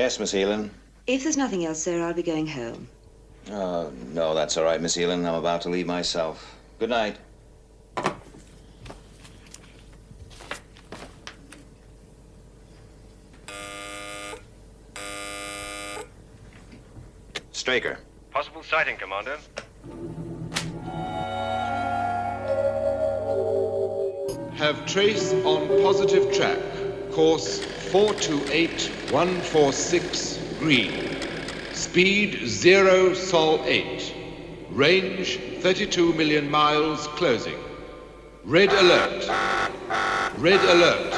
Yes, Miss Heelan? If there's nothing else, sir, I'll be going home. No, that's all right, Miss Heelan. I'm about to leave myself. Good night. Straker. Possible sighting, Commander. Have trace on positive track. Course 428146 green. Speed 0 Sol 8. Range 32 million miles closing. Red alert. Red alert.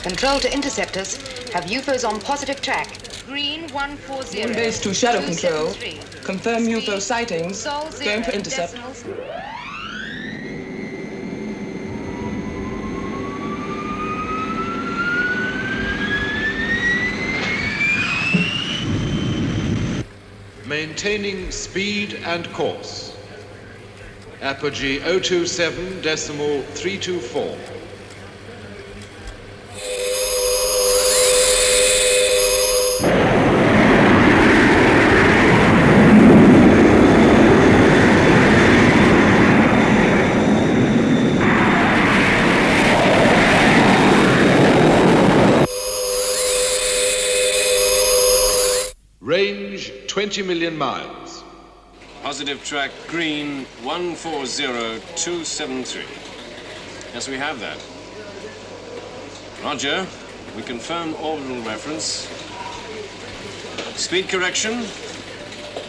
Control to interceptors. Have UFOs on positive track. Green 140. Moonbase to Shadow Control. Confirm UFO sightings. Going for intercept. Maintaining speed and course. Apogee 027.324. Range 20 million miles. Positive track, green 140273. Yes, we have that. Roger. We confirm orbital reference. Speed correction.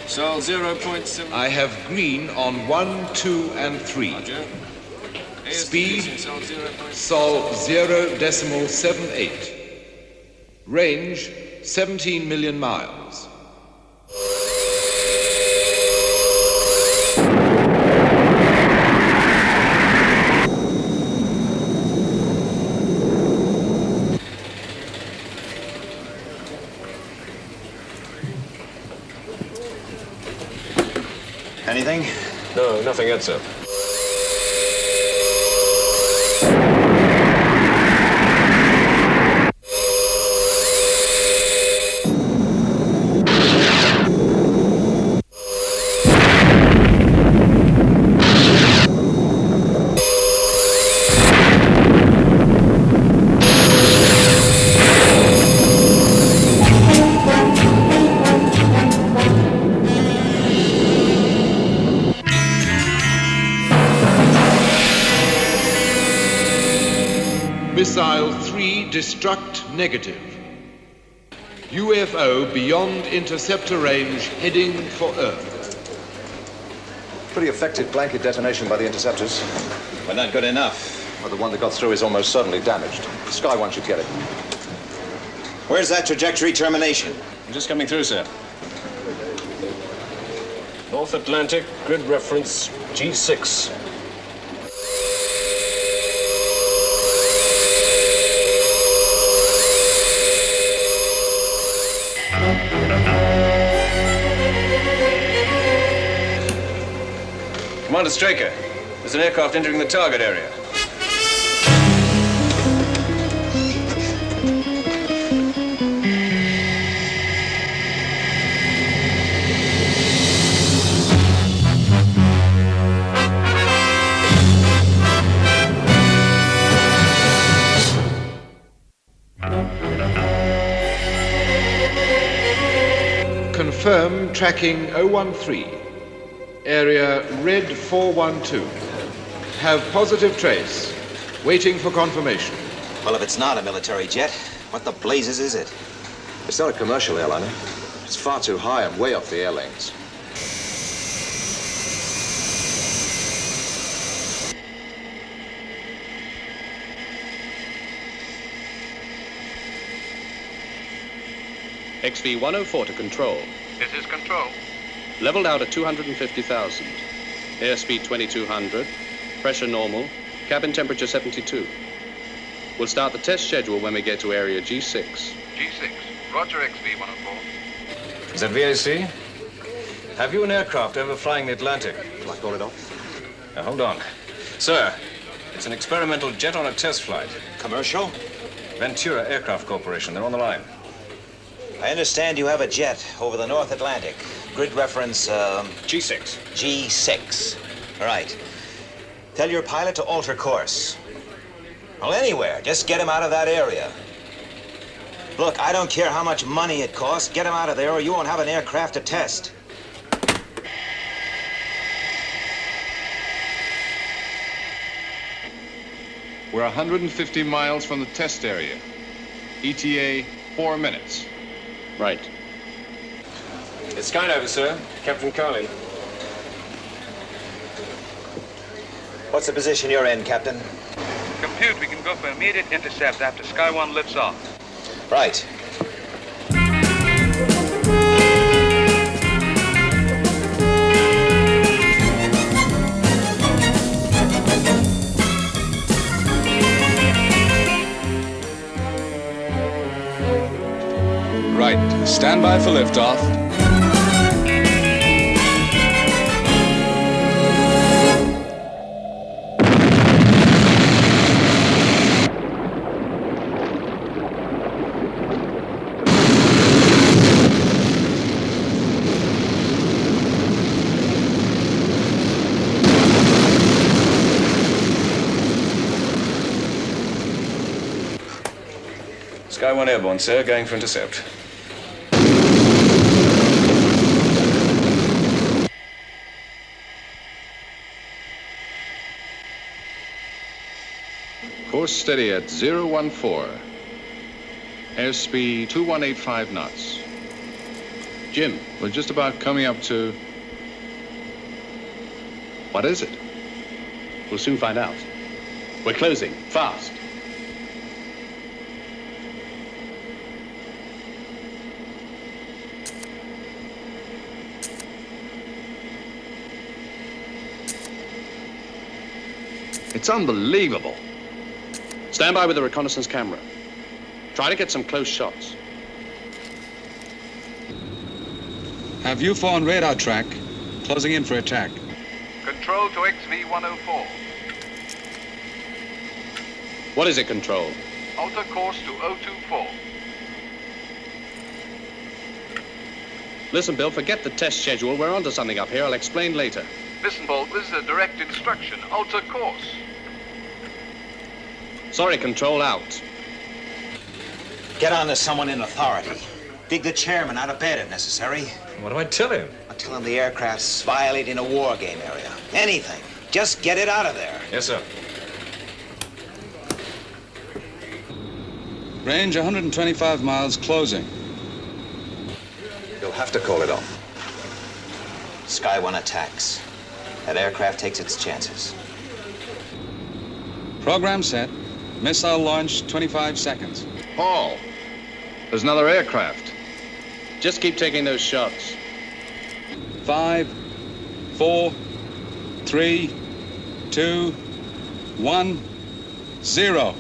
Sol 0.7. I have green on 1, 2, and 3. Roger. Speed Sol 0.78. Range 17 million miles. Anything? No, nothing yet, sir. Missile 3 destruct negative. UFO beyond interceptor range heading for Earth. Pretty effective blanket detonation by the interceptors. But not good enough. Well, the one that got through is almost certainly damaged. Sky One should get it. Where's that trajectory termination? I'm just coming through, sir. North Atlantic, grid reference G6. Commander Straker, there's an aircraft entering the target area. Confirm tracking 013. Area red 412. Have positive trace. Waiting for confirmation. Well, if it's not a military jet, what the blazes is it? It's not a commercial airliner. It's far too high and way off the air lanes. XV-104 to control. This is control. Leveled out at 250,000. Airspeed 2200. Pressure normal. Cabin temperature 72. We'll start the test schedule when we get to area G6. G6. Roger, XV-104. Is that VAC? Have you an aircraft overflying the Atlantic? Shall I call it off? Now, hold on. Sir, it's It's an experimental jet on a test flight. Commercial? Ventura Aircraft Corporation. They're on the line. I understand you have a jet over the North Atlantic. Grid reference, G6. G6. All right. Tell your pilot to alter course. Well, anywhere. Just get him out of that area. Look, I don't care how much money it costs. Get him out of there or you won't have an aircraft to test. We're 150 miles from the test area. ETA, 4 minutes. Right. It's SkyDiver, sir. Captain Carlin. What's the position you're in, Captain? Compute, we can go for immediate intercept after Sky 1 lifts off. Right. Right. Stand by for liftoff. Sky 1 airborne, sir. Going for intercept. Course steady at 014. Airspeed 2185 knots. Jim, we're just about coming up to... What is it? We'll soon find out. We're closing. Fast. It's unbelievable. Stand by with the reconnaissance camera. Try to get some close shots. Have UFO on radar track. Closing in for attack. Control to XV-104. What is it, Control? Alter course to 024. Listen, Bill, forget the test schedule. We're onto something up here. I'll explain later. Listen, Bolt, this is a direct instruction. Alter course. Sorry, Control, out. Get on to someone in authority. Dig the chairman out of bed if necessary. What do I tell him? I'll tell him the aircraft's violating a war game area. Anything. Just get it out of there. Yes, sir. Range 125 miles, closing. You'll have to call it off. Sky 1 attacks. That aircraft takes its chances. Program set. Missile launch, 25 seconds. Paul, There's another aircraft. just keep taking those shots. 5, 4, 3, 2, 1, 0.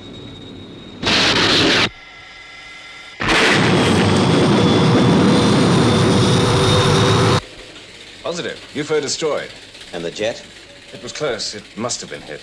Positive. UFO destroyed. And the jet? It was close. It must have been hit.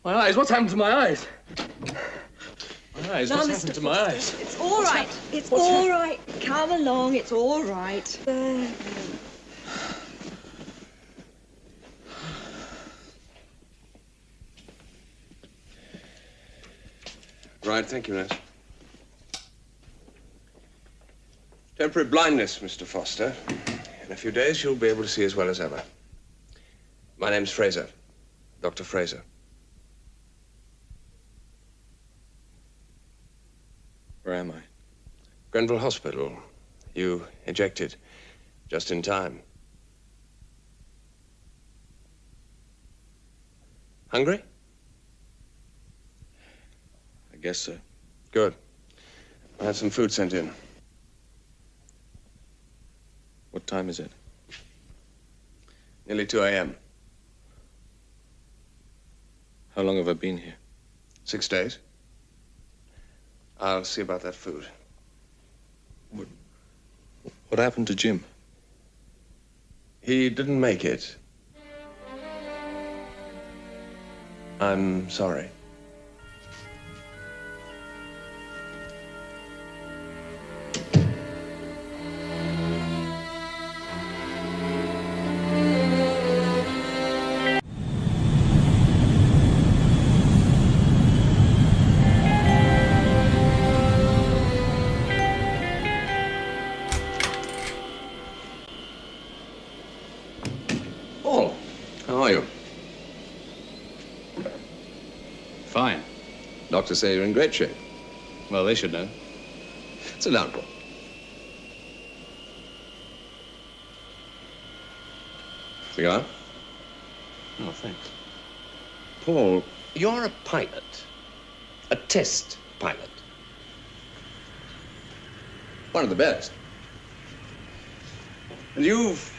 My eyes, what's happened to my eyes? My eyes, what's happened to my eyes? It's all right. It's all right. Come along, it's all right. Right, thank you, nurse. Temporary blindness, Mr. Foster. In a few days, you'll be able to see as well as ever. My name's Fraser. Dr. Fraser. Grenville Hospital. You ejected just in time. Hungry? I guess so. Good. I had some food sent in. What time is it? Nearly 2 a.m. How long have I been here? 6 days. I'll see about that food. What happened to Jim? He didn't make it. I'm sorry. Paul, how are you? Fine. Doctors say you're in great shape. Well, they should know. Sit down, Paul. Cigar? Oh, thanks. Paul, you're a pilot. A test pilot. One of the best. And you've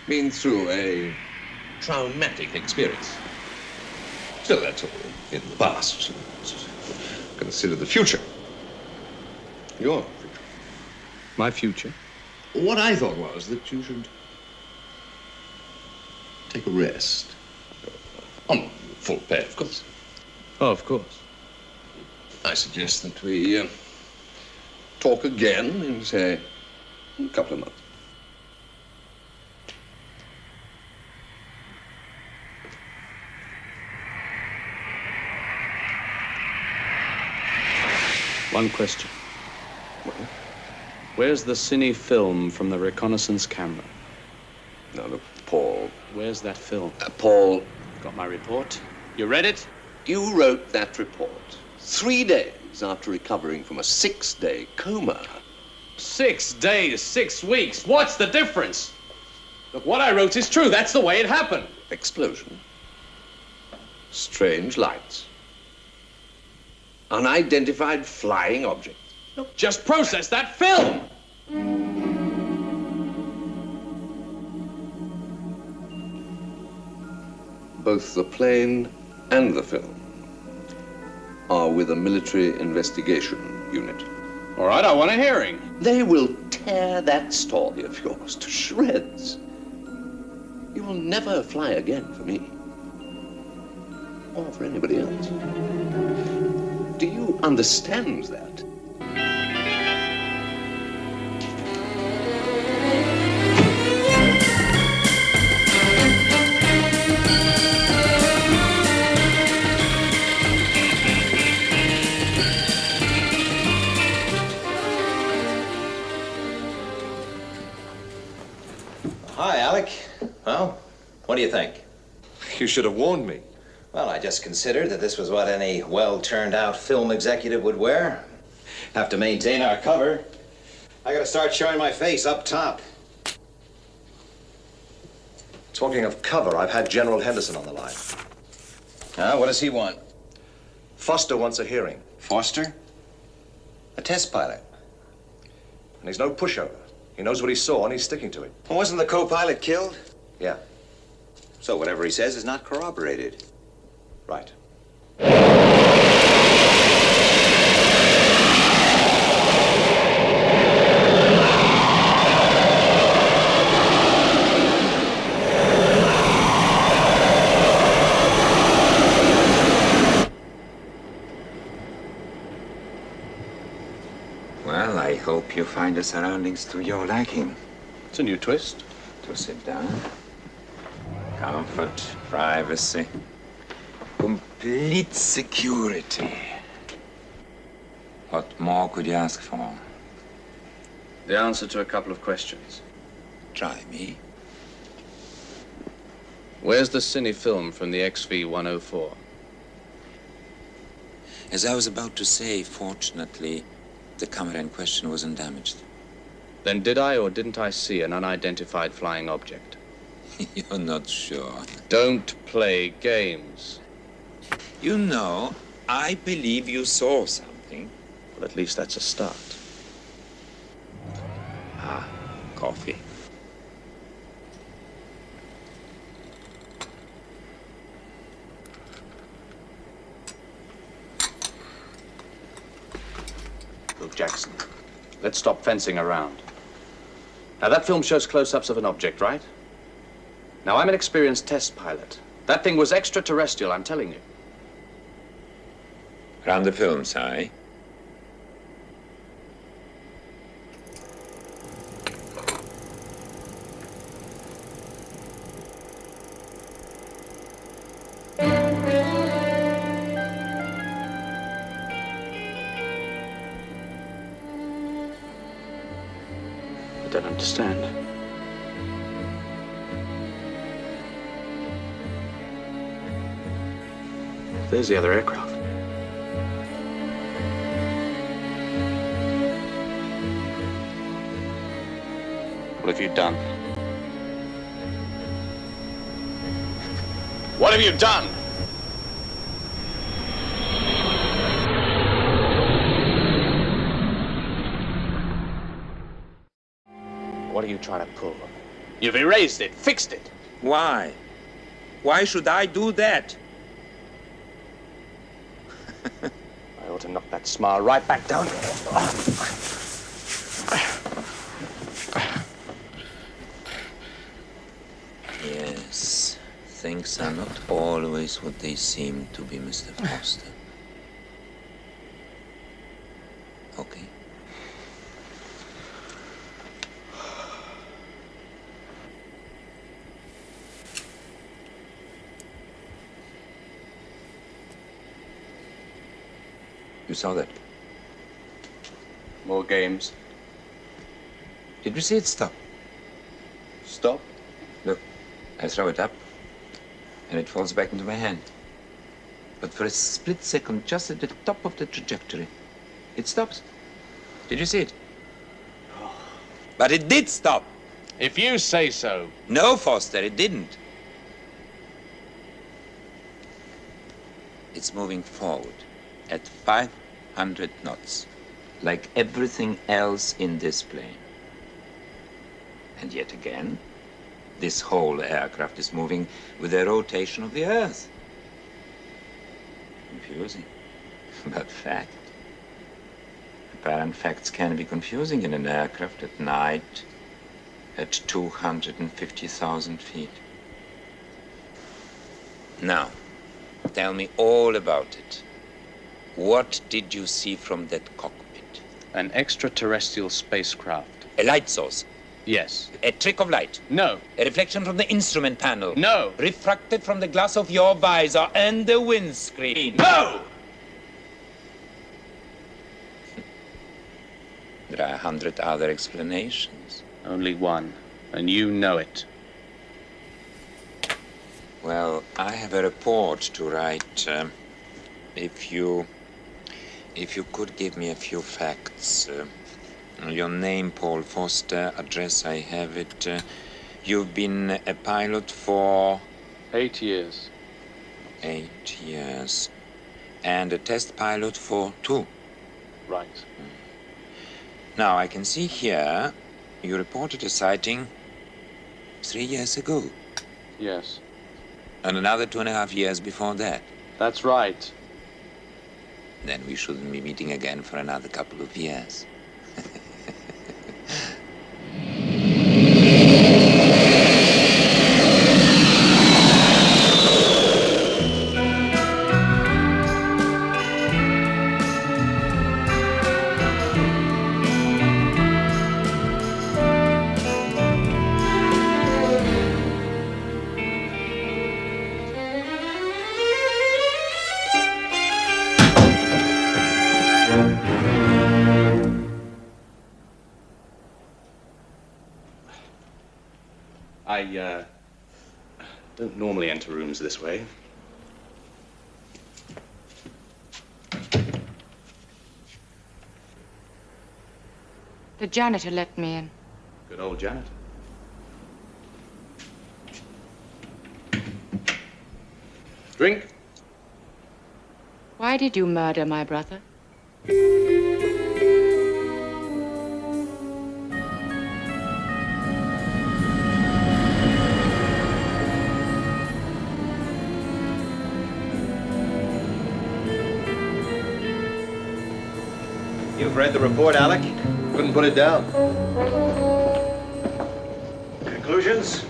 been through a traumatic experience. Still, that's all in the past. Consider the future. Your future. My future? What I thought was that you should take a rest. On full pay, of course. Oh, of course. I suggest that we talk again in, say, a couple of months. One question. Well? Where's the cine film from the reconnaissance camera? Now, look, Paul. Where's that film? Paul. Got my report? You read it? You wrote that report 3 days after recovering from a 6-day coma. 6 days, 6 weeks. What's the difference? Look, what I wrote is true. That's the way it happened. Explosion. Strange lights. Unidentified flying objects. Look, just process that film. Both the plane and the film are with a military investigation unit. All right, I want a hearing. They will tear that story of yours to shreds. You will never fly again for me. Or for anybody else. Do you understand that? Hi, Alec. Well, what do you think? You should have warned me. Well, I just considered that this was what any well-turned-out film executive would wear. Have to maintain our cover. I gotta start showing my face up top. Talking of cover, I've had General Henderson on the line. What does he want? Foster wants a hearing. Foster? A test pilot. And he's no pushover. He knows what he saw and he's sticking to it. Well, wasn't the co-pilot killed? Yeah, So whatever he says is not corroborated. right. Well, I hope you find the surroundings to your liking. It's a new twist. To sit down. Comfort, privacy, complete security. What more could you ask for? The answer to a couple of questions. Try me. Where's the cine film from the XV-104? As I was about to say, fortunately, The camera in question wasn't damaged. Then did I or didn't I see an unidentified flying object? You're not sure. Don't play games. You know, I believe you saw something. Well, at least that's a start. Ah, coffee. Look, Jackson, let's stop fencing around. Now, that film shows close-ups of an object, right? Now, I'm an experienced test pilot. That thing was extraterrestrial, I'm telling you. Run the film, Si. I don't understand. There's the other aircraft. What have you done? What have you done? What are you trying to pull? You've erased it, fixed it. Why? Why should I do that? I ought to knock that smile right back down. Yes, things are not always what they seem to be, Mr. Foster. Okay. You saw that? More games. Did you see it stop? Stop? Look, I throw it up, and it falls back into my hand. But for a split second, just at the top of the trajectory, it stops. Did you see it? But it did stop. If you say so. No, Foster, it didn't. It's moving forward at 500 knots, like everything else in this plane. And yet again, this whole aircraft is moving with the rotation of the Earth. Confusing, but fact. Apparent facts can be confusing in an aircraft at night at 250,000 feet. Now, tell me all about it. What did you see from that cockpit? An extraterrestrial spacecraft. A light source? Yes. A trick of light? No. A reflection from the instrument panel? No. Refracted from the glass of your visor and the windscreen? No! There are 100 other explanations. Only one, and you know it. Well, I have a report to write. If you could give me a few facts. Your name, Paul Foster, address, I have it. You've been a pilot for... 8 years. 8 years. And a test pilot for 2. Right. Now, I can see here you reported a sighting 3 years ago. Yes. And another 2.5 years before that. That's right. Then we shouldn't be meeting again for another couple of years. I don't normally enter rooms this way. The janitor let me in. Good old janitor. Drink? Why did you murder my brother? You've read the report, Alec? Couldn't put it down. Conclusions?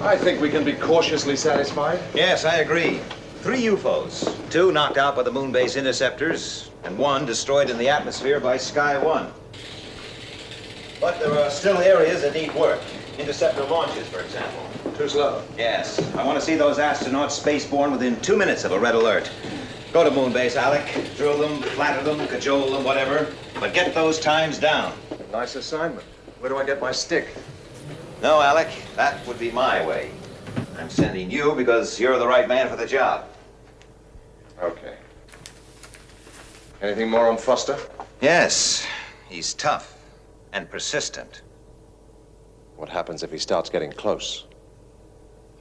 I think we can be cautiously satisfied. Yes, I agree. 3 UFOs. 2 knocked out by the moonbase interceptors, and 1 destroyed in the atmosphere by Sky 1. But there are still areas that need work. Interceptor launches, for example. Too slow. Yes. I want to see those astronauts spaceborne within 2 minutes of a red alert. Go to moonbase, Alec. Drill them, flatter them, cajole them, whatever. But get those times down. Nice assignment. Where do I get my stick? No, Alec, that would be my way. I'm sending you because you're the right man for the job. Okay. Anything more on Foster? Yes. He's tough and persistent. What happens if he starts getting close?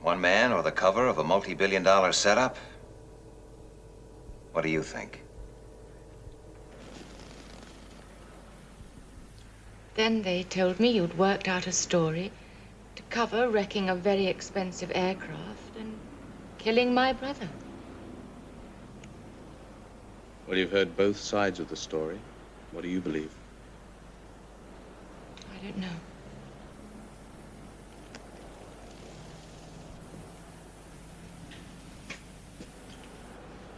One man or the cover of a multi-billion-dollar setup? What do you think? Then they told me you'd worked out a story to cover wrecking a very expensive aircraft and killing my brother. Well, you've heard both sides of the story. What do you believe? I don't know.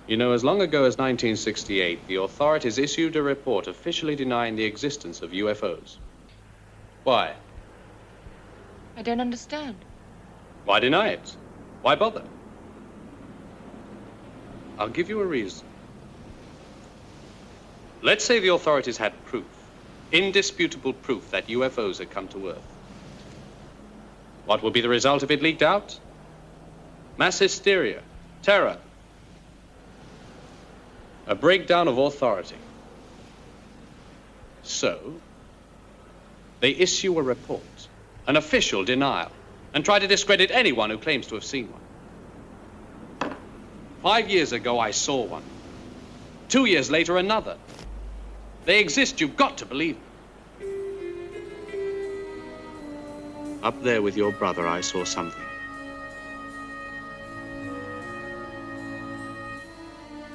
You know, as long ago as 1968, the authorities issued a report officially denying the existence of UFOs. Why? I don't understand. Why deny it? Why bother? I'll give you a reason. Let's say the authorities had proof, indisputable proof that UFOs had come to Earth. What would be the result if it leaked out? Mass hysteria, terror, a breakdown of authority. So, they issue a report, an official denial, and try to discredit anyone who claims to have seen one. 5 years ago, I saw one. 2 years later, another. They exist, you've got to believe them. Up there with your brother, I saw something.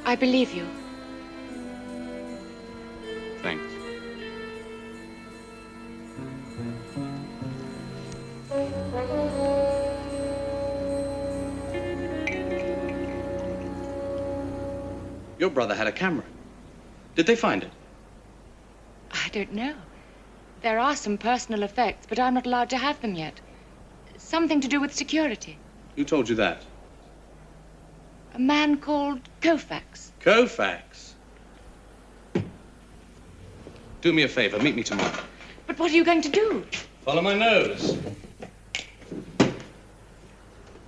I believe you. Thanks. Your brother had a camera. Did they find it? I don't know. There are some personal effects, but I'm not allowed to have them yet. Something to do with security. Who told you that? A man called Koufax. Koufax? Do me a favor, meet me tomorrow. But what are you going to do? Follow my nose.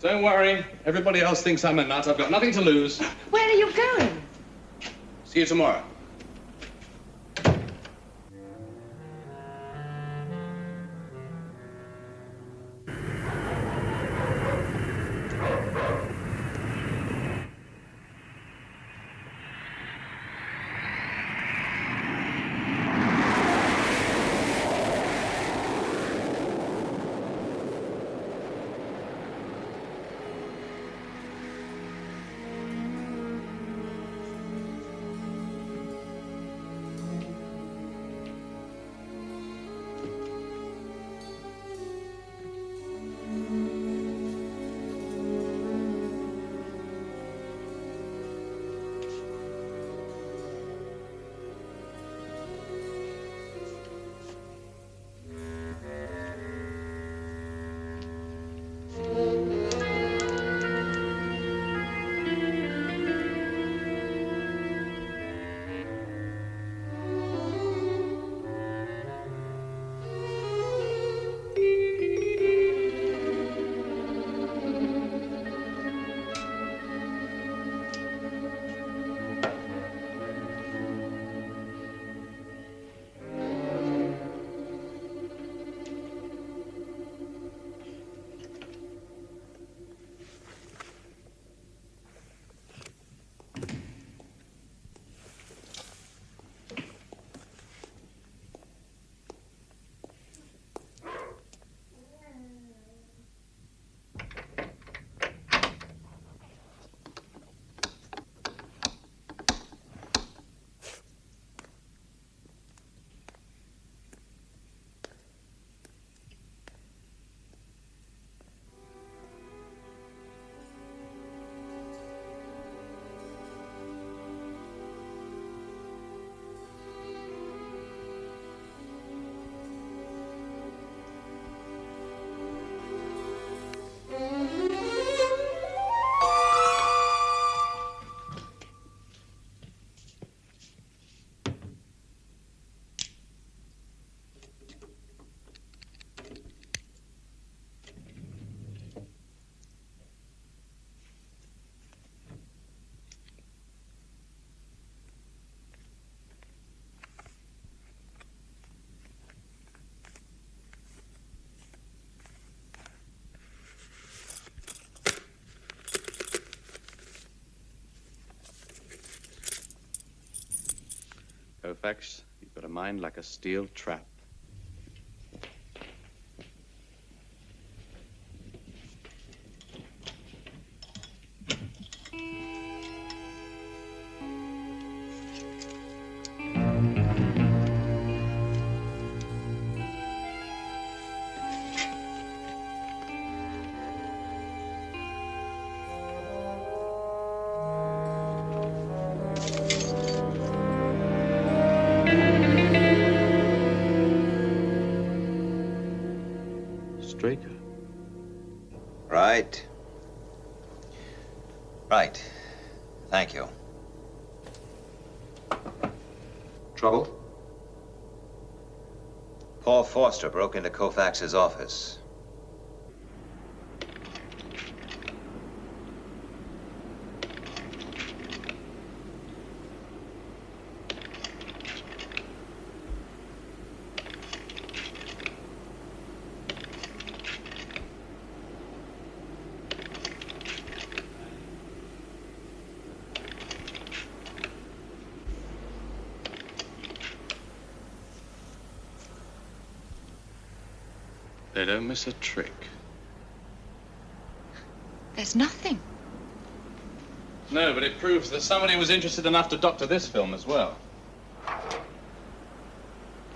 Don't worry. Everybody else thinks I'm a nut. I've got nothing to lose. Where are you going? See you tomorrow. Fax, you've got a mind like a steel trap. Straker. Right. Right. Thank you. Trouble? Paul Foster broke into Koufax's office. They don't miss a trick. There's nothing. No, but it proves that somebody was interested enough to doctor this film as well.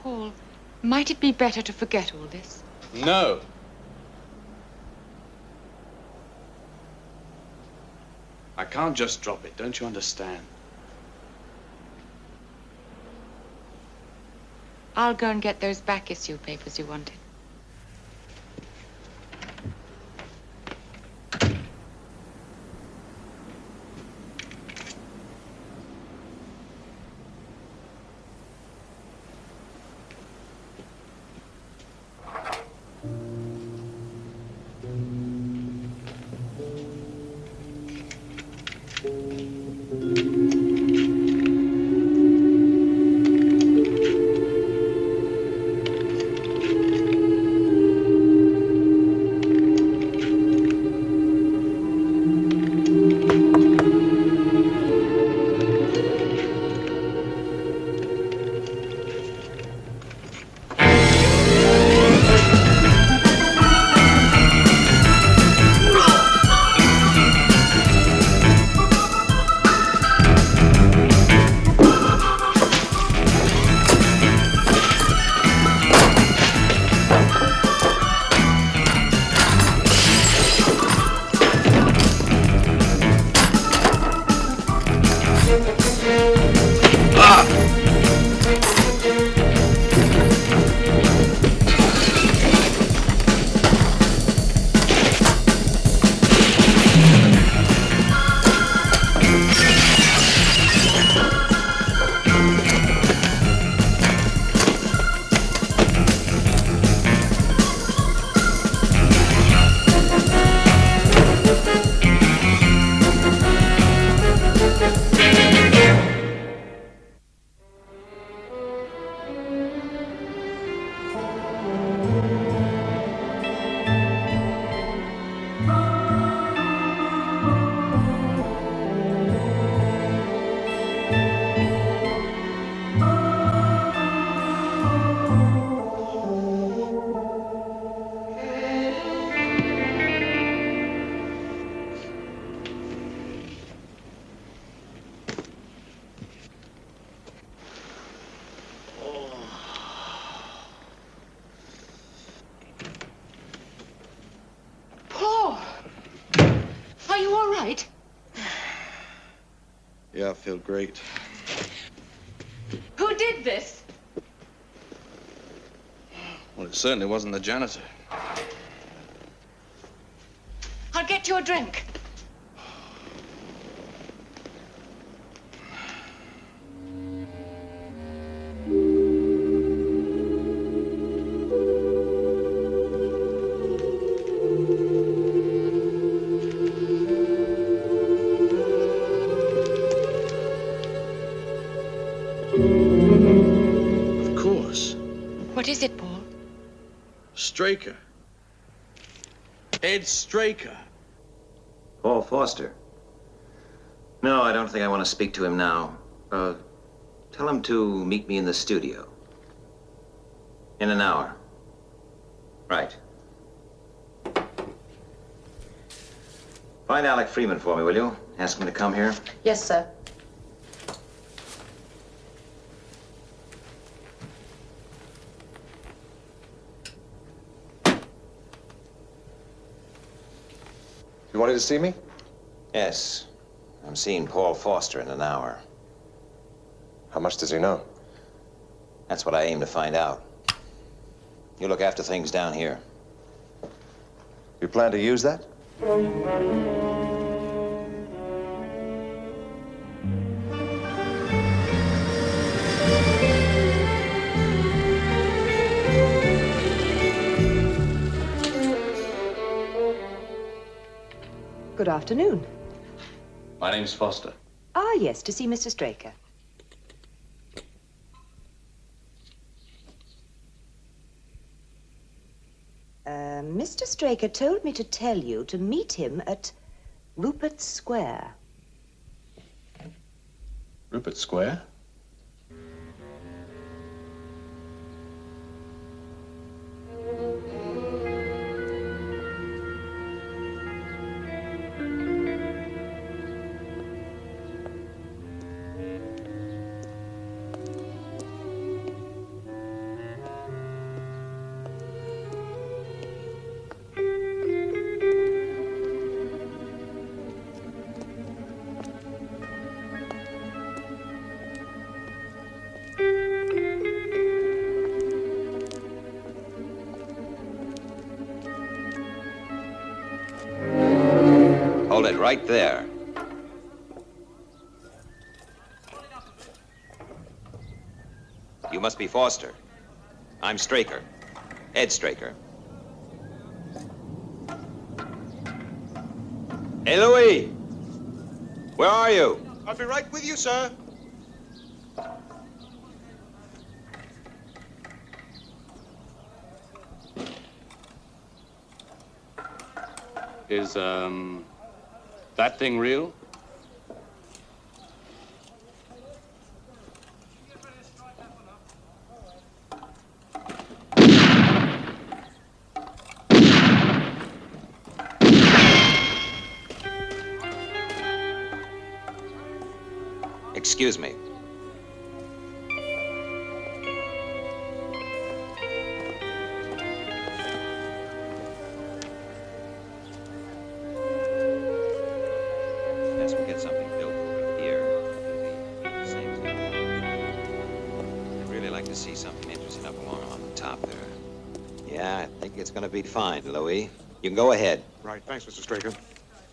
Paul, might it be better to forget all this? No. I can't just drop it, don't you understand? I'll go and get those back issue papers you wanted. Yeah, I feel great. Who did this? Well, it certainly wasn't the janitor. I'll get you a drink. What is it, Paul? Straker. Ed Straker. Paul Foster. No, I don't think I want to speak to him now. Tell him to meet me in the studio. In an hour. Right. Find Alec Freeman for me, will you? Ask him to come here. Yes, sir. You wanted to see me? Yes. I'm seeing Paul Foster in an hour. How much does he know? That's what I aim to find out. You look after things down here. You plan to use that? Good afternoon. My name's Foster. Ah, yes, to see Mr. Straker. Mr. Straker told me to tell you to meet him at Rupert Square. Rupert Square? Hold it right there. You must be Foster. I'm Straker. Ed Straker. Hey, Louis! Where are you? I'll be right with you, sir. Is, that thing real? Excuse me. Yes, we'll get something built over here. I'd really like to see something interesting up along on the top there. Yeah, I think it's going to be fine, Louis. You can go ahead. Right, thanks, Mr. Straker.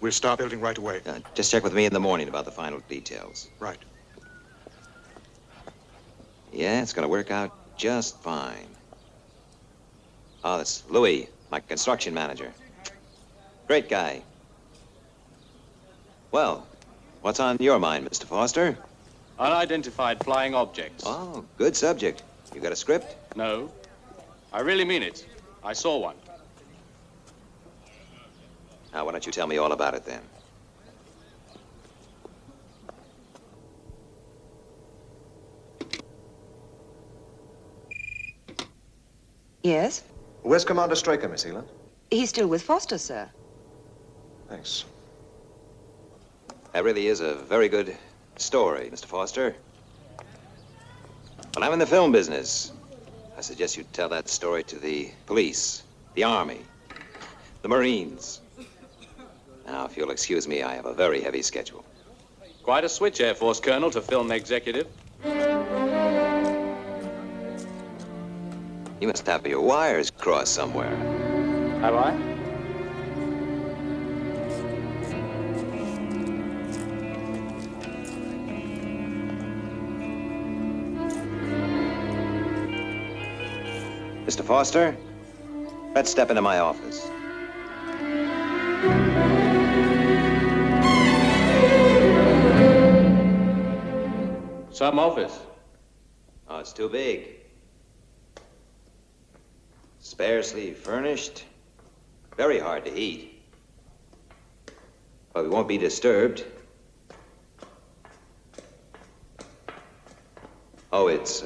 We'll start building right away. Just check with me in the morning about the final details. Right. Yeah, it's going to work out just fine. Oh, that's Louis, my construction manager. Great guy. Well, what's on your mind, Mr. Foster? Unidentified flying objects. Oh, good subject. You got a script? No. I really mean it. I saw one. Now, why don't you tell me all about it then? Yes? Where's Commander Straker, Miss Eland? He's still with Foster, sir. Thanks. That really is a very good story, Mr. Foster. But I'm in the film business. I suggest you tell that story to the police, the Army, the Marines. Now, if you'll excuse me, I have a very heavy schedule. Quite a switch, Air Force Colonel, to film executive. You must have your wires crossed somewhere. Have I? Mr. Foster, let's step into my office. Some office. Oh, it's too big. Sparsely furnished. Very hard to heat. But we won't be disturbed. Oh, it's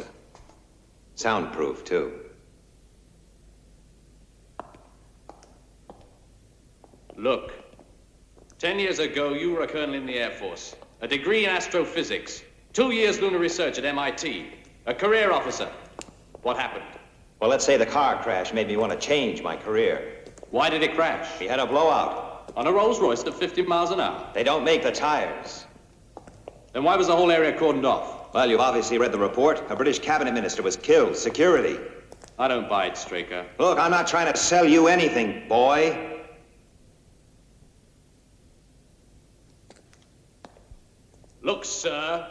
soundproof, too. Look, 10 years ago, you were a colonel in the Air Force, a degree in astrophysics, 2 years lunar research at MIT, a career officer. What happened? Well, let's say the car crash made me want to change my career. Why did it crash? We had a blowout. On a Rolls Royce at 50 miles an hour? They don't make the tires. Then why was the whole area cordoned off? Well, you've obviously read the report. A British cabinet minister was killed. Security. I don't buy it, Straker. Look, I'm not trying to sell you anything, boy. Look, sir,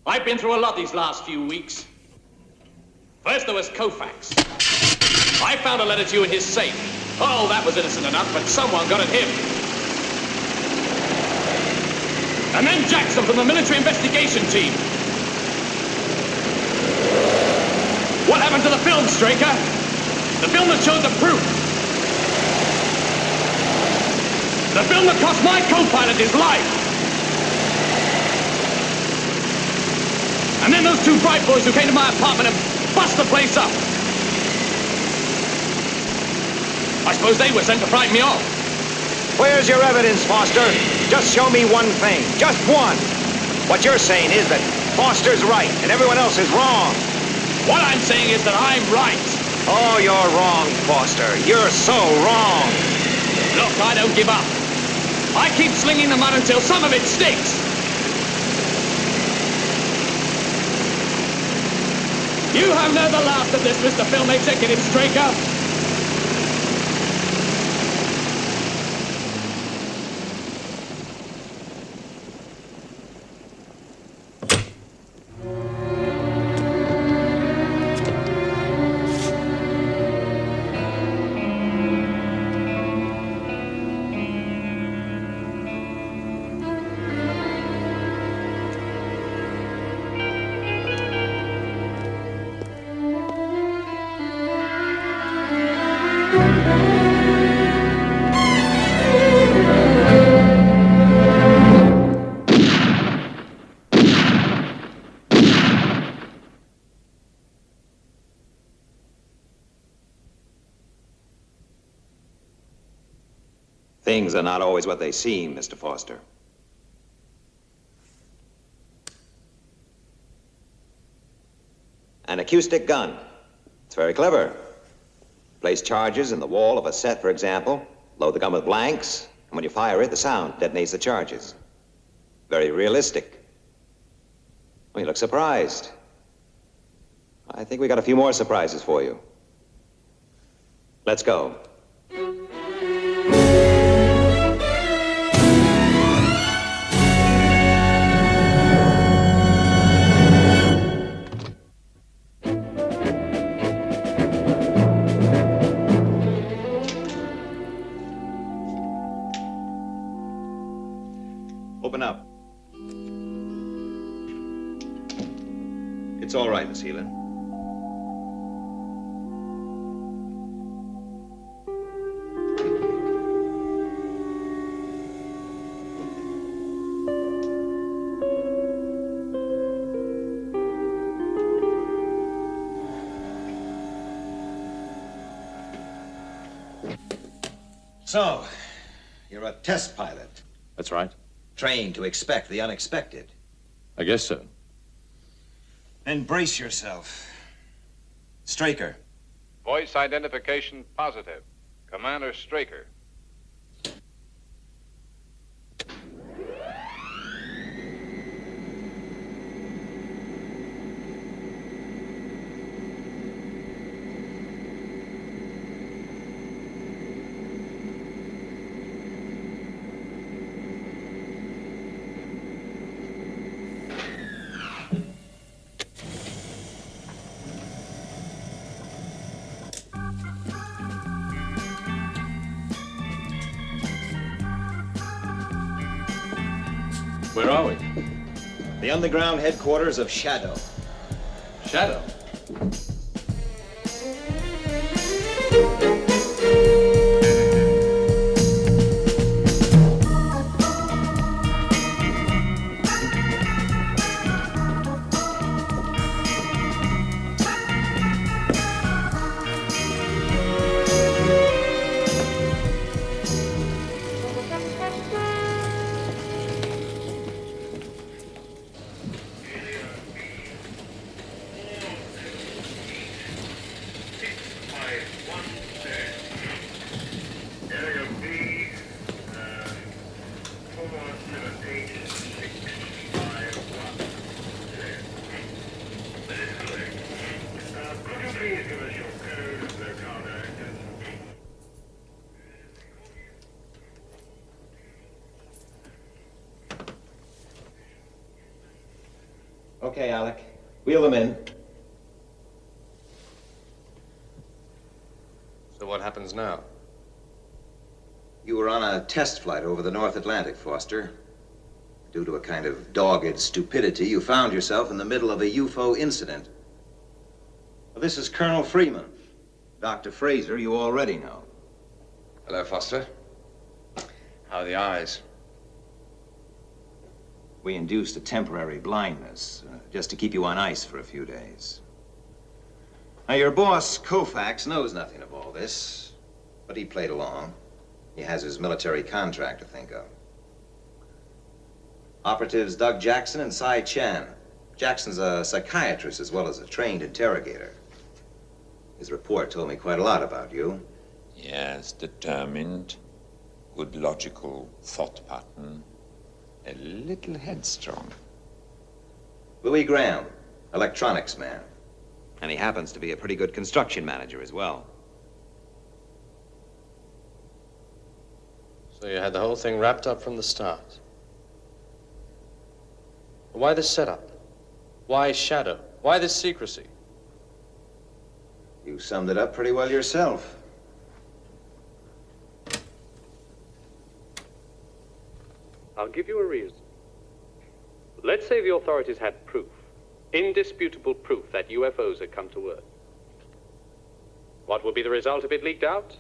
I've been through a lot these last few weeks. First there was Koufax. I found a letter to you in his safe. Oh, that was innocent enough, but someone got at him. And then Jackson from the military investigation team. What happened to the film, Straker? The film that showed the proof. The film that cost my co-pilot his life. And then those two bright boys who came to my apartment and bust the place up. I suppose they were sent to frighten me off. Where's your evidence, Foster? Just show me one thing. Just one. What you're saying is that Foster's right and everyone else is wrong. What I'm saying is that I'm right. Oh, you're wrong, Foster. You're so wrong. Look, I don't give up. I keep slinging the mud until some of it sticks. You have never laughed at this, Mr. Film Executive Straker. Things are not always what they seem, Mr. Foster. An acoustic gun. It's very clever. Place charges in the wall of a set, for example. Load the gun with blanks, and when you fire it, the sound detonates the charges. Very realistic. Well, you look surprised. I think we got a few more surprises for you. Let's go. Open up. It's all right, Miss Heelan. So, you're a test pilot. That's right. Trained to expect the unexpected. I guess so. Then brace yourself. Straker. Voice identification positive. Commander Straker. Where are we? The underground headquarters of SHADO. SHADO? Okay, Alec. Wheel them in. So what happens now? You were on a test flight over the North Atlantic, Foster. Due to a kind of dogged stupidity, you found yourself in the middle of a UFO incident. Well, this is Colonel Freeman. Dr. Fraser, you already know. Hello, Foster. How are the eyes? We induced a temporary blindness, just to keep you on ice for a few days. Now, your boss, Koufax, knows nothing of all this, but he played along. He has his military contract to think of. Operatives Doug Jackson and Cy Chan. Jackson's a psychiatrist as well as a trained interrogator. His report told me quite a lot about you. Yes, determined, good logical thought pattern, a little headstrong. Louis Graham, electronics man. And he happens to be a pretty good construction manager as well. So you had the whole thing wrapped up from the start. Why this setup? Why Shadow? Why this secrecy? You summed it up pretty well yourself. I'll give you a reason. Let's say the authorities had proof, indisputable proof that UFOs had come to Earth. What would be the result if it leaked out?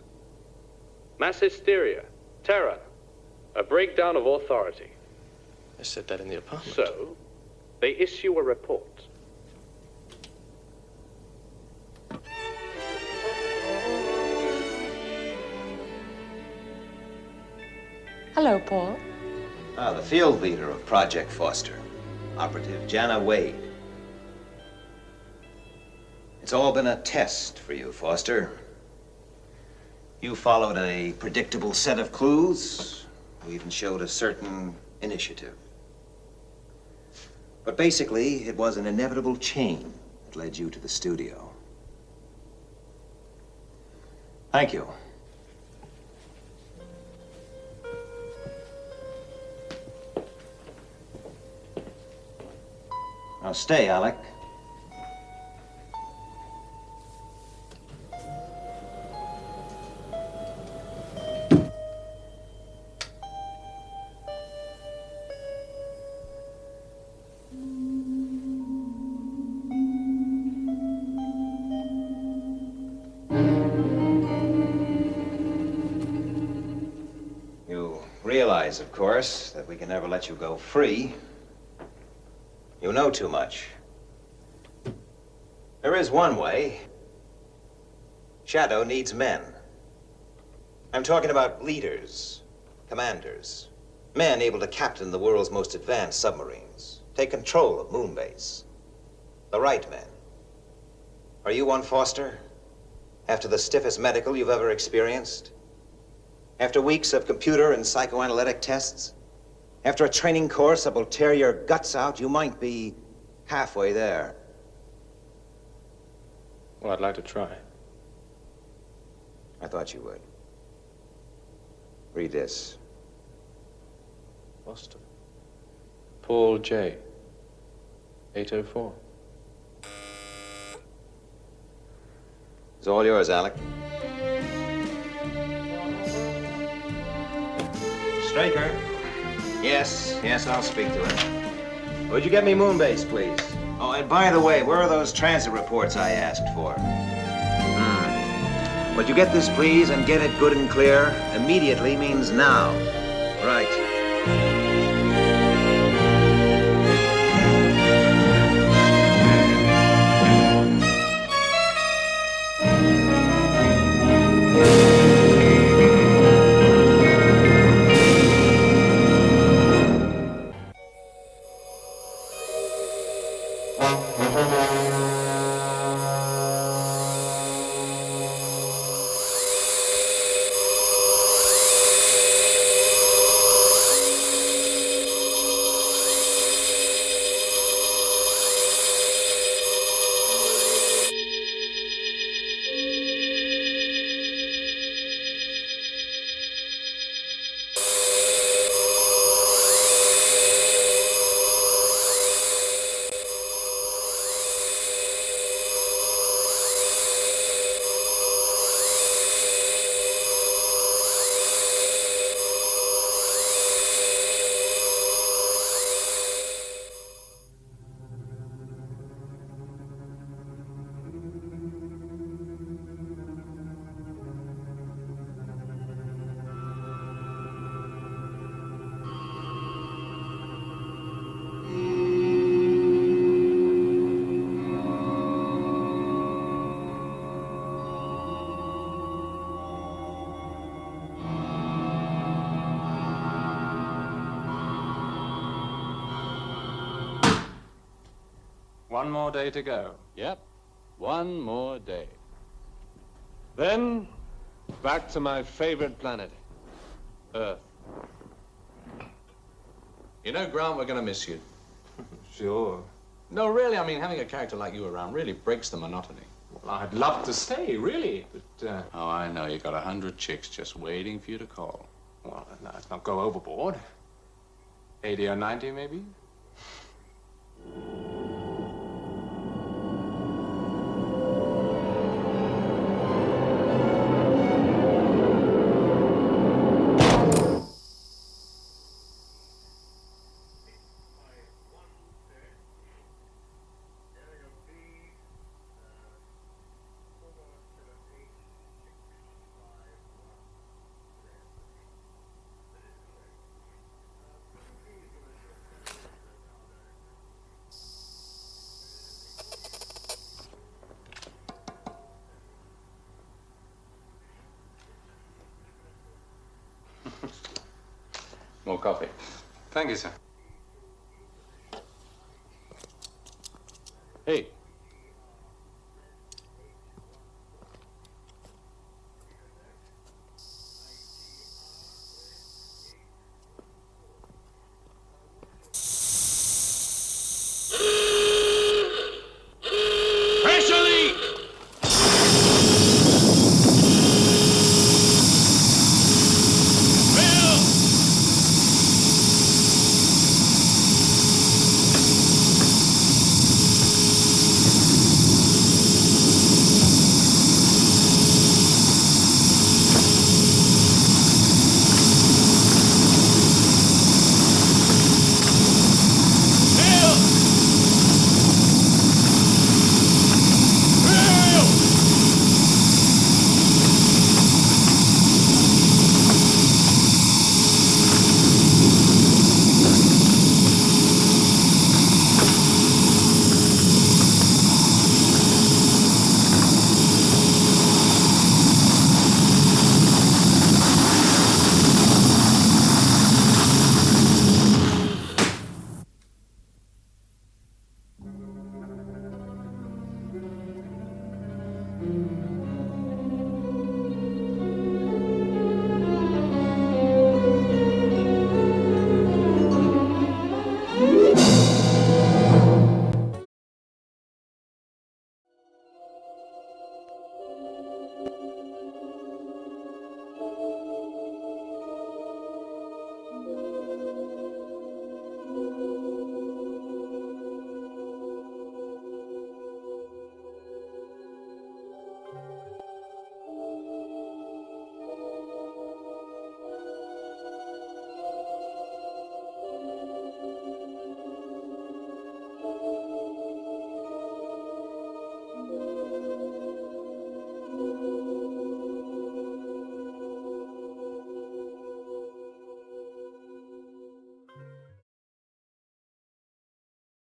Mass hysteria, terror, a breakdown of authority. I said that in the apartment. So, they issue a report. Hello, Paul. The field leader of Project Foster, Operative Jana Wade. It's all been a test for you, Foster. You followed a predictable set of clues. You even showed a certain initiative. But basically, it was an inevitable chain that led you to the studio. Thank you. Now stay, Alec. You realize, of course, that we can never let you go free. You know too much. There is one way. Shadow needs men. I'm talking about leaders, commanders, men able to captain the world's most advanced submarines, take control of moonbase. The right men. Are you one, Foster? After the stiffest medical you've ever experienced? After weeks of computer and psychoanalytic tests? After a training course that will tear your guts out, you might be halfway there. Well, I'd like to try. I thought you would. Read this. Foster. Paul J. 804. It's all yours, Alec. Straker. Yes, I'll speak to him. Would you get me moonbase, please? Oh, and by the way, where are those transit reports I asked for? Would you get this, please, and get it good and clear? Immediately means now. Right. One more day to go. Yep, one more day. Then, back to my favorite planet, Earth. You know, Grant, we're going to miss you. Sure. No, really, I mean, having a character like you around really breaks the monotony. Well, I'd love to stay, really, but, Oh, I know. You've got 100 chicks just waiting for you to call. Well, let's not go overboard. 80 or 90, maybe? More coffee. Thank you, sir. Hey. Pressure leak!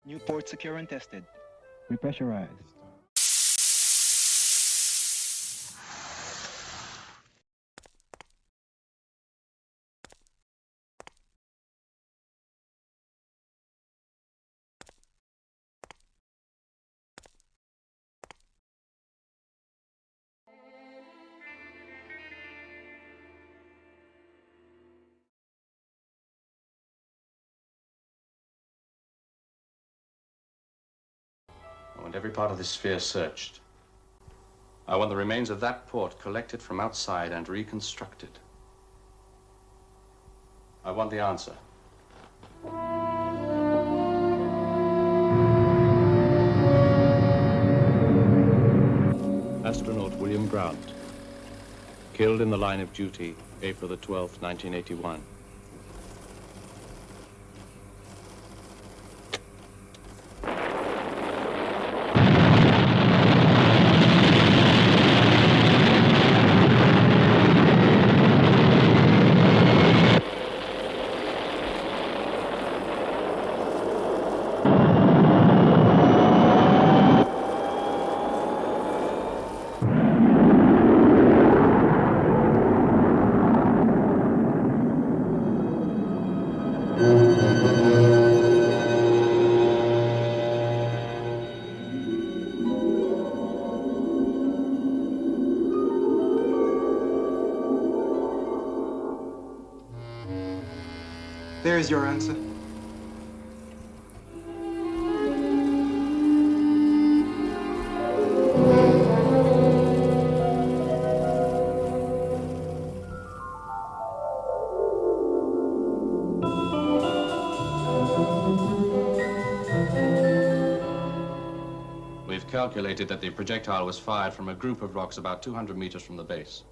New port secure and tested. Repressurized. I want every part of this sphere searched. I want the remains of that port collected from outside and reconstructed. I want the answer. Astronaut William Grant, killed in the line of duty, April the 12th, 1981. There's your answer. We've calculated that the projectile was fired from a group of rocks about 200 meters from the base.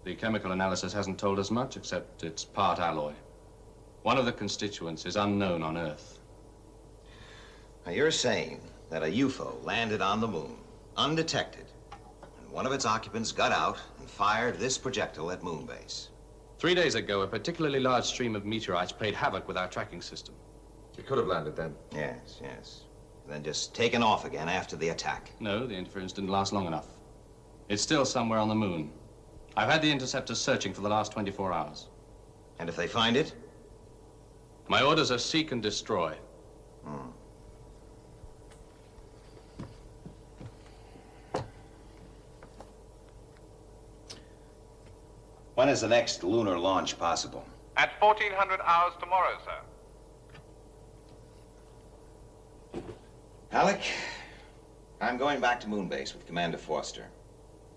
The chemical analysis hasn't told us much, except it's part alloy. One of the constituents is unknown on Earth. Now, you're saying that a UFO landed on the moon, undetected, and one of its occupants got out and fired this projectile at moonbase. 3 days ago, a particularly large stream of meteorites played havoc with our tracking system. It could have landed then. Yes, yes. And then just taken off again after the attack. No, the interference didn't last long enough. It's still somewhere on the moon. I've had the interceptors searching for the last 24 hours. And if they find it? My orders are seek and destroy. When is the next lunar launch possible? At 1400 hours tomorrow, sir. Alec, I'm going back to moonbase with Commander Foster.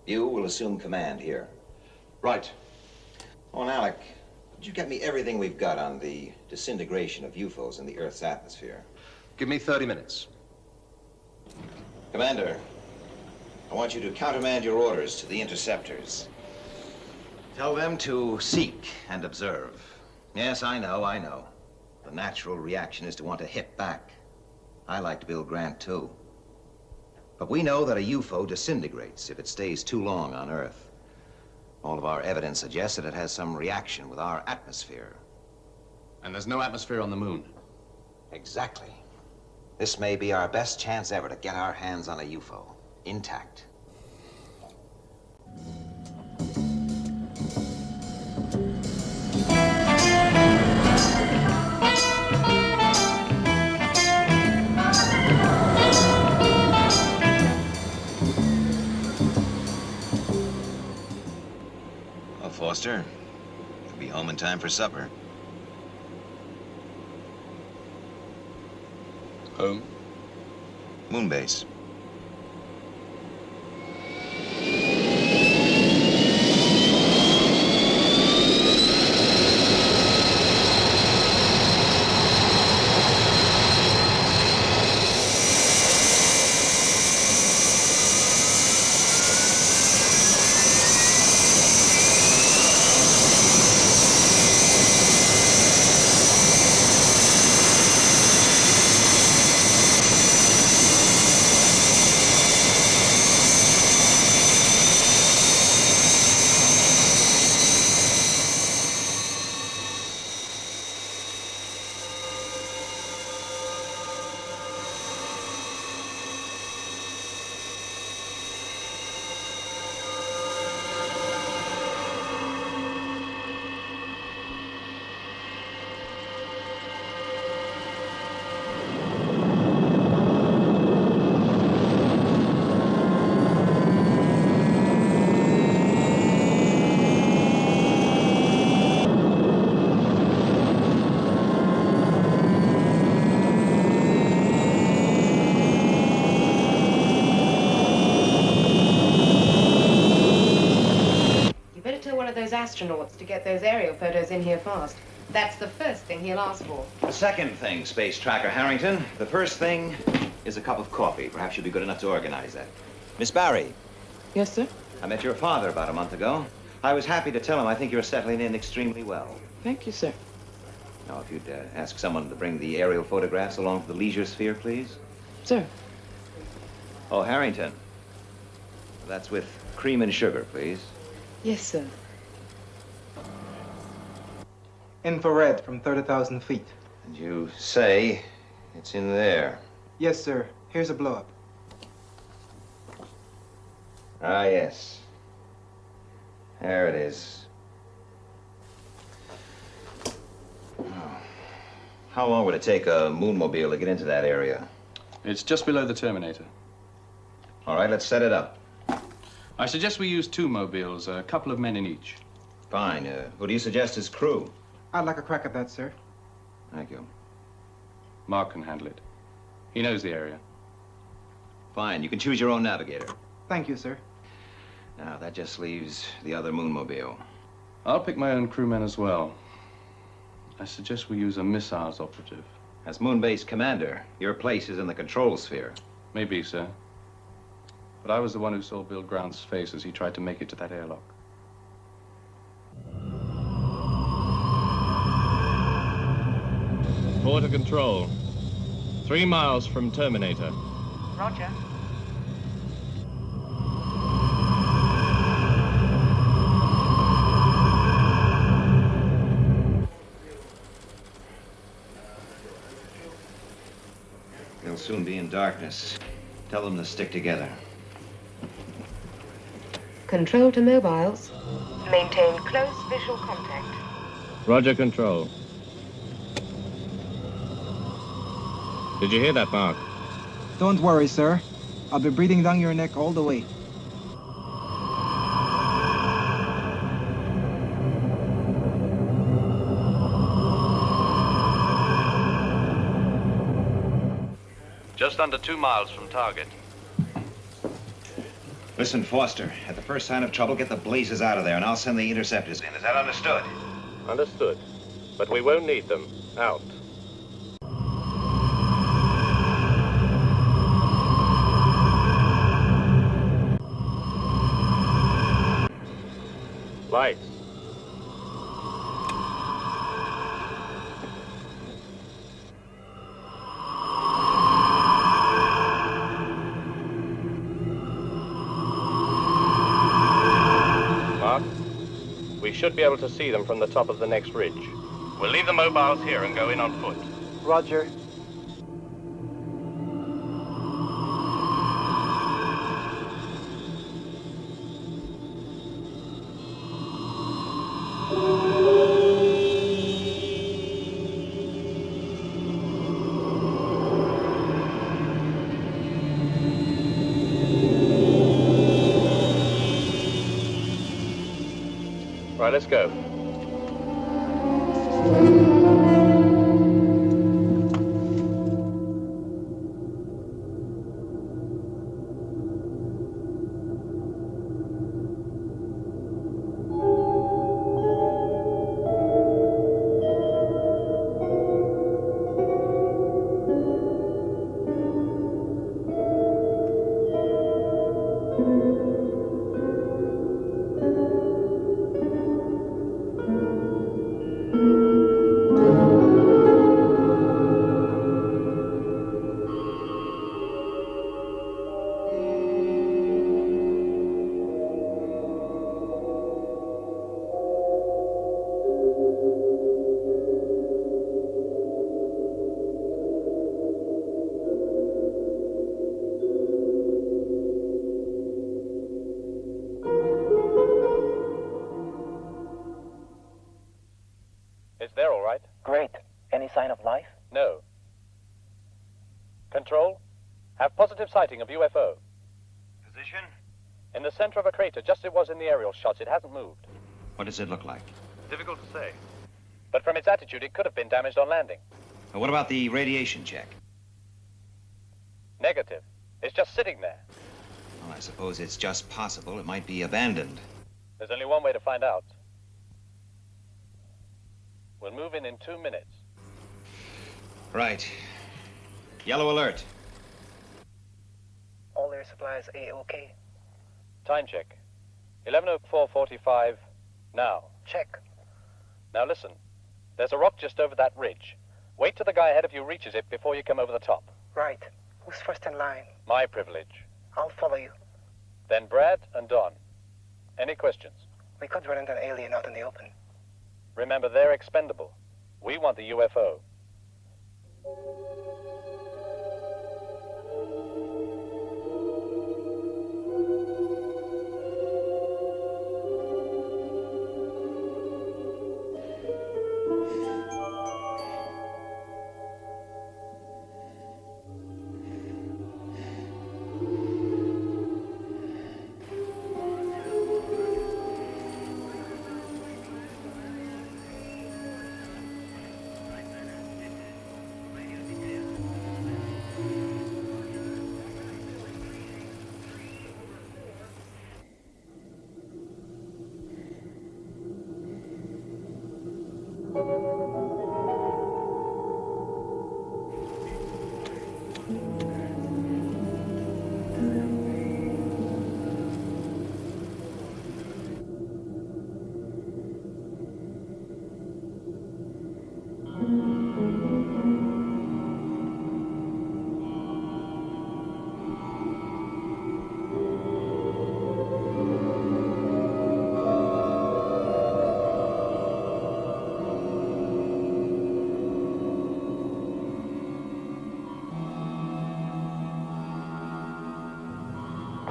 You will assume command here. Right. Oh, and Alec, could you get me everything we've got on the disintegration of UFOs in the Earth's atmosphere? Give me 30 minutes. Commander, I want you to countermand your orders to the interceptors. Tell them to seek and observe. Yes, I know. The natural reaction is to want to hit back. I liked Bill Grant, too. But we know that a UFO disintegrates if it stays too long on Earth. All of our evidence suggests that it has some reaction with our atmosphere. And there's no atmosphere on the moon. Exactly. This may be our best chance ever to get our hands on a UFO, intact. Foster, you'll be home in time for supper. Home? Moonbase. Those astronauts to get those aerial photos in here fast. That's the first thing he'll ask for. The second thing, Space Tracker Harrington. The first thing is a cup of coffee. Perhaps you'll be good enough to organize that. Miss Barry. Yes, sir? I met your father about a month ago. I was happy to tell him I think you're settling in extremely well. Thank you, sir. Now, if you'd ask someone to bring the aerial photographs along to the leisure sphere, please. Sir. Oh, Harrington. That's with cream and sugar, please. Yes, sir. Infrared from 30,000 feet. And you say it's in there? Yes, sir. Here's a blow-up. Ah, yes. There it is. Oh. How long would it take a moonmobile to get into that area? It's just below the Terminator. All right, let's set it up. I suggest we use 2 mobiles, a couple of men in each. Fine. Who do you suggest as crew? I'd like a crack at that, sir. Thank you. Mark can handle it. He knows the area. Fine. You can choose your own navigator. Thank you, sir. Now, that just leaves the other moonmobile. I'll pick my own crewmen as well. I suggest we use a missiles operative. As moonbase commander, your place is in the control sphere. Maybe, sir. But I was the one who saw Bill Grant's face as he tried to make it to that airlock. Border control. 3 miles from Terminator. Roger. They'll soon be in darkness. Tell them to stick together. Control to mobiles. Maintain close visual contact. Roger, control. Did you hear that, Mark? Don't worry, sir. I'll be breathing down your neck all the way. Just under 2 miles from target. Listen, Foster, at the first sign of trouble, get the blazes out of there, and I'll send the interceptors in. Is that understood? Understood. But we won't need them. Out. Lights. Mark, we should be able to see them from the top of the next ridge. We'll leave the mobiles here and go in on foot. Roger. Right, let's go. It's there, all right? Great. Any sign of life? No. Control, have positive sighting of UFO. Position? In the center of a crater, just as it was in the aerial shots. It hasn't moved. What does it look like? Difficult to say. But from its attitude, it could have been damaged on landing. What about the radiation check? Negative. It's just sitting there. Well, I suppose it's just possible it might be abandoned. There's only one way to find out. We'll move in 2 minutes. Right. Yellow alert. All air supplies A-OK. Time check. 11:04:45 now. Check. Now listen. There's a rock just over that ridge. Wait till the guy ahead of you reaches it before you come over the top. Right. Who's first in line? My privilege. I'll follow you. Then Brad and Don. Any questions? We could run into an alien out in the open. Remember, they're expendable. We want the UFO.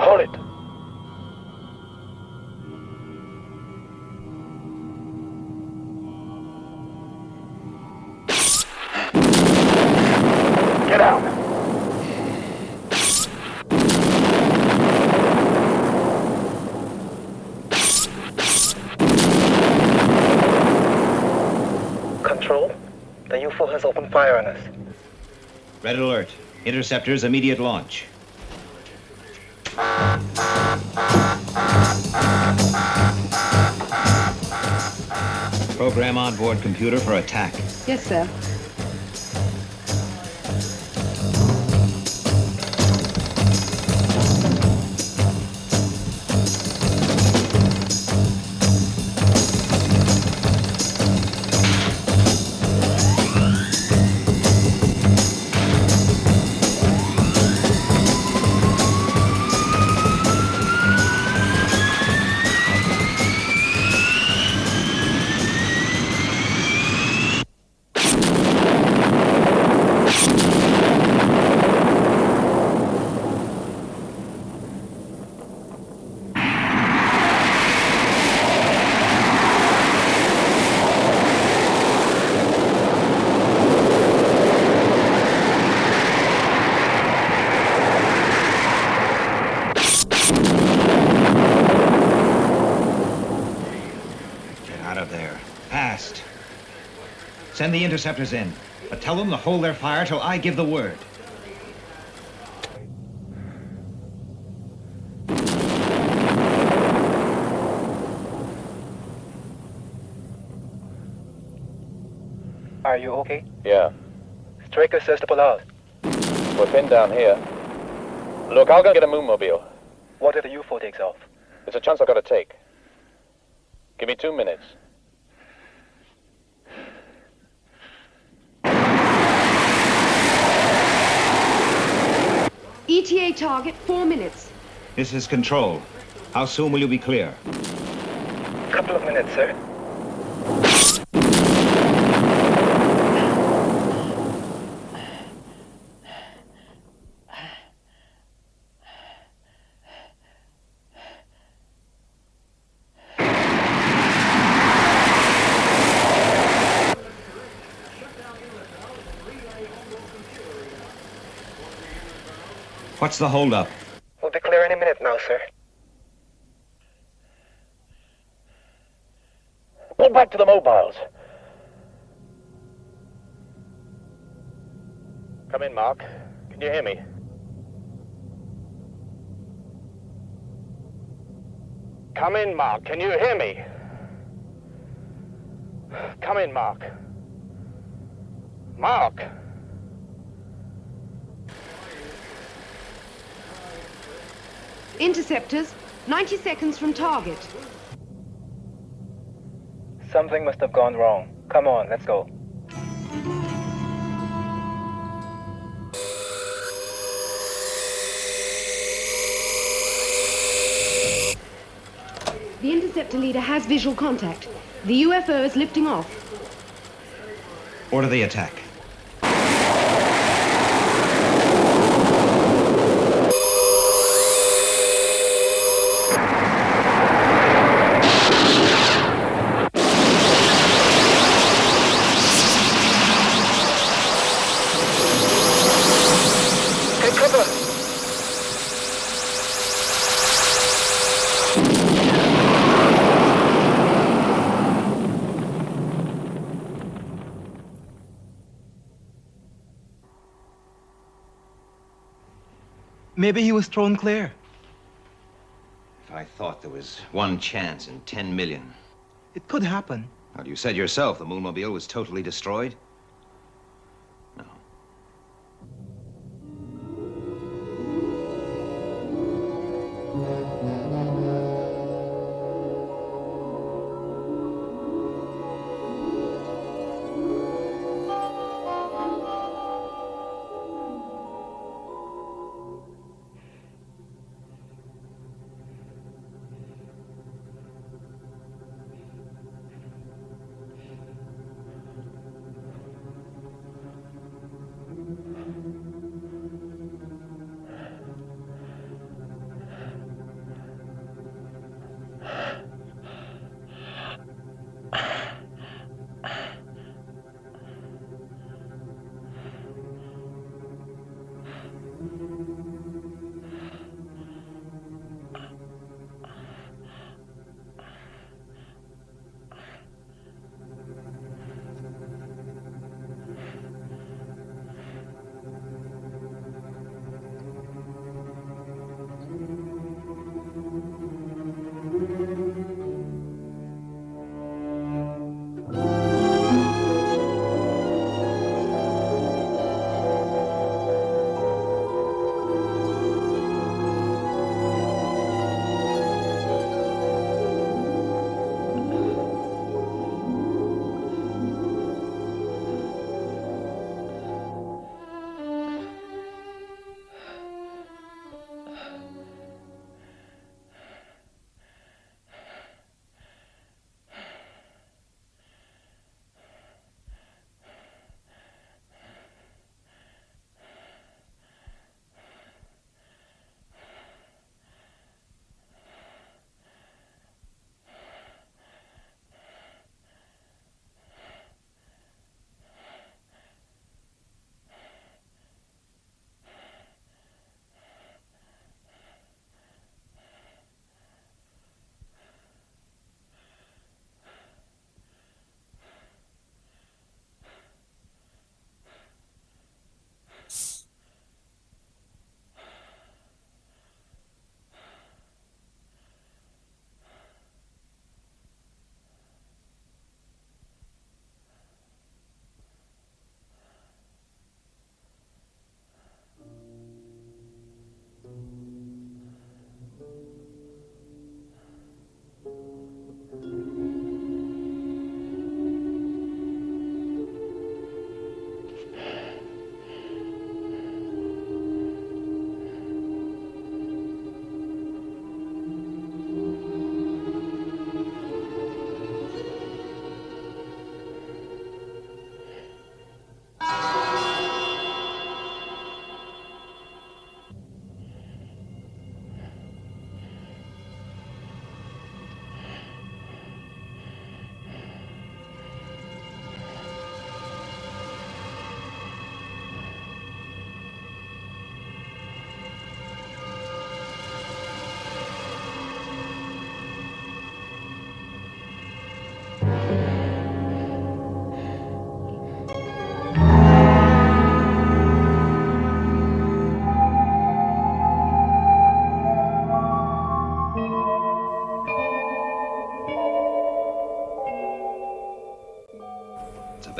Hold it. Get out. Control, the UFO has opened fire on us. Red alert. Interceptors, immediate launch. Program onboard computer for attack. Yes, sir. Send the interceptors in, but tell them to hold their fire till I give the word. Are you okay? Yeah. Straker says to pull out. We're pinned down here. Look, I'll go get a moonmobile. What if the UFO takes off? It's a chance I've got to take. Give me 2 minutes. ETA target, 4 minutes. This is Control. How soon will you be clear? Couple of minutes, sir. What's the holdup? We'll be clear any minute now, sir. Pull back to the mobiles. Come in, Mark. Can you hear me? Come in, Mark. Can you hear me? Come in, Mark. Mark! Interceptors, 90 seconds from target. Something must have gone wrong. Come on, let's go. The interceptor leader has visual contact. The UFO is lifting off. Order the attack. Maybe he was thrown clear. If I thought there was one chance in 10 million. It could happen. Well, you said yourself the moonmobile was totally destroyed.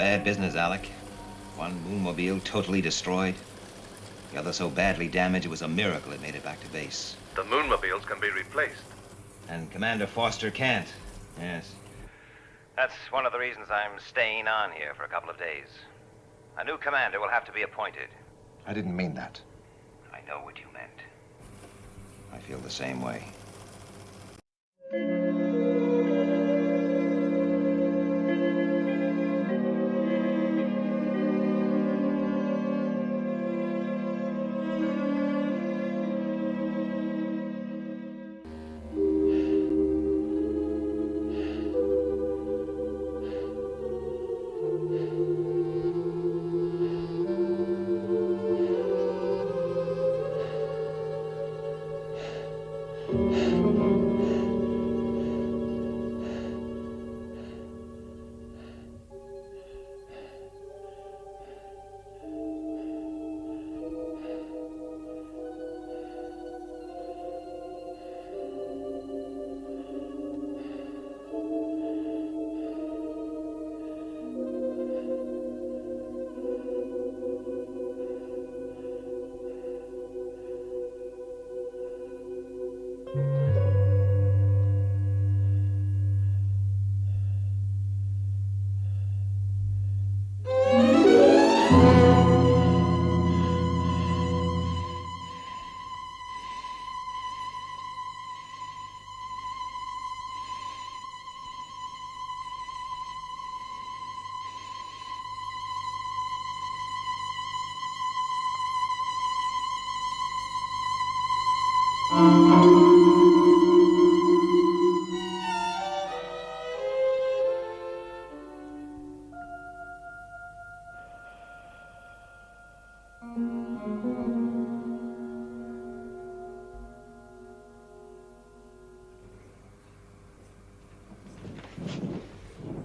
Bad business, Alec. One moonmobile totally destroyed. The other so badly damaged it was a miracle it made it back to base. The moonmobiles can be replaced. And Commander Foster can't. Yes. That's one of the reasons I'm staying on here for a couple of days. A new commander will have to be appointed. I didn't mean that. I know what you meant. I feel the same way.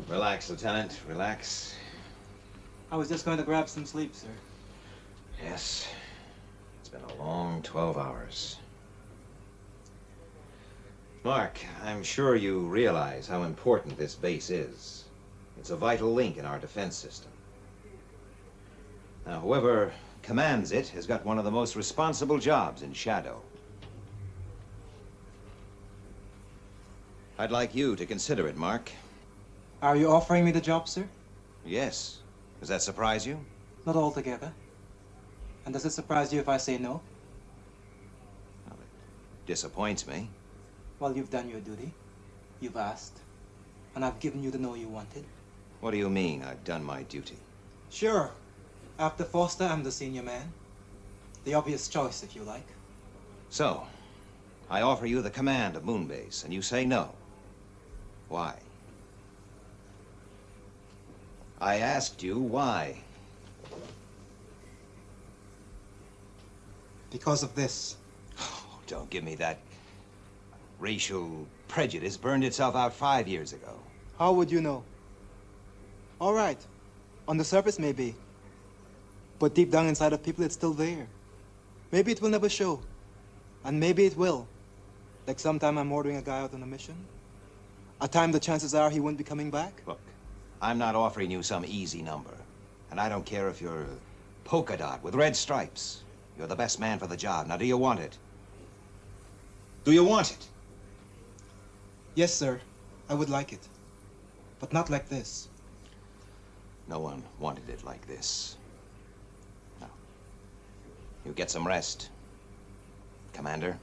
Relax, Lieutenant. Relax. I was just going to grab some sleep, sir. Yes. It's been a long 12 hours. Mark, I'm sure you realize how important this base is. It's a vital link in our defense system. Now, whoever commands it has got one of the most responsible jobs in Shadow. I'd like you to consider it, Mark. Are you offering me the job, sir? Yes. Does that surprise you? Not altogether. And does it surprise you if I say no? Well, it disappoints me. Well, you've done your duty. You've asked. And I've given you the no you wanted. What do you mean, I've done my duty? Sure. After Foster, I'm the senior man. The obvious choice, if you like. So, I offer you the command of Moonbase, and you say no. Why? I asked you why. Because of this. Oh, don't give me that. Racial prejudice burned itself out 5 years ago. How would you know? All right. On the surface, maybe. But deep down inside of people, it's still there. Maybe it will never show. And maybe it will. Like sometime I'm ordering a guy out on a mission. A time the chances are he won't be coming back. Look, I'm not offering you some easy number. And I don't care if you're a polka dot with red stripes. You're the best man for the job. Now, do you want it? Do you want it? Yes, sir. I would like it. But not like this. No one wanted it like this. Now, you get some rest, Commander.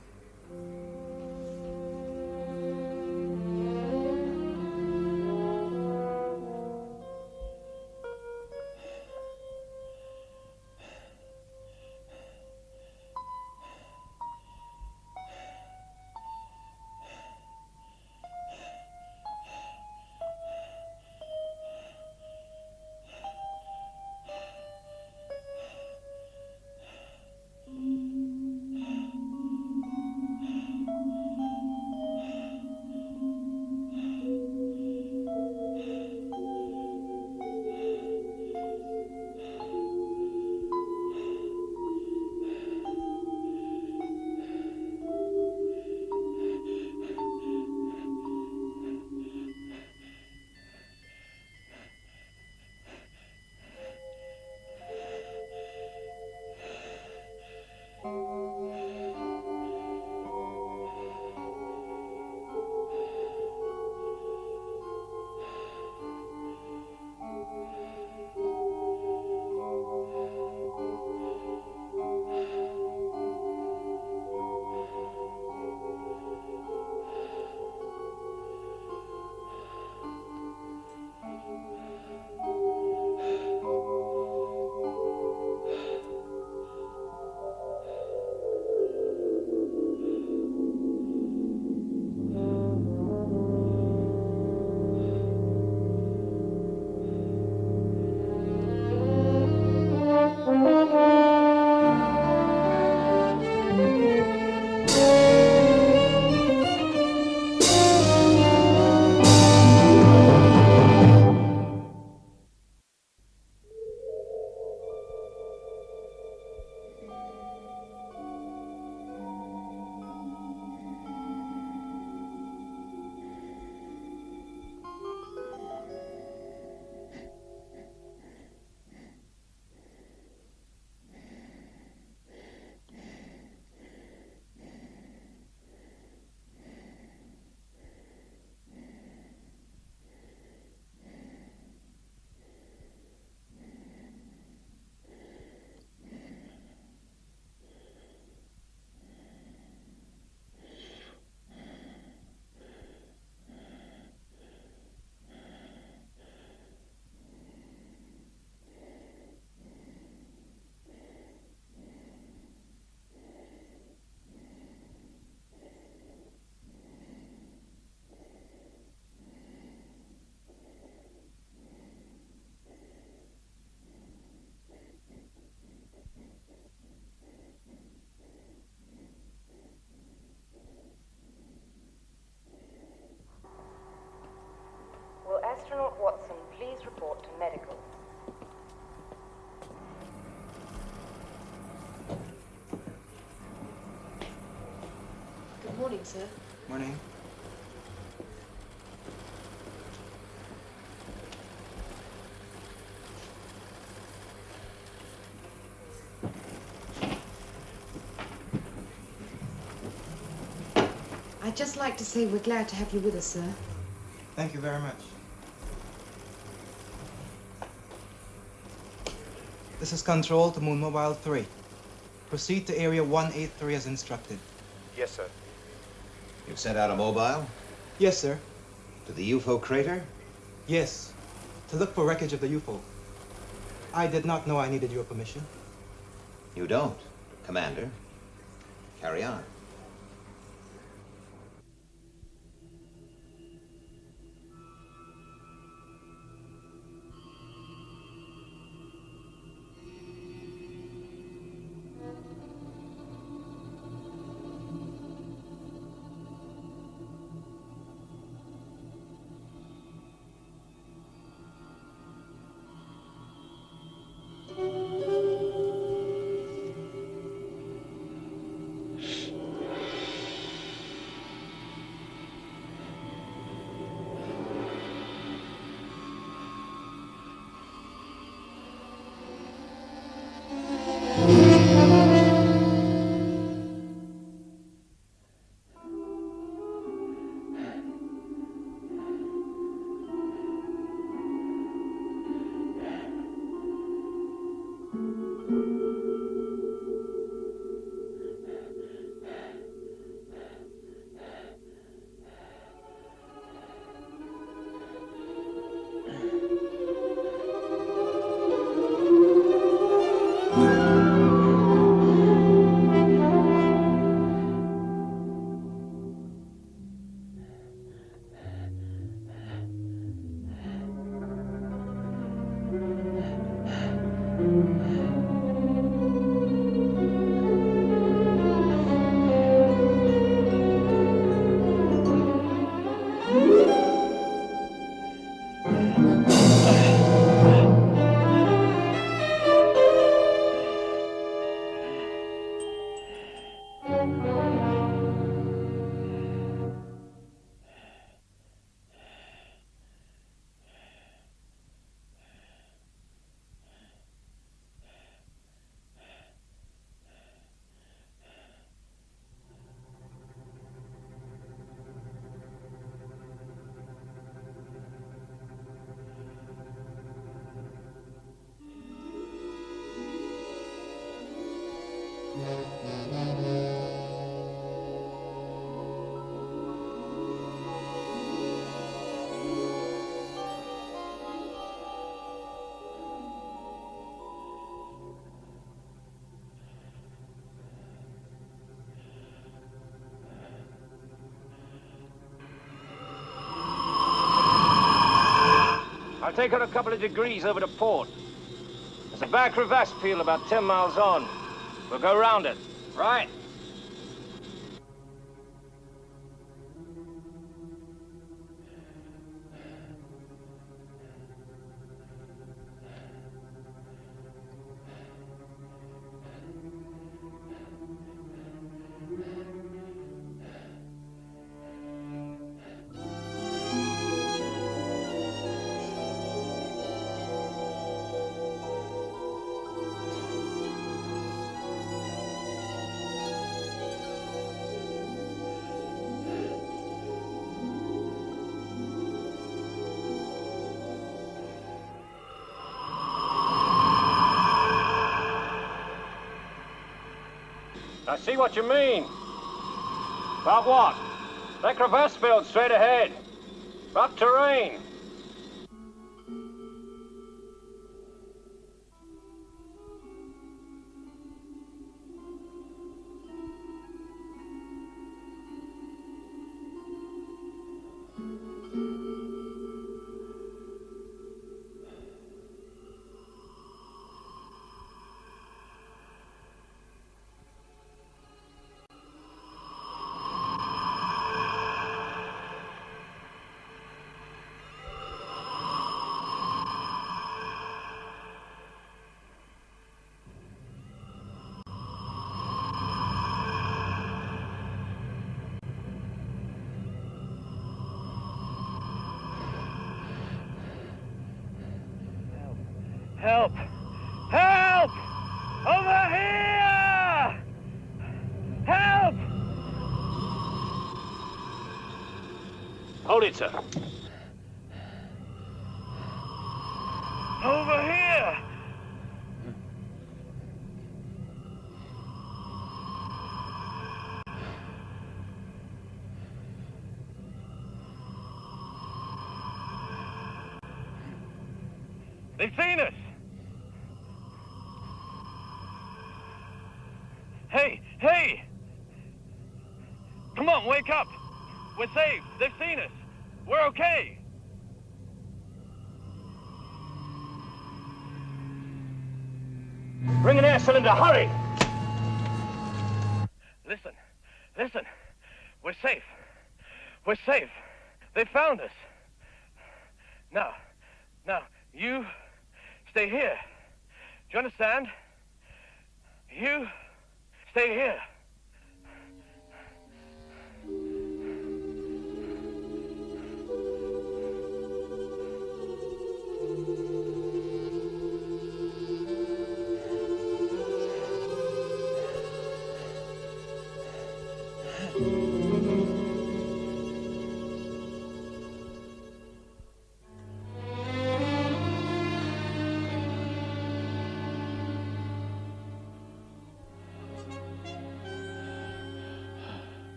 report to medical. Good morning, sir. Morning. I'd just like to say we're glad to have you with us, sir. Thank you very much. This is Control to Moon Mobile 3. Proceed to Area 183 as instructed. Yes, sir. You've sent out a mobile? Yes, sir. To the UFO crater? Yes. To look for wreckage of the UFO. I did not know I needed your permission. You don't, Commander. Carry on. I'll take her a couple of degrees over to port. There's a bad crevasse peel about 10 miles on. We'll go round it. Right. I see what you mean. About what? That crevasse field straight ahead. Rough terrain. Help! Help! Over here! Help! Hold it, sir. Over here! They've seen us! Hey! Hey! Come on, wake up! We're safe! They've seen us! We're okay! Bring an air cylinder, hurry! Listen, listen. We're safe. We're safe. They found us. Now, you stay here. Do you understand? You stay here.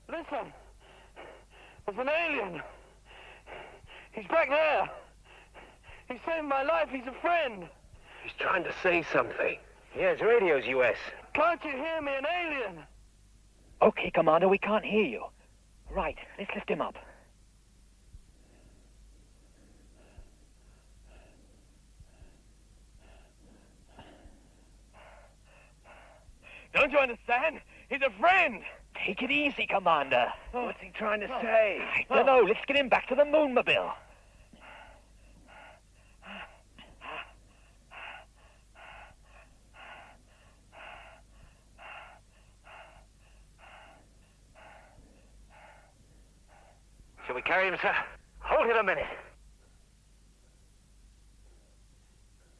Listen, there's an alien. He's back there. He saved my life. He's a friend. He's trying to say something. Yes, radio's US. Can't you hear me? An alien. Okay, Commander, we can't hear you. Right, let's lift him up. Don't you understand? He's a friend. Take it easy, Commander. What's he trying to say? I don't know. Let's get him back to the moonmobile. Shall we carry him, sir? Hold it a minute.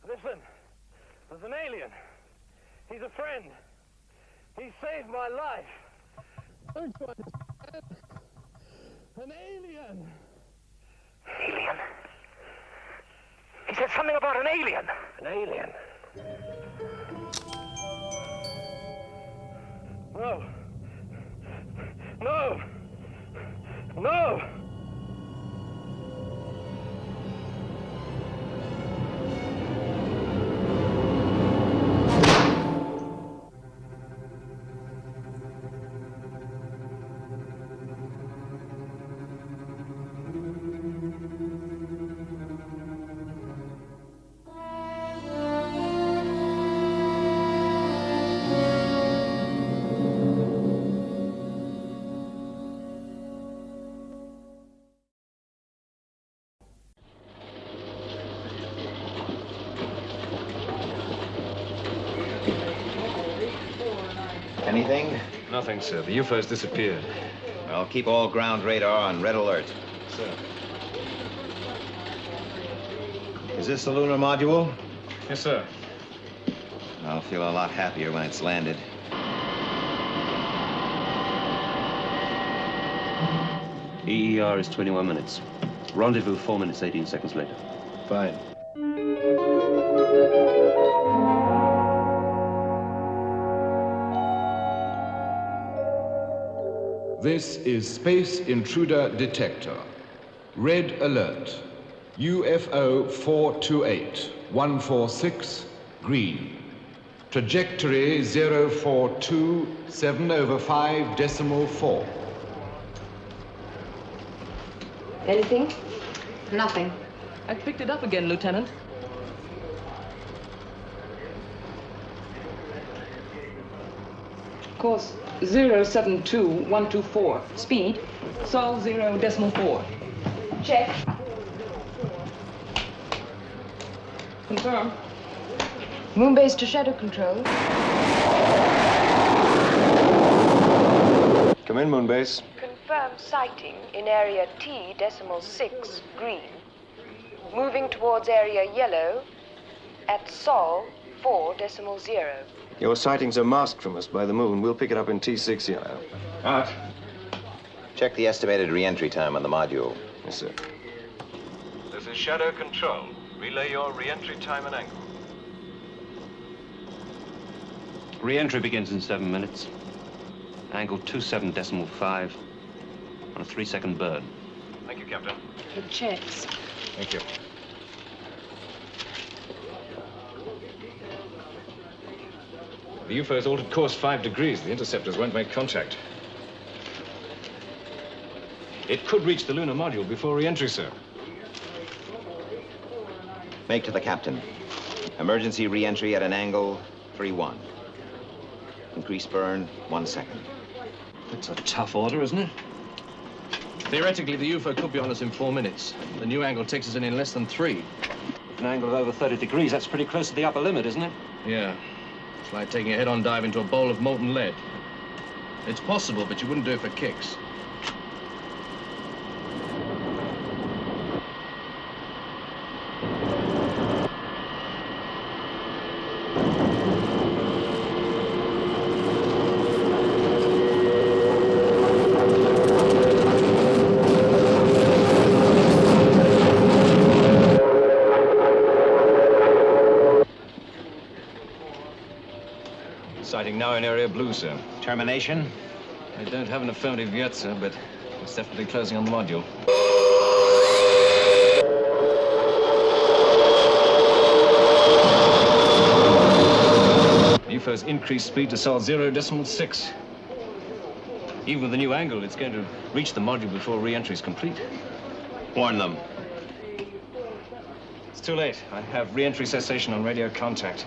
Listen, there's an alien. He's a friend. He saved my life. Don't you understand? An alien. Alien? He said something about an alien. An alien? No. No. No. Anything? Nothing, sir. The UFO's disappeared. Well, keep all ground radar on red alert. Sir. Is this the lunar module? Yes, sir. I'll feel a lot happier when it's landed. EER is 21 minutes. Rendezvous 4 minutes, 18 seconds later. Fine. This is Space Intruder Detector. Red alert. UFO 428, 146, green. Trajectory 042, 7/5.4. Anything? Nothing. I picked it up again, Lieutenant. Course 072124. Speed, Sol 0.4. Check. Confirm. Moonbase to shadow control. Come in, moonbase. Confirmed sighting in area T.6 green. Moving towards area yellow at Sol 4.0. Your sightings are masked from us by the moon. We'll pick it up in T6 yellow. Out. Check the estimated re-entry time on the module. Yes, sir. This is Shadow Control. Relay your re-entry time and angle. Re-entry begins in 7 minutes. Angle 27.5 on a 3-second burn. Thank you, Captain. It checks. Thank you. The UFO's altered course 5 degrees. The interceptors won't make contact. It could reach the lunar module before re-entry, sir. Make to the captain. Emergency re-entry at an angle 3-1. Increase burn 1 second. That's a tough order, isn't it? Theoretically, the UFO could be on us in 4 minutes. The new angle takes us in less than 3. An angle of over 30 degrees, that's pretty close to the upper limit, isn't it? Yeah. It's like taking a head-on dive into a bowl of molten lead. It's possible, but you wouldn't do it for kicks. Sighting now in area blue, sir. Termination? I don't have an affirmative yet, sir, but it's definitely closing on the module. UFO's increased speed to Sol 0.6. Even with the new angle, it's going to reach the module before re-entry is complete. Warn them. It's too late. I have re-entry cessation on radio contact.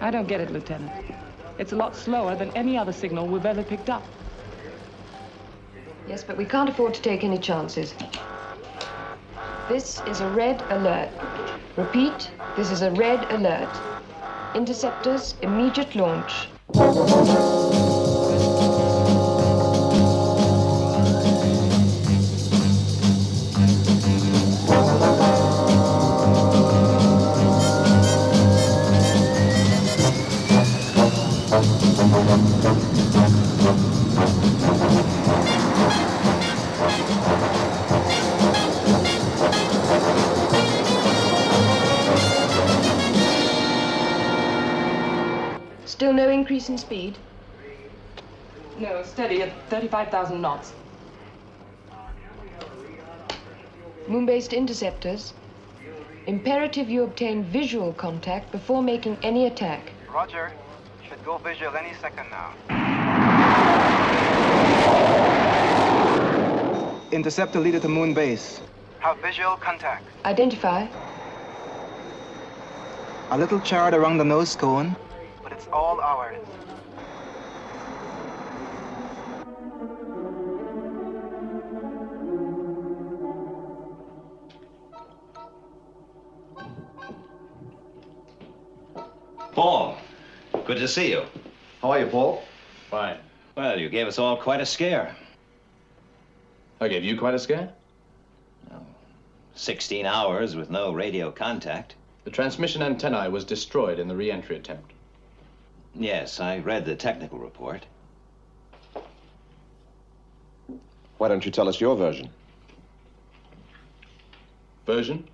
I don't get it, Lieutenant. It's a lot slower than any other signal we've ever picked up. Yes, but we can't afford to take any chances. This is a red alert. Repeat, this is a red alert. Interceptors, immediate launch. Still no increase in speed? No, steady at 35,000 knots. Moon-based interceptors. Imperative you obtain visual contact before making any attack. Roger. Should go visual any second now. Interceptor leader to moon base. Have visual contact. Identify. A little charred around the nose cone. But it's all ours. Paul, good to see you. How are you, Paul? Fine. Well, you gave us all quite a scare. I gave you quite a scare? 16 hours with no radio contact. The transmission antennae was destroyed in the re-entry attempt. Yes, I read the technical report. Why don't you tell us your version? Version?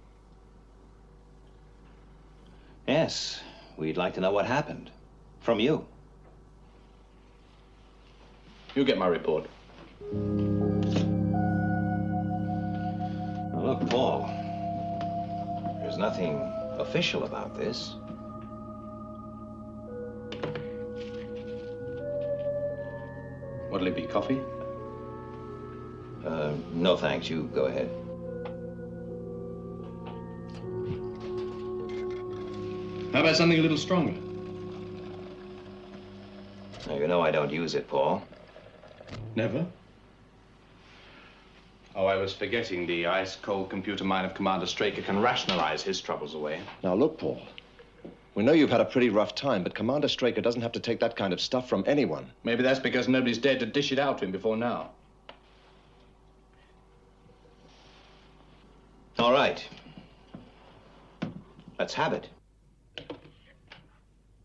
Yes, we'd like to know what happened. From you. You get my report. Now, look, Paul, there's nothing official about this. What'll it be, coffee? No thanks, you go ahead. How about something a little stronger? Now, you know I don't use it, Paul. Never? Oh, I was forgetting the ice-cold computer mind of Commander Straker can rationalize his troubles away. Now, look, Paul. We know you've had a pretty rough time, but Commander Straker doesn't have to take that kind of stuff from anyone. Maybe that's because nobody's dared to dish it out to him before now. All right. Let's have it.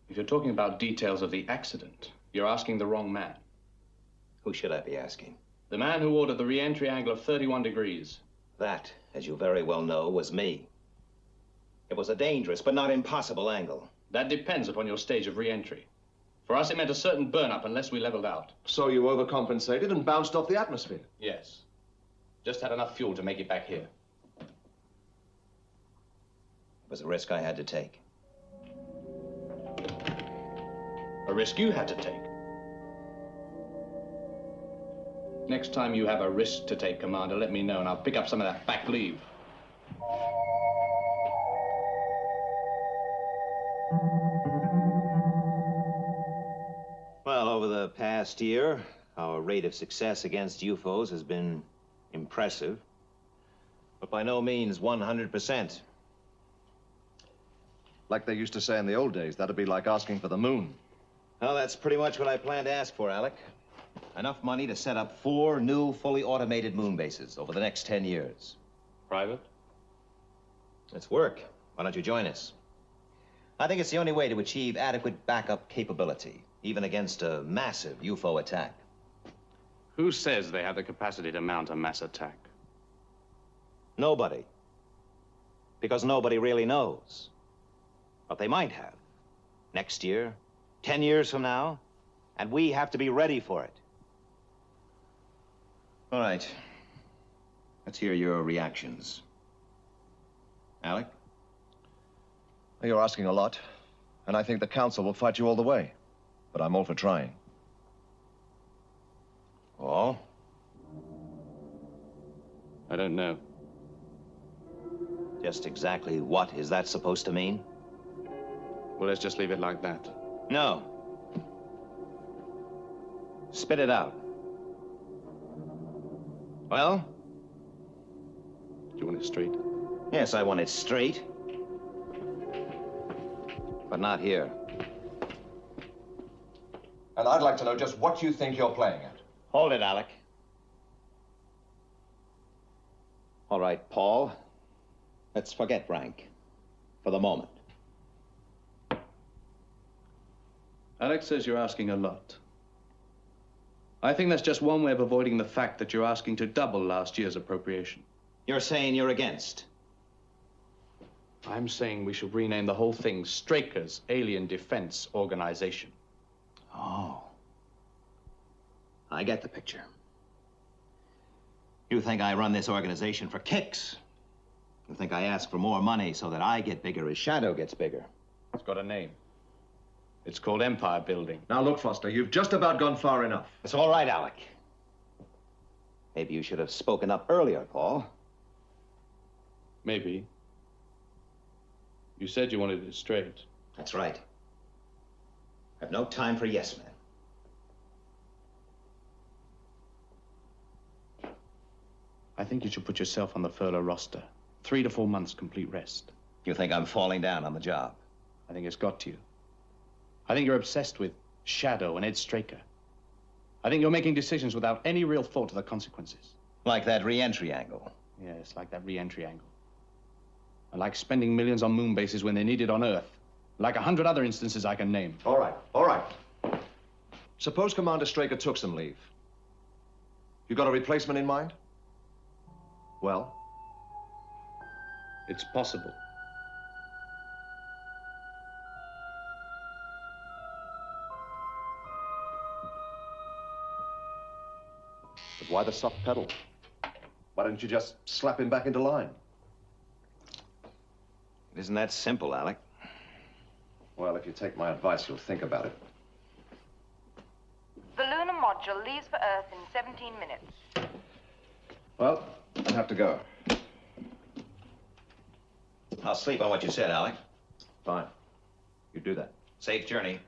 If you're talking about details of the accident, you're asking the wrong man. Who should I be asking? The man who ordered the re-entry angle of 31 degrees. That, as you very well know, was me. It was a dangerous but not impossible angle. That depends upon your stage of re-entry. For us, it meant a certain burn-up unless we leveled out. So you overcompensated and bounced off the atmosphere? Yes. Just had enough fuel to make it back here. It was a risk I had to take. A risk you had to take. Next time you have a risk to take, Commander, let me know and I'll pick up some of that back leave. Well, over the past year, our rate of success against UFOs has been impressive, but by no means 100%. Like they used to say in the old days, that'd be like asking for the moon. Well, that's pretty much what I plan to ask for, Alec. Enough money to set up 4 new, fully automated moon bases over the next 10 years. Private? Let's work. Why don't you join us? I think it's the only way to achieve adequate backup capability, even against a massive UFO attack. Who says they have the capacity to mount a mass attack? Nobody. Because nobody really knows. But they might have. Next year, 10 years from now, and we have to be ready for it. All right. Let's hear your reactions. Alec? You're asking a lot, and I think the Council will fight you all the way. But I'm all for trying. Paul? I don't know. Just exactly what is that supposed to mean? Well, let's just leave it like that. No. Spit it out. Well? Do you want it straight? Yes, I want it straight. But not here. And I'd like to know just what you think you're playing at. Hold it, Alec. All right, Paul. Let's forget rank. For the moment. Alex says you're asking a lot. I think that's just one way of avoiding the fact that you're asking to double last year's appropriation. You're saying you're against? I'm saying we should rename the whole thing Straker's Alien Defense Organization. Oh. I get the picture. You think I run this organization for kicks? You think I ask for more money so that I get bigger as Shadow gets bigger? It's got a name. It's called Empire Building. Now look, Foster, you've just about gone far enough. It's all right, Alec. Maybe you should have spoken up earlier, Paul. Maybe. You said you wanted it straight. That's right. I've no time for yes men. I think you should put yourself on the furlough roster. 3 to 4 months complete rest. You think I'm falling down on the job? I think it's got to you. I think you're obsessed with Shadow and Ed Straker. I think you're making decisions without any real thought to the consequences. Like that re-entry angle. Yes, like that re-entry angle. And like spending millions on moon bases when they're needed on Earth. Like 100 other instances I can name. All right, all right. Suppose Commander Straker took some leave. You got a replacement in mind? Well? It's possible. But why the soft pedal? Why don't you just slap him back into line? It isn't that simple, Alec. Well, if you take my advice, you'll think about it. The lunar module leaves for Earth in 17 minutes. Well, I have to go. I'll sleep on what you said, Alec. Fine. You do that. Safe journey.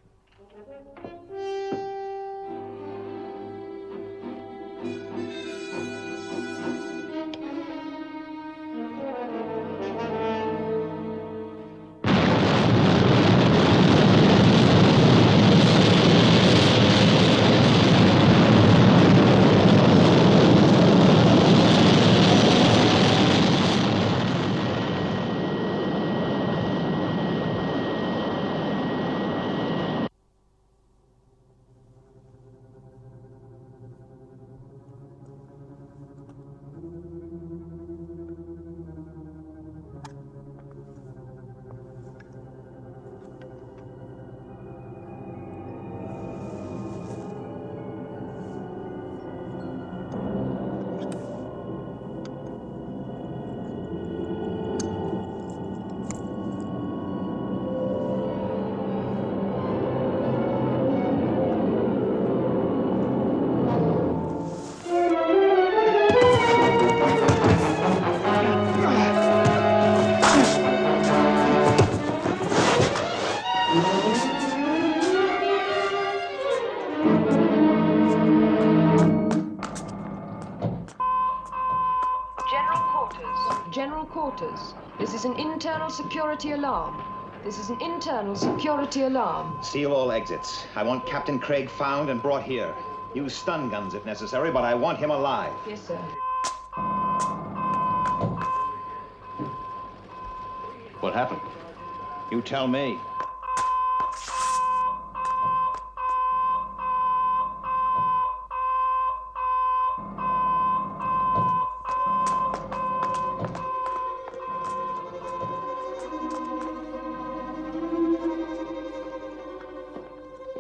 General quarters. This is an internal security alarm. This is an internal security alarm. Seal all exits. I want Captain Craig found and brought here. Use stun guns if necessary, but I want him alive. Yes, sir. What happened? You tell me.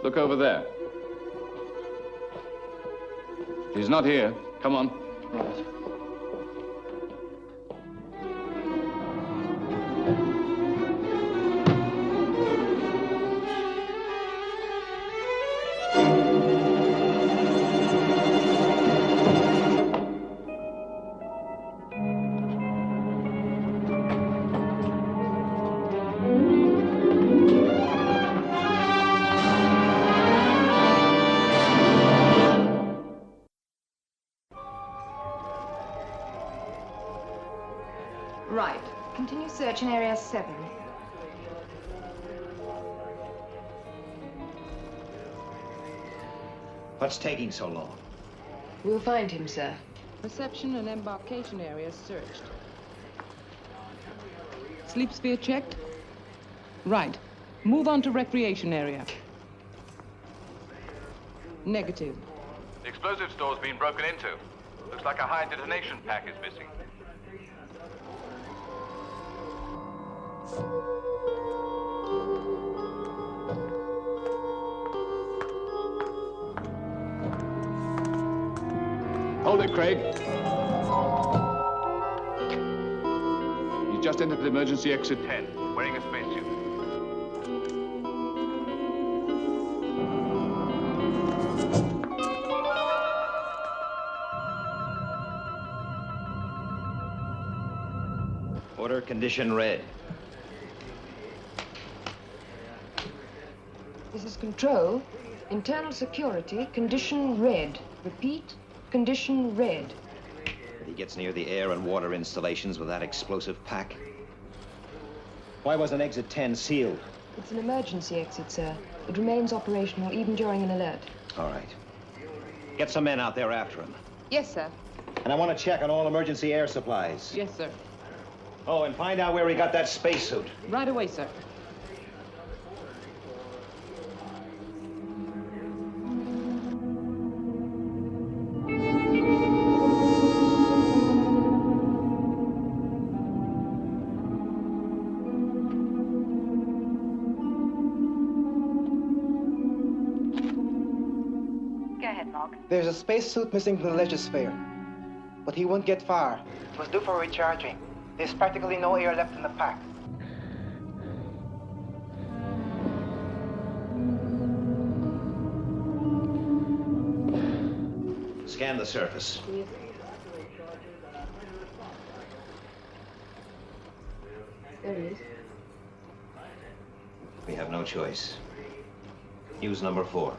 Look over there. He's not here. Come on. Right. Right. Continue search in area 7. What's taking so long? We'll find him, sir. Reception and embarkation areas searched. Sleep sphere checked? Right. Move on to recreation area. Negative. The explosive store's been broken into. Looks like a high detonation pack is missing. Hold it, Craig. He's just entered emergency exit 10, wearing a spacesuit. Order condition red. This is control. Internal security, condition red. Repeat, condition red. If he gets near the air and water installations with that explosive pack. Why wasn't exit 10 sealed? It's an emergency exit, sir. It remains operational even during an alert. All right. Get some men out there after him. Yes, sir. And I want to check on all emergency air supplies. Yes, sir. Oh, and find out where he got that spacesuit. Right away, sir. Go ahead, Mark. There's a spacesuit missing from the legisphere, but he won't get far. It was due for recharging. There's practically no air left in the pack. Scan the surface. There he is. We have no choice. Use number 4.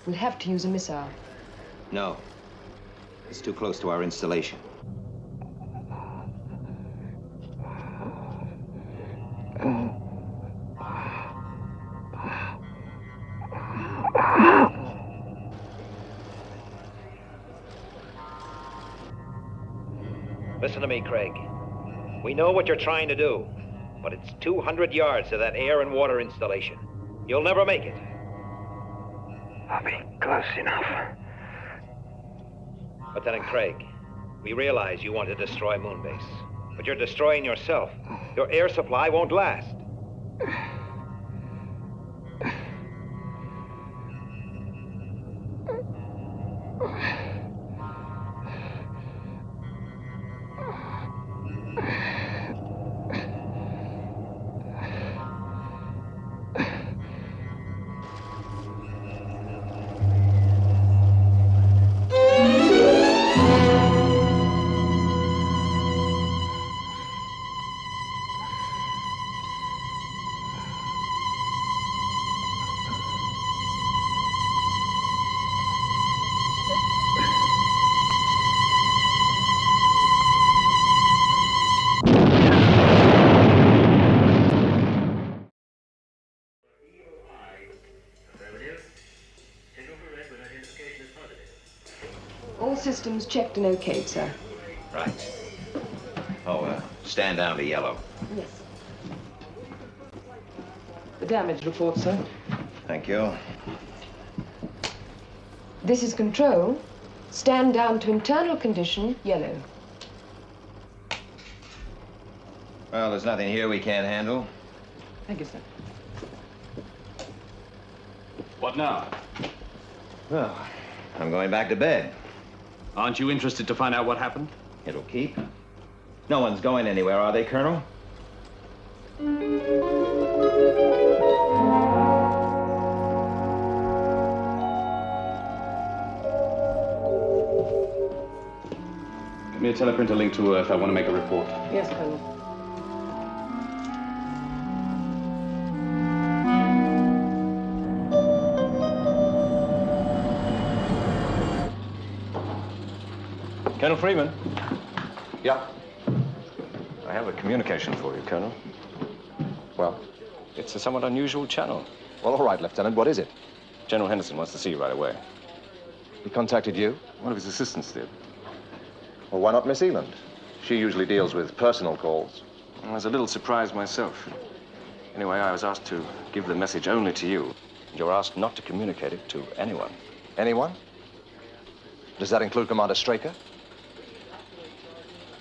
We'll have to use a missile. No. It's too close to our installation. Listen to me, Craig. We know what you're trying to do, but it's 200 yards to that air and water installation. You'll never make it. I'll be close enough. Lieutenant Craig, we realize you want to destroy Moonbase, but you're destroying yourself. Your air supply won't last. All systems checked and okayed, sir. Right. Oh, stand down to yellow. Yes. The damage report, sir. Thank you. This is control. Stand down to internal condition, yellow. Well, there's nothing here we can't handle. Thank you, sir. What now? Well, I'm going back to bed. Aren't you interested to find out what happened? It'll keep. No one's going anywhere, are they, Colonel? Give me a teleprinter link to Earth. I want to make a report. Yes, Colonel. Colonel Freeman. Yeah? I have a communication for you, Colonel. Well? It's a somewhat unusual channel. Well, all right, Lieutenant. What is it? General Henderson wants to see you right away. He contacted you? One of his assistants did. Well, why not Miss Eland? She usually deals with personal calls. I was a little surprised myself. Anyway, I was asked to give the message only to you. And you were asked not to communicate it to anyone. Anyone? Does that include Commander Straker?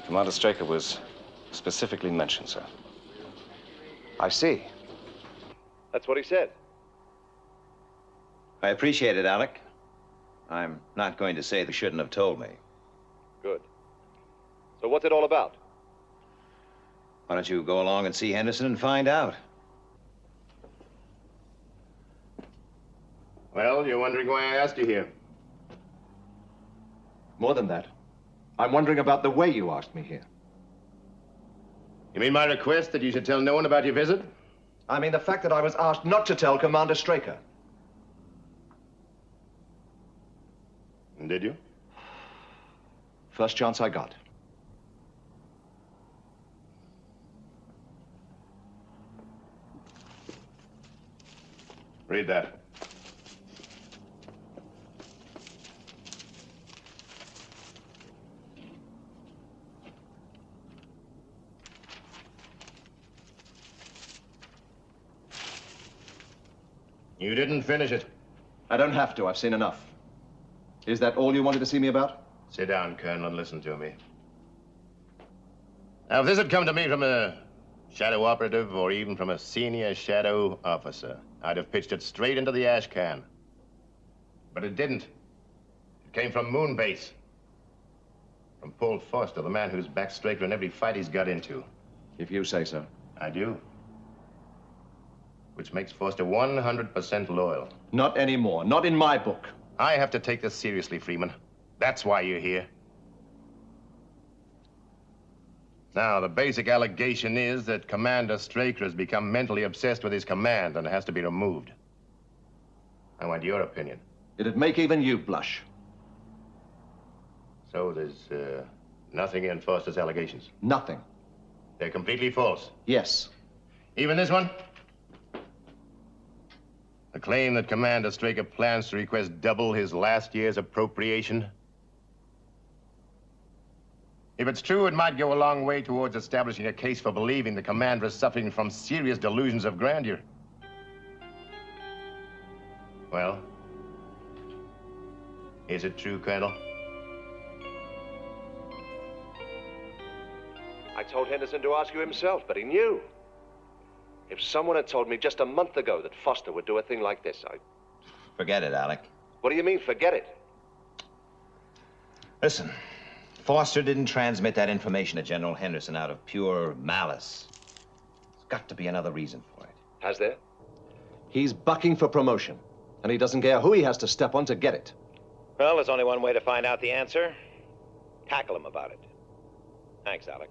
Commander Straker was specifically mentioned, sir. I see. That's what he said. I appreciate it, Alec. I'm not going to say they shouldn't have told me. Good. So what's it all about? Why don't you go along and see Henderson and find out? Well, you're wondering why I asked you here. More than that. I'm wondering about the way you asked me here. You mean my request that you should tell no one about your visit? I mean the fact that I was asked not to tell Commander Straker. And did you? First chance I got. Read that. You didn't finish it. I don't have to. I've seen enough. Is that all you wanted to see me about? Sit down, Colonel, and listen to me. Now, if this had come to me from a shadow operative or even from a senior shadow officer, I'd have pitched it straight into the ash can. But it didn't. It came from moonbase. From Paul Foster, the man who's backed Straker in every fight he's got into. If you say so. I do. Which makes Foster 100% loyal. Not anymore. Not in my book. I have to take this seriously, Freeman. That's why you're here. Now, the basic allegation is that Commander Straker has become mentally obsessed with his command and has to be removed. I want your opinion. It'd make even you blush. So there's nothing in Foster's allegations? Nothing. They're completely false? Yes. Even this one? The claim that Commander Straker plans to request double his last year's appropriation? If it's true, it might go a long way towards establishing a case for believing the commander is suffering from serious delusions of grandeur. Well, is it true, Colonel? I told Henderson to ask you himself, but he knew. If someone had told me just a month ago that Foster would do a thing like this, Forget it, Alec. What do you mean, forget it? Listen, Foster didn't transmit that information to General Henderson out of pure malice. There's got to be another reason for it. Has there? He's bucking for promotion, and he doesn't care who he has to step on to get it. Well, there's only one way to find out the answer. Tackle him about it. Thanks, Alec.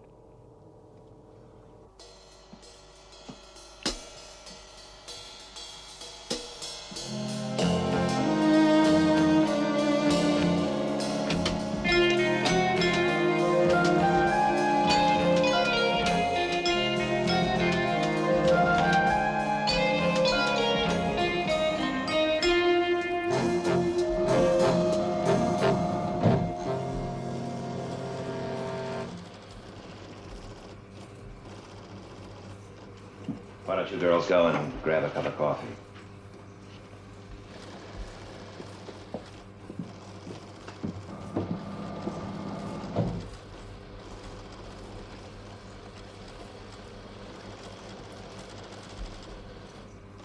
Why don't you girls go and grab a cup of coffee?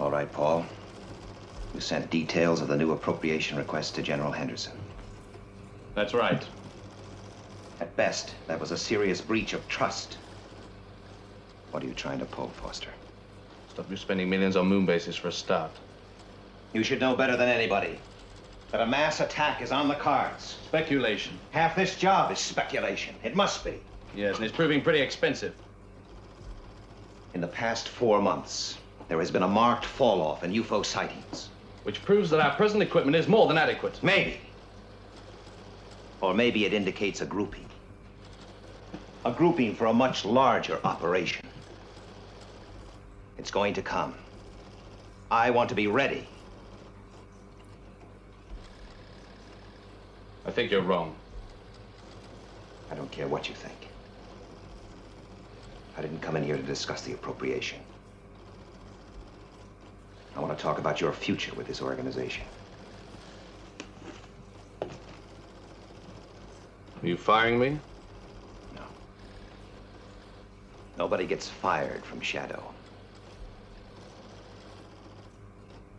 All right, Paul. You sent details of the new appropriation request to General Henderson. That's right. At best, that was a serious breach of trust. What are you trying to pull, Foster? Stop you spending millions on moon bases for a start. You should know better than anybody that a mass attack is on the cards. Speculation. Half this job is speculation. It must be. Yes, and it's proving pretty expensive. In the past 4 months, there has been a marked fall-off in UFO sightings. Which proves that our present equipment is more than adequate. Maybe. Or maybe it indicates a grouping. A grouping for a much larger operation. It's going to come. I want to be ready. I think you're wrong. I don't care what you think. I didn't come in here to discuss the appropriation. I want to talk about your future with this organization. Are you firing me? No. Nobody gets fired from Shadow.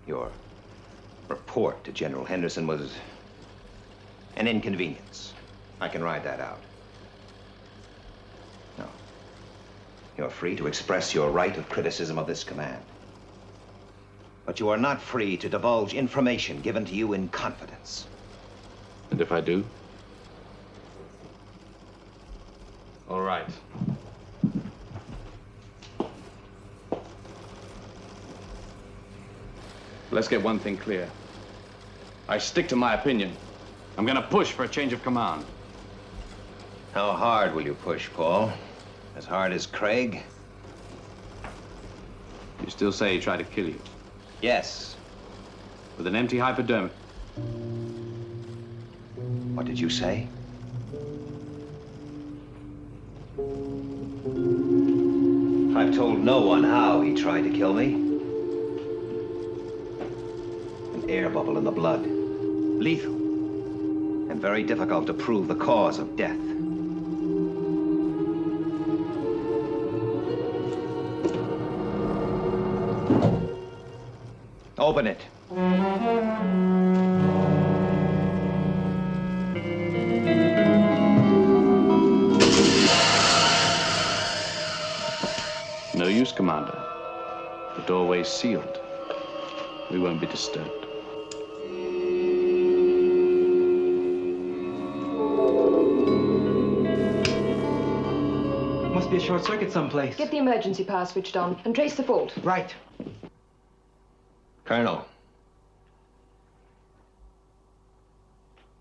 Your report to General Henderson was an inconvenience. I can ride that out. No. You're free to express your right of criticism of this command. But you are not free to divulge information given to you in confidence. And if I do? All right. Let's get one thing clear. I stick to my opinion. I'm gonna push for a change of command. How hard will you push, Paul? As hard as Craig? You still say he tried to kill you? Yes. With an empty hypodermic? What did you say? I've told no one how he tried to kill me. An air bubble in the blood. Lethal. And very difficult to prove the cause of death. Open it. No use, Commander. The doorway's sealed. We won't be disturbed. Must be a short circuit someplace. Get the emergency power switched on and trace the fault. Right. Colonel.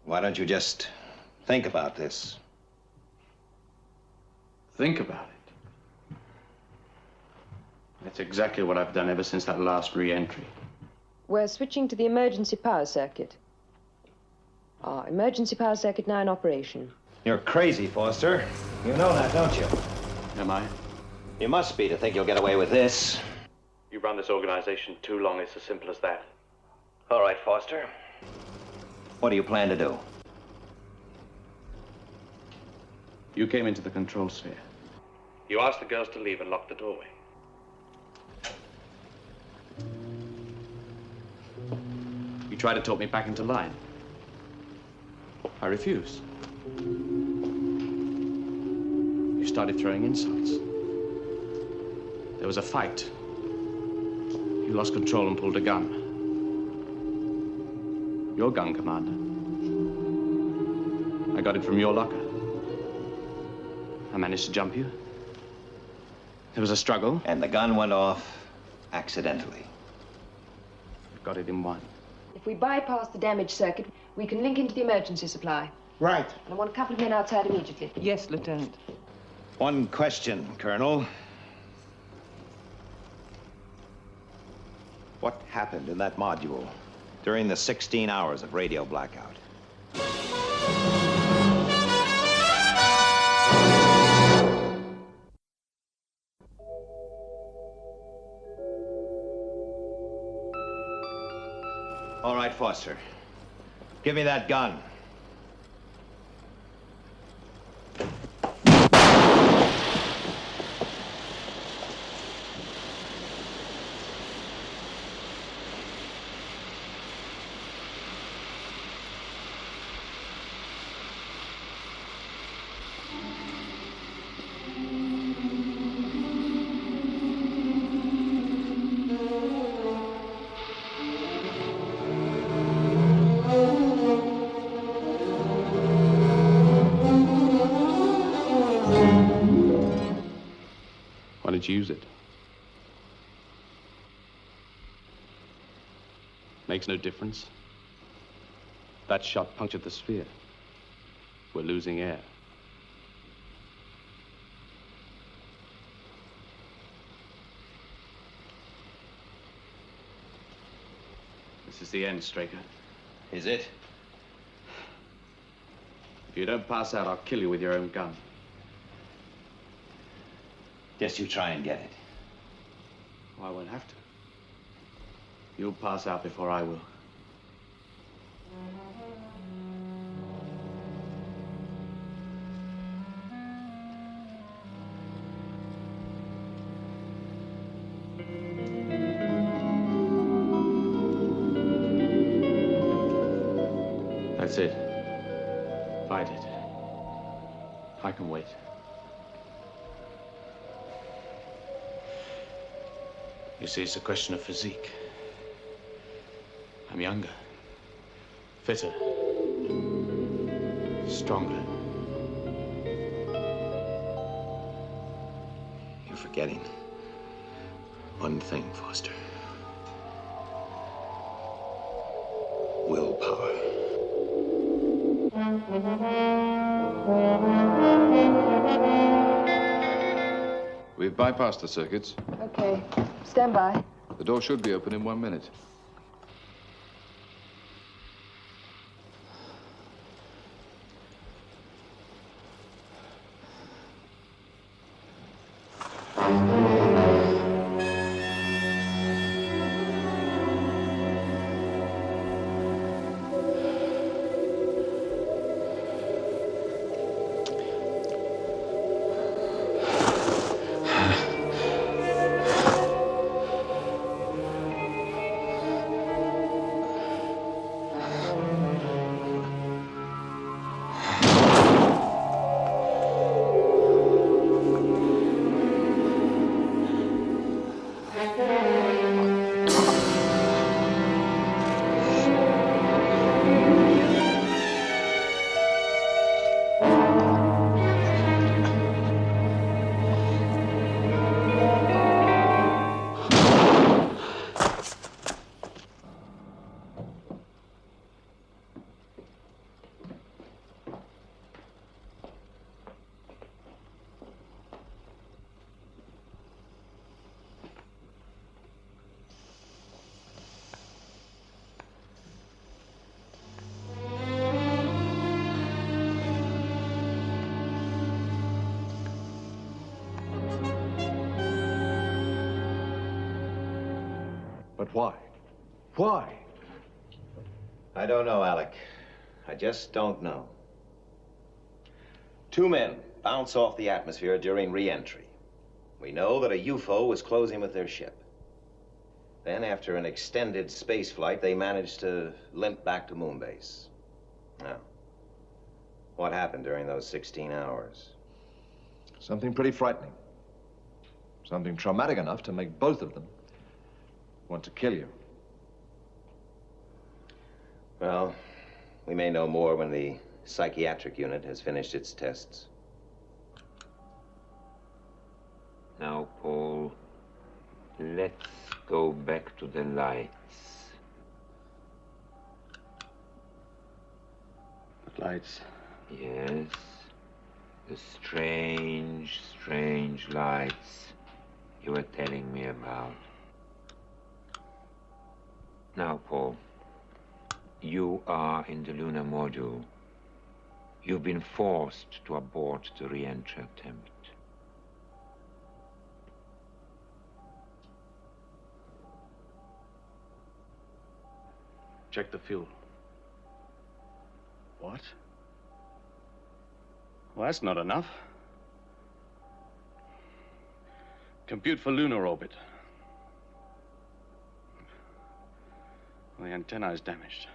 Why don't you just think about this? Think about it. That's exactly what I've done ever since that last re-entry. We're switching to the emergency power circuit. Our emergency power circuit now in operation. You're crazy, Foster. You know that, don't you? Am I? You must be to think you'll get away with this. You run this organization too long, it's as simple as that. All right, Foster. What do you plan to do? You came into the control sphere. You asked the girls to leave and locked the doorway. You tried to talk me back into line. I refused. You started throwing insults. There was a fight. You lost control and pulled a gun. Your gun, Commander. I got it from your locker. I managed to jump you. There was a struggle. And the gun went off accidentally. Got it in one. If we bypass the damaged circuit, we can link into the emergency supply. Right. And I want a couple of men outside immediately. Yes, Lieutenant. One question, Colonel. What happened in that module during the 16 hours of radio blackout? All right, Foster. Give me that gun. Why did you use it? Makes no difference. That shot punctured the sphere. We're losing air. This is the end, Straker. Is it? If you don't pass out, I'll kill you with your own gun. Guess you try and get it. Well, I won't have to. You'll pass out before I will. That's it. Fight it. I can wait. You see, it's a question of physique. I'm younger, fitter, stronger. You're forgetting one thing, Foster. Willpower. We've bypassed the circuits. Okay. Stand by. The door should be open in 1 minute. But why? Why? I don't know, Alec. I just don't know. 2 men bounce off the atmosphere during re-entry. We know that a UFO was closing with their ship. Then, after an extended space flight, they managed to limp back to moonbase. Now, what happened during those 16 hours? Something pretty frightening. Something traumatic enough to make both of them want to kill you. Well, we may know more when the psychiatric unit has finished its tests. Now, Paul, let's go back to the lights. What lights? Yes. The strange, strange lights you were telling me about. Now, Paul, you are in the lunar module. You've been forced to abort the re-entry attempt. Check the fuel. What? Well, that's not enough. Compute for lunar orbit. Well, the antenna is damaged.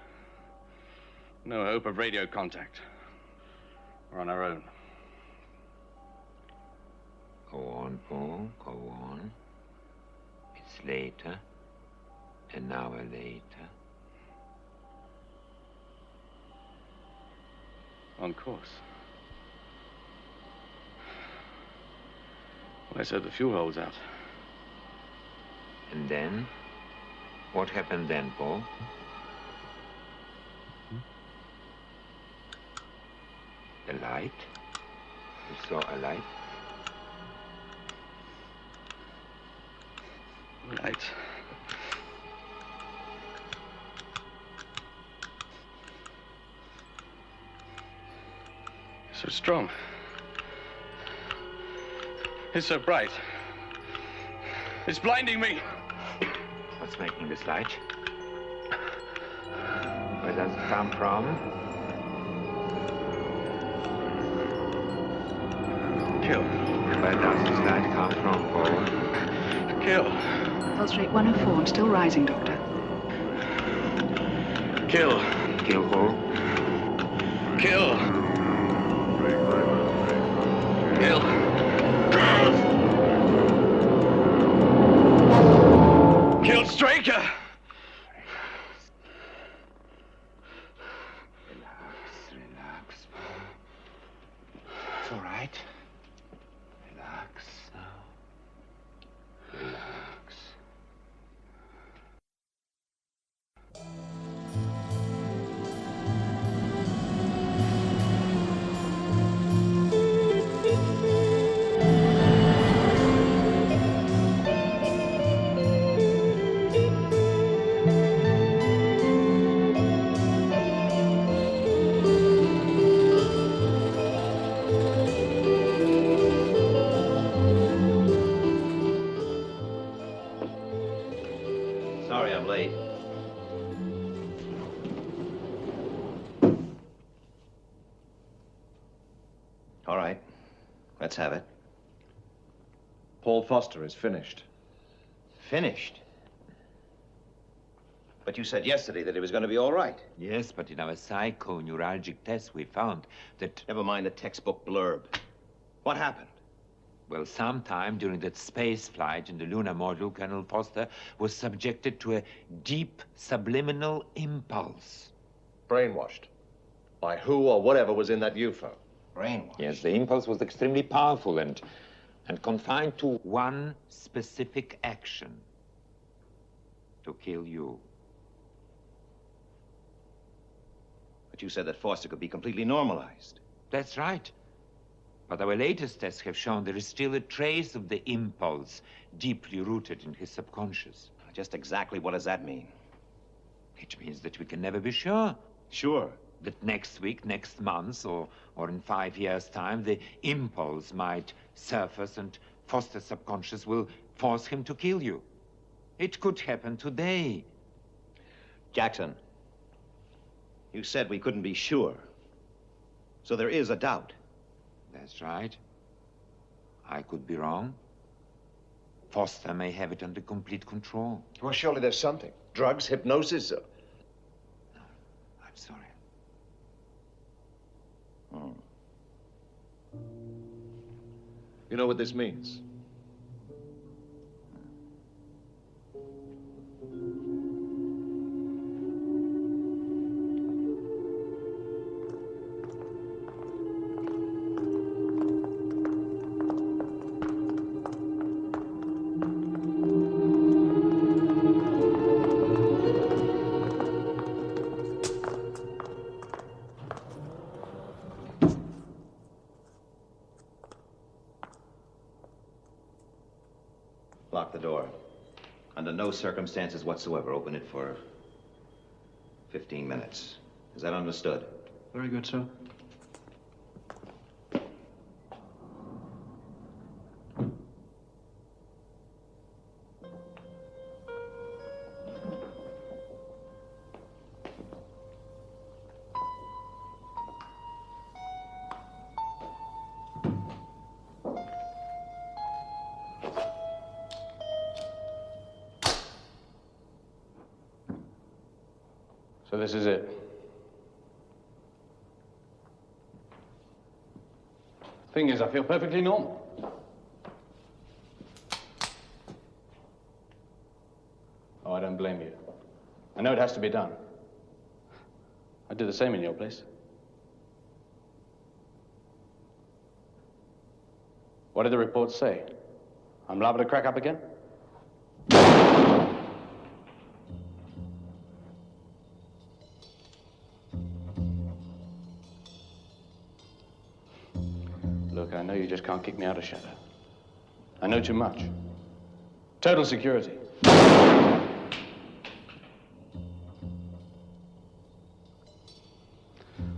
No hope of radio contact. We're on our own. Go on, Paul, go on. It's later, an hour later. On course. Well, I said the fuel holds out. And then? What happened then, Paul? The light? You saw a light? Light. So strong. It's so bright. It's blinding me. What's making this light? Where does it come from? Kill. Where does this light come from, Paul? Kill. Pulse rate 104 and still rising, Doctor. Kill. Kill who? Kill. Kill. Kill Straker! Relax. It's all right. Relax now. Relax. Sorry I'm late. All right. Let's have it. Paul Foster is finished. Finished? But you said yesterday that it was going to be all right. Yes, but in our psychoneuralgic test, we found that... Never mind the textbook blurb. What happened? Well, sometime during that space flight in the lunar module, Colonel Foster was subjected to a deep subliminal impulse. Brainwashed. By who or whatever was in that UFO. Brainwashed? Yes, the impulse was extremely powerful and confined to one specific action. To kill you. But you said that Foster could be completely normalized. That's right. But our latest tests have shown there is still a trace of the impulse deeply rooted in his subconscious. Just exactly what does that mean? It means that we can never be sure. Sure. That next week, next month, or in 5 years' time, the impulse might surface and Foster's subconscious will force him to kill you. It could happen today. Jackson, you said we couldn't be sure. So there is a doubt. That's right. I could be wrong. Foster may have it under complete control. Well, surely there's something. Drugs, hypnosis. No, I'm sorry. You know what this means? Lock the door. Under no circumstances whatsoever, open it for 15 minutes. Is that understood? Very good, sir. So this is it. Thing is, I feel perfectly normal. Oh, I don't blame you. I know it has to be done. I'd do the same in your place. What did the reports say? I'm liable to crack up again? Look, I know you just can't kick me out of Shadow. I know too much. Total security.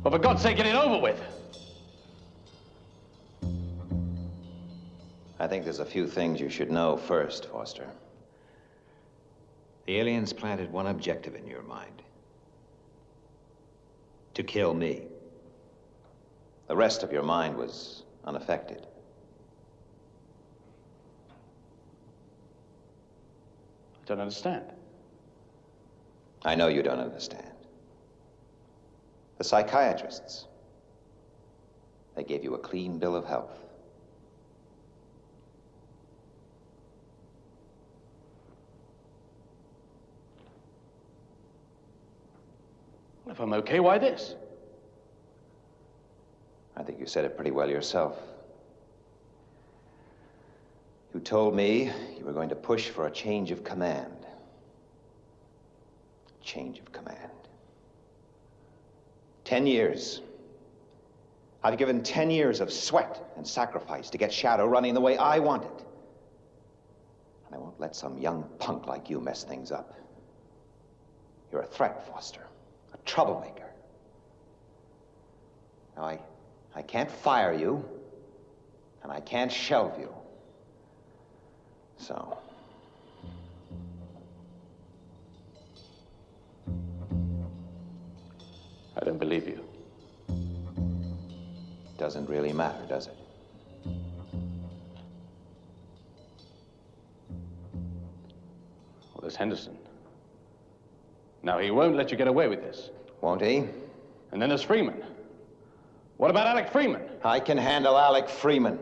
Well, for God's sake, get it over with. I think there's a few things you should know first, Foster. The aliens planted one objective in your mind. To kill me. The rest of your mind was unaffected. I don't understand. I know you don't understand. The psychiatrists, they gave you a clean bill of health. Well, if I'm okay, why this? I think you said it pretty well yourself. You told me you were going to push for a change of command. Change of command. 10 years. I've given 10 years of sweat and sacrifice to get Shadow running the way I want it. And I won't let some young punk like you mess things up. You're a threat, Foster. A troublemaker. Now, I can't fire you, and I can't shelve you. So... I don't believe you. Doesn't really matter, does it? Well, there's Henderson. Now, he won't let you get away with this. Won't he? And then there's Freeman. What about Alec Freeman? I can handle Alec Freeman.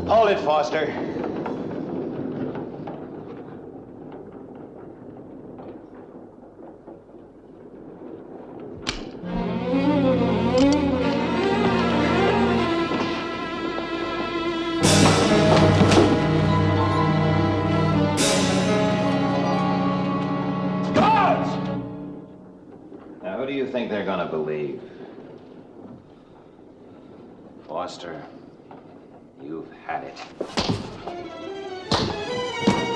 Hold it, Foster. Guards! Now, who do you think they're gonna believe? Foster. You've had it.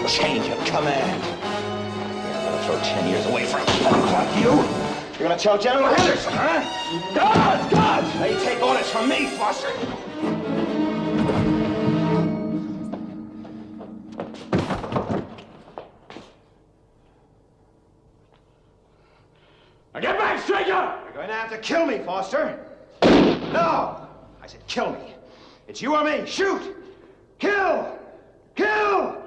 Change of command. You're gonna throw 10 years away from a punk like you? You're gonna tell General Henderson, huh? Guards! Guards! They take orders from me, Foster. Now get back, Straker! You're going to have to kill me, Foster. No! I said kill me. It's you or me. Shoot! Kill! Kill!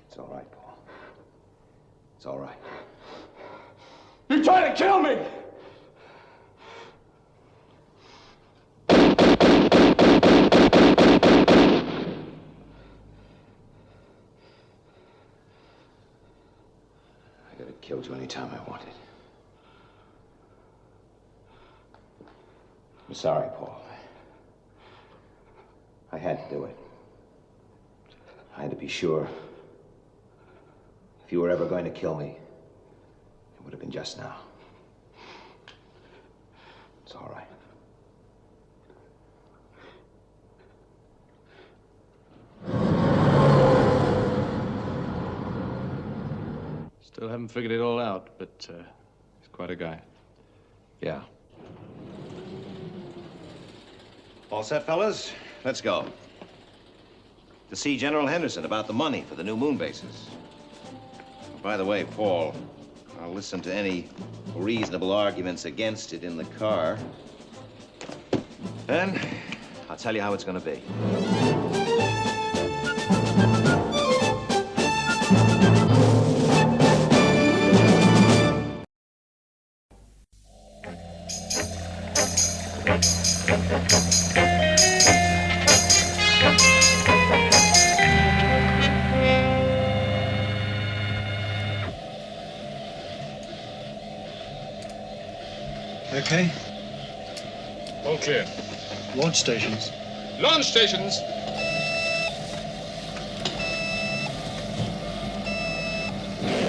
It's all right, Paul. It's all right. You tried to kill me! I could have killed you any time I wanted. I'm sorry, Paul. I had to do it. I had to be sure. If you were ever going to kill me, it would have been just now. It's all right. Still haven't figured it all out, but he's quite a guy. Yeah. All set, fellas? Let's go. To see General Henderson about the money for the new moon bases. By the way, Paul, I'll listen to any reasonable arguments against it in the car. Then, I'll tell you how it's going to be. Okay. All clear. Launch stations. Launch stations!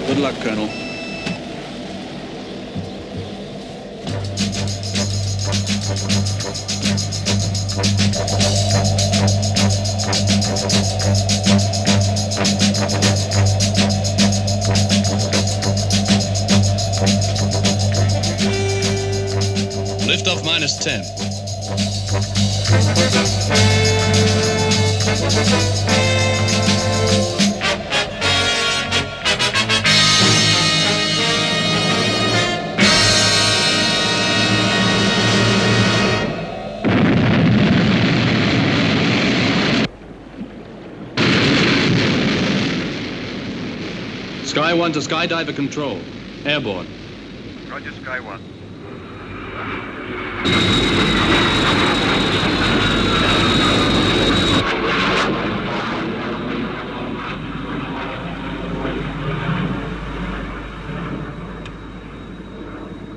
Good luck, Colonel. Liftoff minus 10. Sky 1 to SkyDiver control. Airborne. Roger, Sky 1.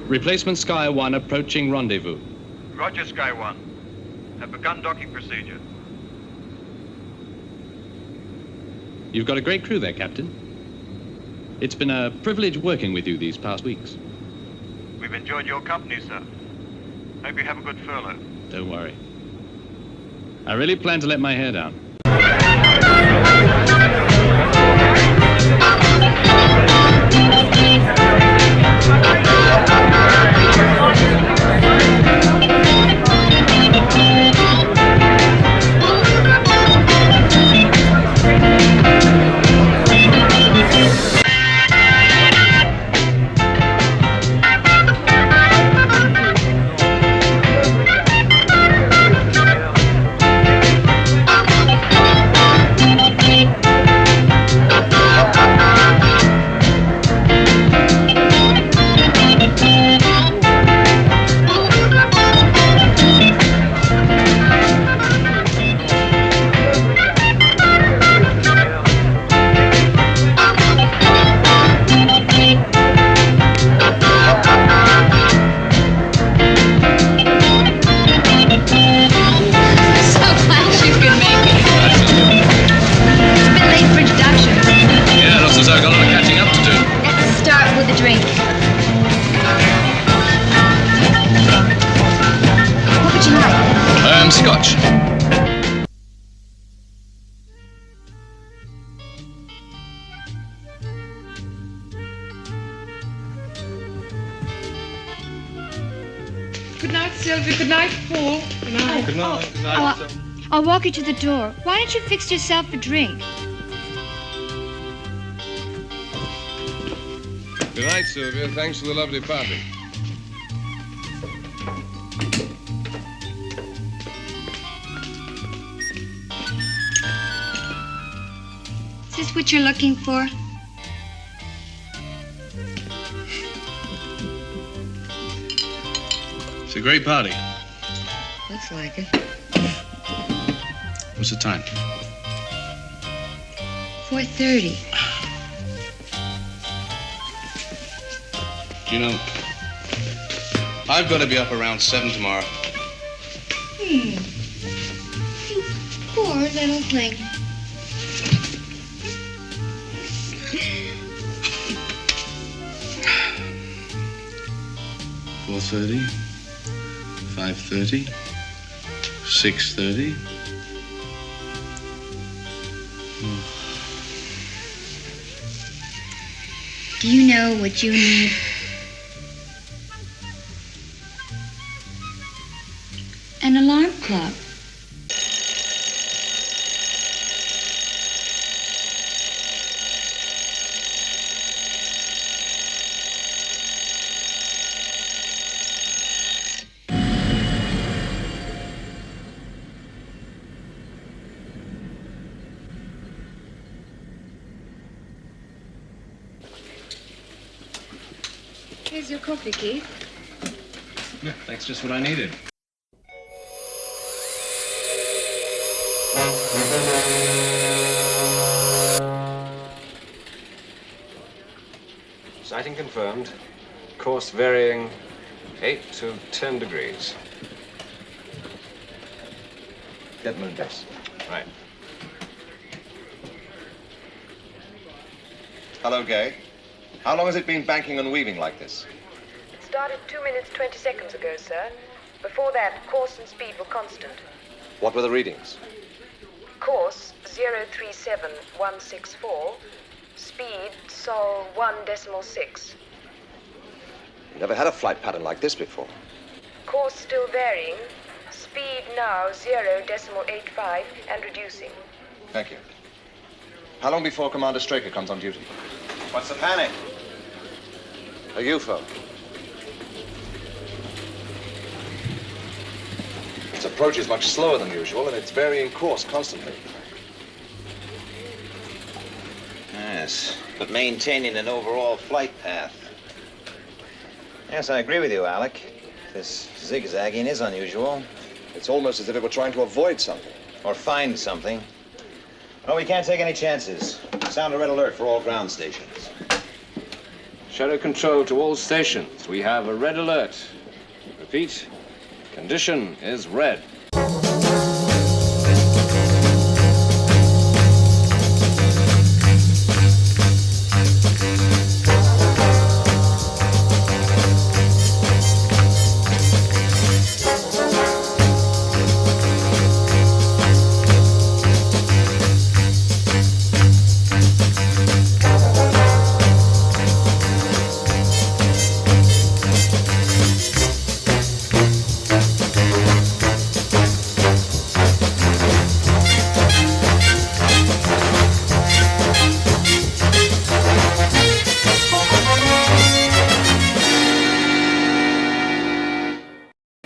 Replacement Sky 1 approaching rendezvous. Roger, Sky 1. Have begun docking procedure. You've got a great crew there, Captain. It's been a privilege working with you these past weeks. We've enjoyed your company, sir. Hope you have a good furlough. Don't worry. I really plan to let my hair down. Scotch. Good night, Sylvia. Good night, Paul. Good night. Good night. Good night. I'll walk you to the door. Why don't you fix yourself a drink? Good night, Sylvia. Thanks for the lovely party. Is this what you're looking for? It's a great party. Looks like it. What's the time? 4:30. Do you know, I've got to be up around 7 tomorrow. You poor little thing. $4:30, $5:30, $6:30. Do you know what you need? An alarm clock. Here's your coffee, Keith. Yeah, that's just what I needed. Sighting confirmed. Course varying 8 to 10 degrees. Dead moon base. Right. Hello, Gay. How long has it been banking and weaving like this? It started 2 minutes, 20 seconds ago, sir. Before that, course and speed were constant. What were the readings? Course 037164. Speed Sol 1.6. Never had a flight pattern like this before. Course still varying. Speed now 0.85 and reducing. Thank you. How long before Commander Straker comes on duty? What's the panic? A UFO. Its approach is much slower than usual, and it's varying course constantly. Yes, but maintaining an overall flight path. Yes, I agree with you, Alec. This zigzagging is unusual. It's almost as if it were trying to avoid something. Or find something. Well, we can't take any chances. Sound a red alert for all ground stations. Shadow control to all stations. We have a red alert. Repeat, condition is red.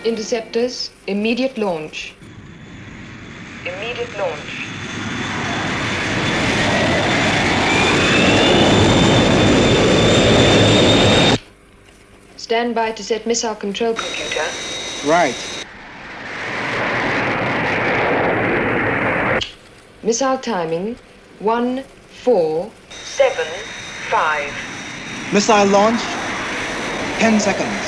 Interceptors, immediate launch. Immediate launch. Stand by to set missile control computer. Right. Missile timing 1-4-7-5. Missile launch, 10 seconds.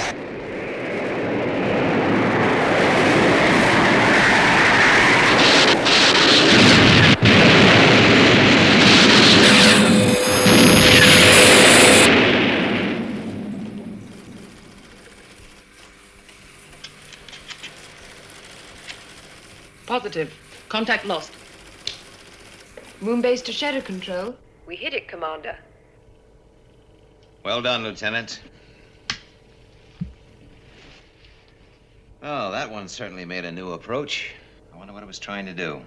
Positive. Contact lost. Moonbase to shadow control. We hit it, Commander. Well done, Lieutenant. Oh, that one certainly made a new approach. I wonder what it was trying to do.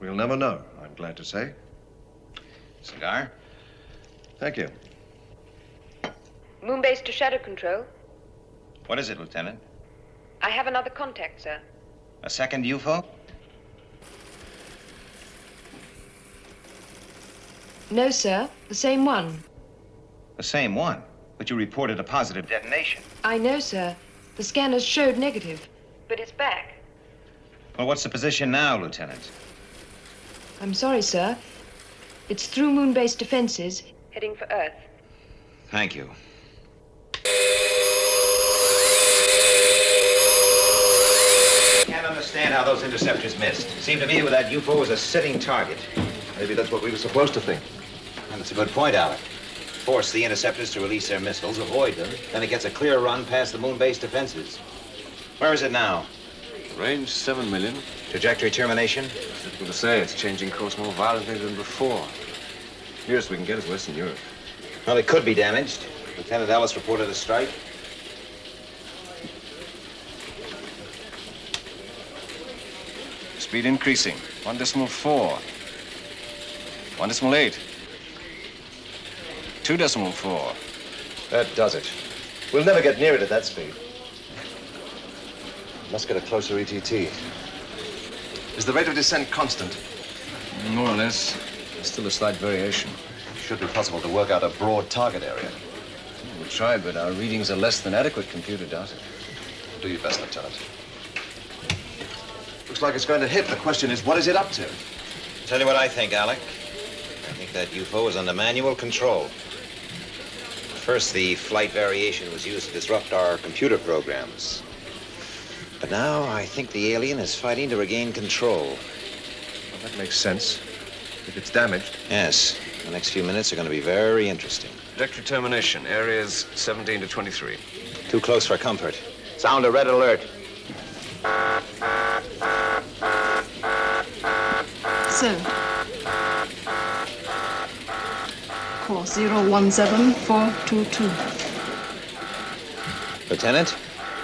We'll never know, I'm glad to say. Cigar? Thank you. Moonbase to shadow control. What is it, Lieutenant? I have another contact, sir. A second UFO? No, sir. The same one. The same one? But you reported a positive detonation. I know, sir. The scanners showed negative. But it's back. Well, what's the position now, Lieutenant? I'm sorry, sir. It's through Moonbase defenses. Heading for Earth. Thank you. I can't understand how those interceptors missed. It seemed to me that UFO was a sitting target. Maybe that's what we were supposed to think. And that's a good point, Alec. Force the interceptors to release their missiles, avoid them, then it gets a clear run past the moon-base defenses. Where is it now? Range 7 million. Trajectory termination? Difficult to say. It's changing course more violently than before. Nearest we can get is Western Europe. Well, it could be damaged. Lieutenant Ellis reported a strike. Speed increasing. 1.4. 1.8. 2.4. That does it. We'll never get near it at that speed. Must get a closer ETT. Is the rate of descent constant? More or less. There's still a slight variation. Should be possible to work out a broad target area. We'll tried, but our readings are less than adequate, computer data. Do your best, Lieutenant. Looks like it's going to hit. The question is, what is it up to? Tell you what I think, Alec. I think that UFO is under manual control. First, the flight variation was used to disrupt our computer programs. But now, I think the alien is fighting to regain control. Well, that makes sense. If it's damaged. Yes. The next few minutes are going to be very interesting. Trajectory termination, areas 17 to 23. Too close for comfort. Sound a red alert. So, course 017422. Lieutenant?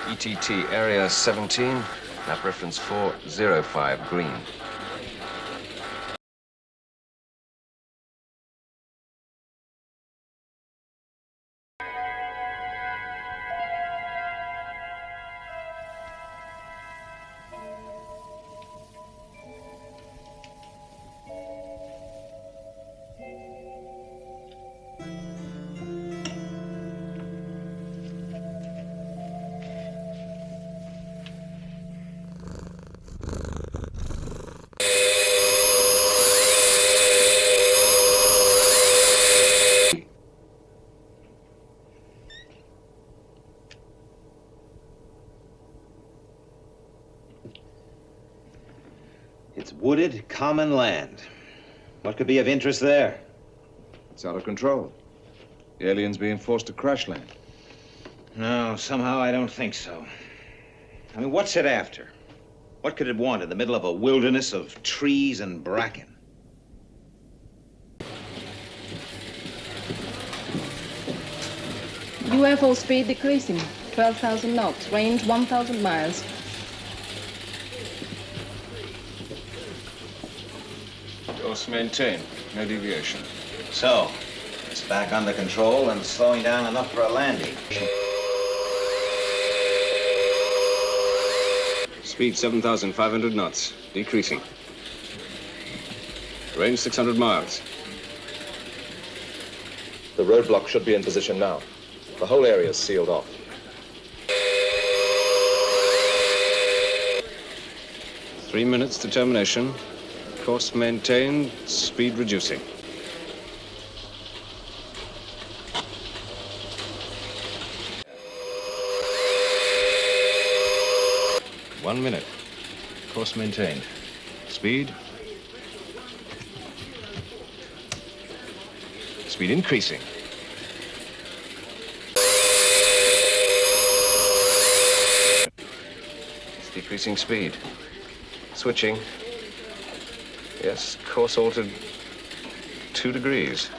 ETT, area 17, map reference 405, green. It's wooded, common land. What could be of interest there? It's out of control. The alien's being forced to crash land. No, somehow I don't think so. I mean, what's it after? What could it want in the middle of a wilderness of trees and bracken? UFO speed decreasing, 12,000 knots, range 1,000 miles. Course maintained, no deviation. So, it's back under control and slowing down enough for a landing. Speed 7,500 knots, decreasing. Range 600 miles. The roadblock should be in position now. The whole area is sealed off. Three minutes to termination. Course maintained, speed reducing. One minute. Course maintained. Speed? Speed increasing. It's decreasing speed. Switching. Yes, course altered 2 degrees.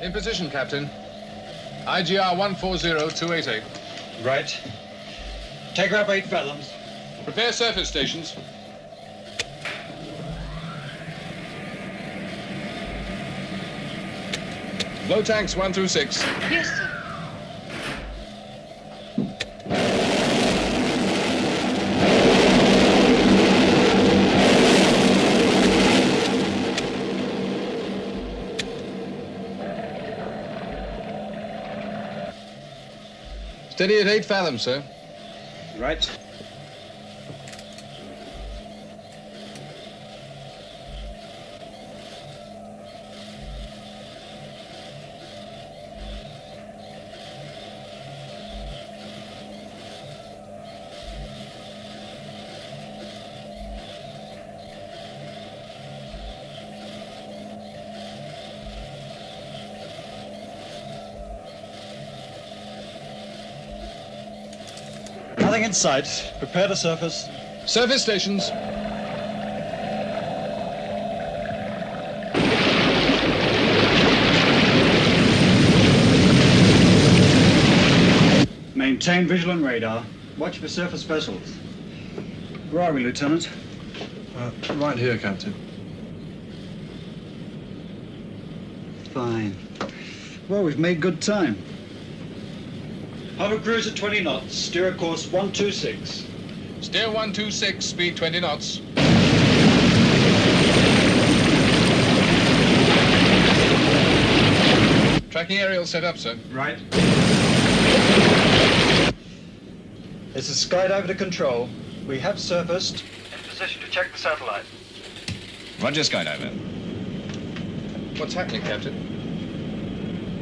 In position, Captain. IGR 140288. Right. Take her up 8 fathoms. Prepare surface stations. Blow tanks 1 through 6. Yes, sir. Steady at 8 fathoms, sir. Right. Nothing in sight. Prepare to surface. Surface stations. Maintain visual and radar. Watch for surface vessels. Where are we, Lieutenant? Right here, Captain. Fine. Well, we've made good time. Hover cruise at 20 knots. Steer a course 126. Steer 126, speed 20 knots. Tracking aerial set up, sir. Right. This is SkyDiver to control. We have surfaced. In position to check the satellite. Roger, SkyDiver. What's happening, Captain?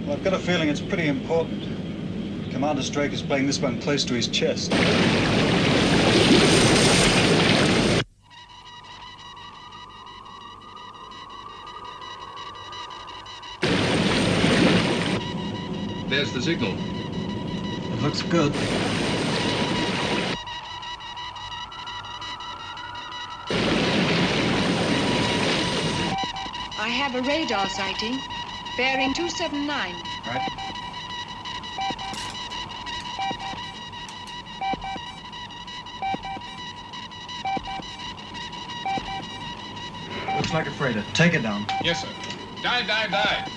Well, I've got a feeling it's pretty important. Commander Straker's playing this one close to his chest. There's the signal. It looks good. I have a radar sighting, bearing 279. Right. Looks like a freighter. Take it down. Yes, sir. Dive, dive, dive.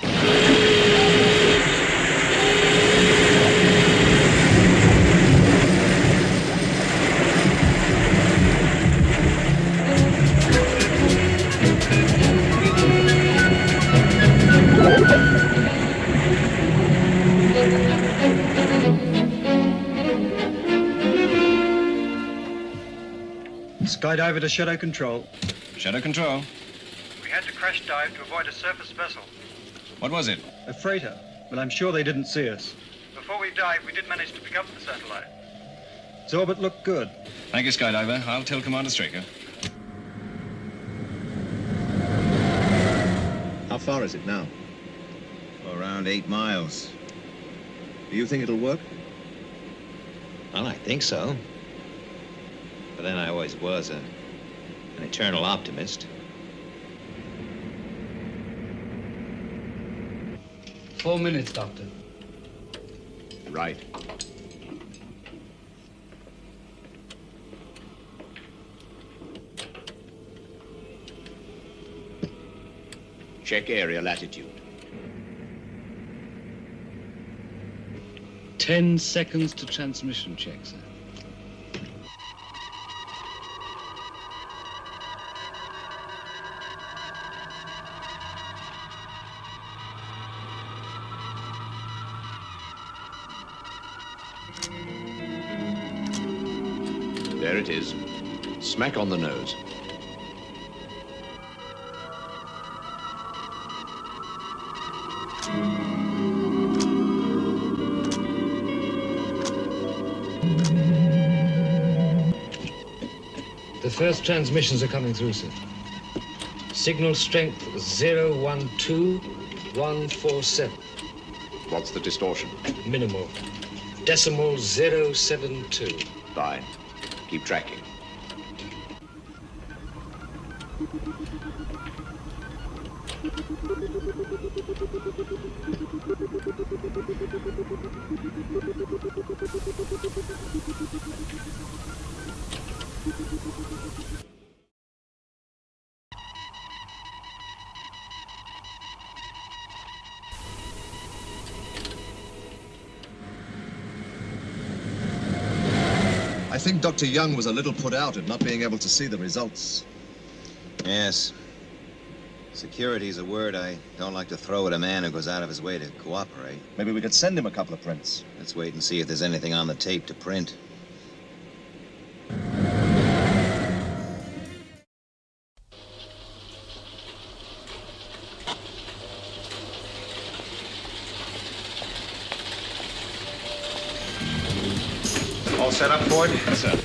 SkyDiver to Shadow Control. Shadow Control. We had to crash dive to avoid a surface vessel. What was it? A freighter, but I'm sure they didn't see us. Before we dived, we did manage to pick up the satellite. Its orbit looked good. Thank you, SkyDiver. I'll tell Commander Straker. How far is it now? Around 8 miles. Do you think it'll work? Well, I think so. But then I always was an eternal optimist. 4 minutes, Doctor. Right. Check area latitude. 10 seconds to transmission check, sir. There it is. Smack on the nose. The first transmissions are coming through, sir. Signal strength 012147. What's the distortion? Minimal. Decimal 072. Fine. Keep tracking. I think Dr. Young was a little put out at not being able to see the results. Yes. Security's a word I don't like to throw at a man who goes out of his way to cooperate. Maybe we could send him a couple of prints. Let's wait and see if there's anything on the tape to print. All set up, Ford? Yes, sir.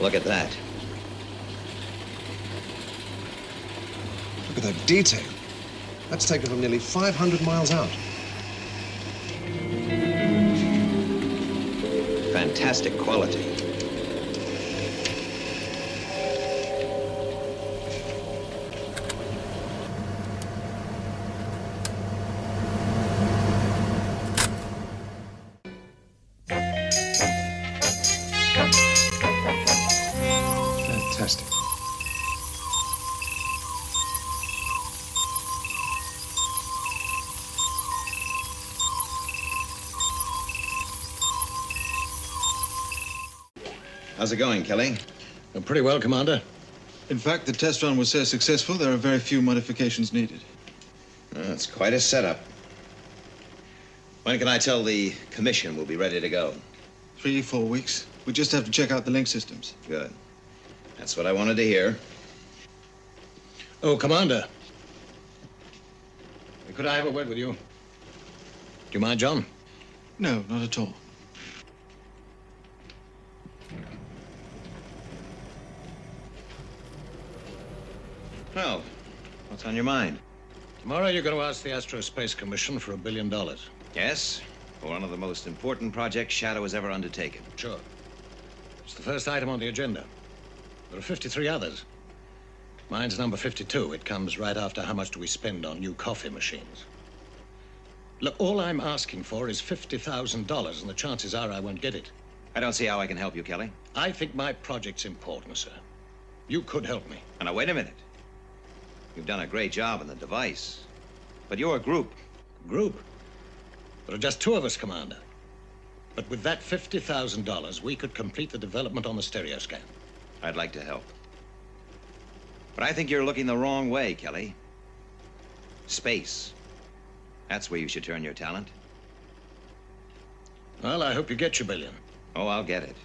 Look at that. Look at that detail. That's taken from nearly 500 miles out. Fantastic quality. Fantastic. How's it going, Kelly? Pretty well, Commander. In fact, the test run was so successful, there are very few modifications needed. That's quite a setup. When can I tell the commission we'll be ready to go? 3-4 weeks. We just have to check out the link systems. Good. That's what I wanted to hear. Oh, Commander. Could I have a word with you? Do you mind, John? No, not at all. Well, what's on your mind? Tomorrow you're going to ask the Aerospace Commission for $1 billion. Yes, for one of the most important projects Shadow has ever undertaken. Sure. It's the first item on the agenda. There are 53 others. Mine's number 52. It comes right after how much do we spend on new coffee machines. Look, all I'm asking for is $50,000, and the chances are I won't get it. I don't see how I can help you, Kelly. I think my project's important, sir. You could help me. Now, wait a minute. You've done a great job on the device. But you're a group. Group? There are just 2 of us, Commander. But with that $50,000, we could complete the development on the stereo scan. I'd like to help. But I think you're looking the wrong way, Kelly. Space. That's where you should turn your talent. Well, I hope you get your $1 billion. Oh, I'll get it.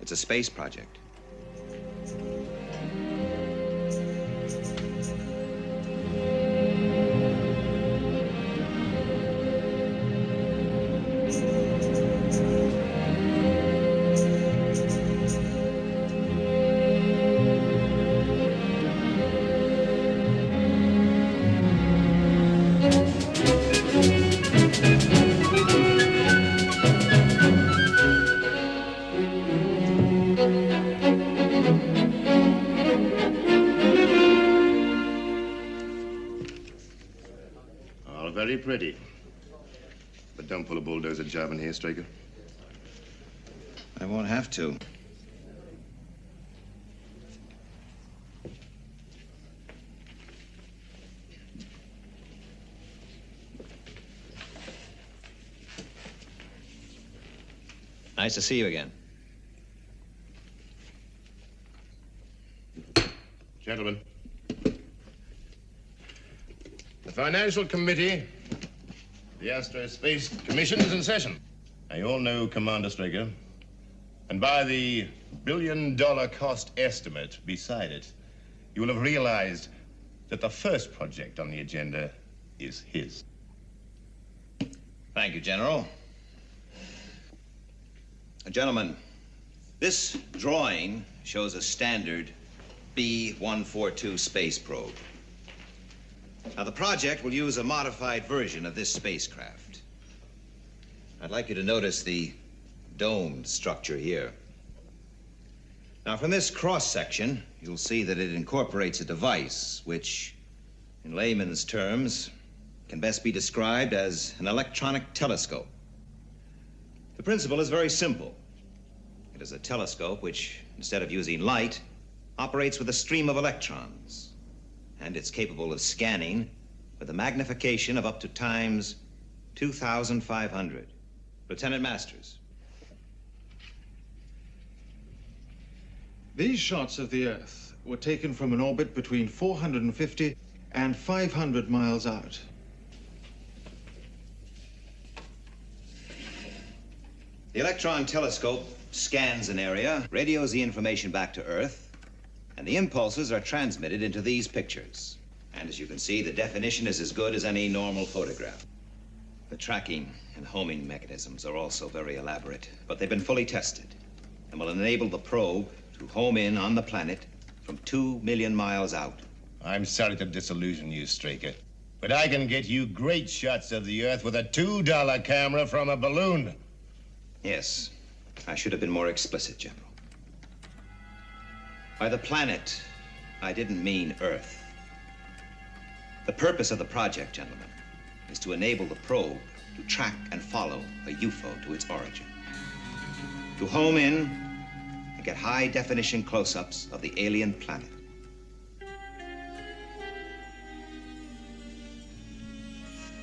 It's a space project. Very pretty. But don't pull a bulldozer job in here, Straker. I won't have to. Nice to see you again. Gentlemen. The Financial Committee, the Aerospace Commission is in session. Now, you all know Commander Straker. And by the $1 billion cost estimate beside it, you will have realized that the first project on the agenda is his. Thank you, General. Gentlemen, this drawing shows a standard B-142 space probe. Now, the project will use a modified version of this spacecraft. I'd like you to notice the domed structure here. Now, from this cross-section, you'll see that it incorporates a device which, in layman's terms, can best be described as an electronic telescope. The principle is very simple. It is a telescope which, instead of using light, operates with a stream of electrons. And it's capable of scanning with a magnification of up to times 2,500. Lieutenant Masters. These shots of the Earth were taken from an orbit between 450 and 500 miles out. The electron telescope scans an area, radios the information back to Earth, and the impulses are transmitted into these pictures. And as you can see, the definition is as good as any normal photograph. The tracking and homing mechanisms are also very elaborate, but they've been fully tested and will enable the probe to home in on the planet from 2 million miles out. I'm sorry to disillusion you, Straker, but I can get you great shots of the Earth with a $2 camera from a balloon. Yes, I should have been more explicit, General. By the planet, I didn't mean Earth. The purpose of the project, gentlemen, is to enable the probe to track and follow a UFO to its origin. To home in and get high-definition close-ups of the alien planet.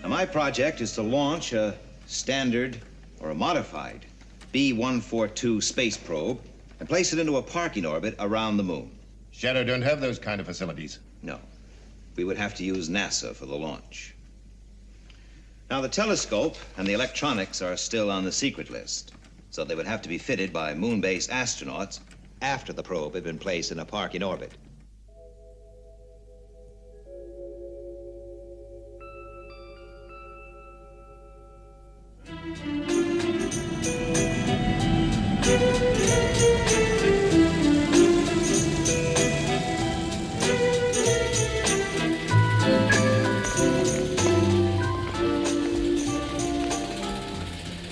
Now, my project is to launch a standard or a modified B-142 space probe and place it into a parking orbit around the moon. Shadow don't have those kind of facilities. No. We would have to use NASA for the launch. Now, the telescope and the electronics are still on the secret list, so they would have to be fitted by moon-base astronauts after the probe had been placed in a parking orbit.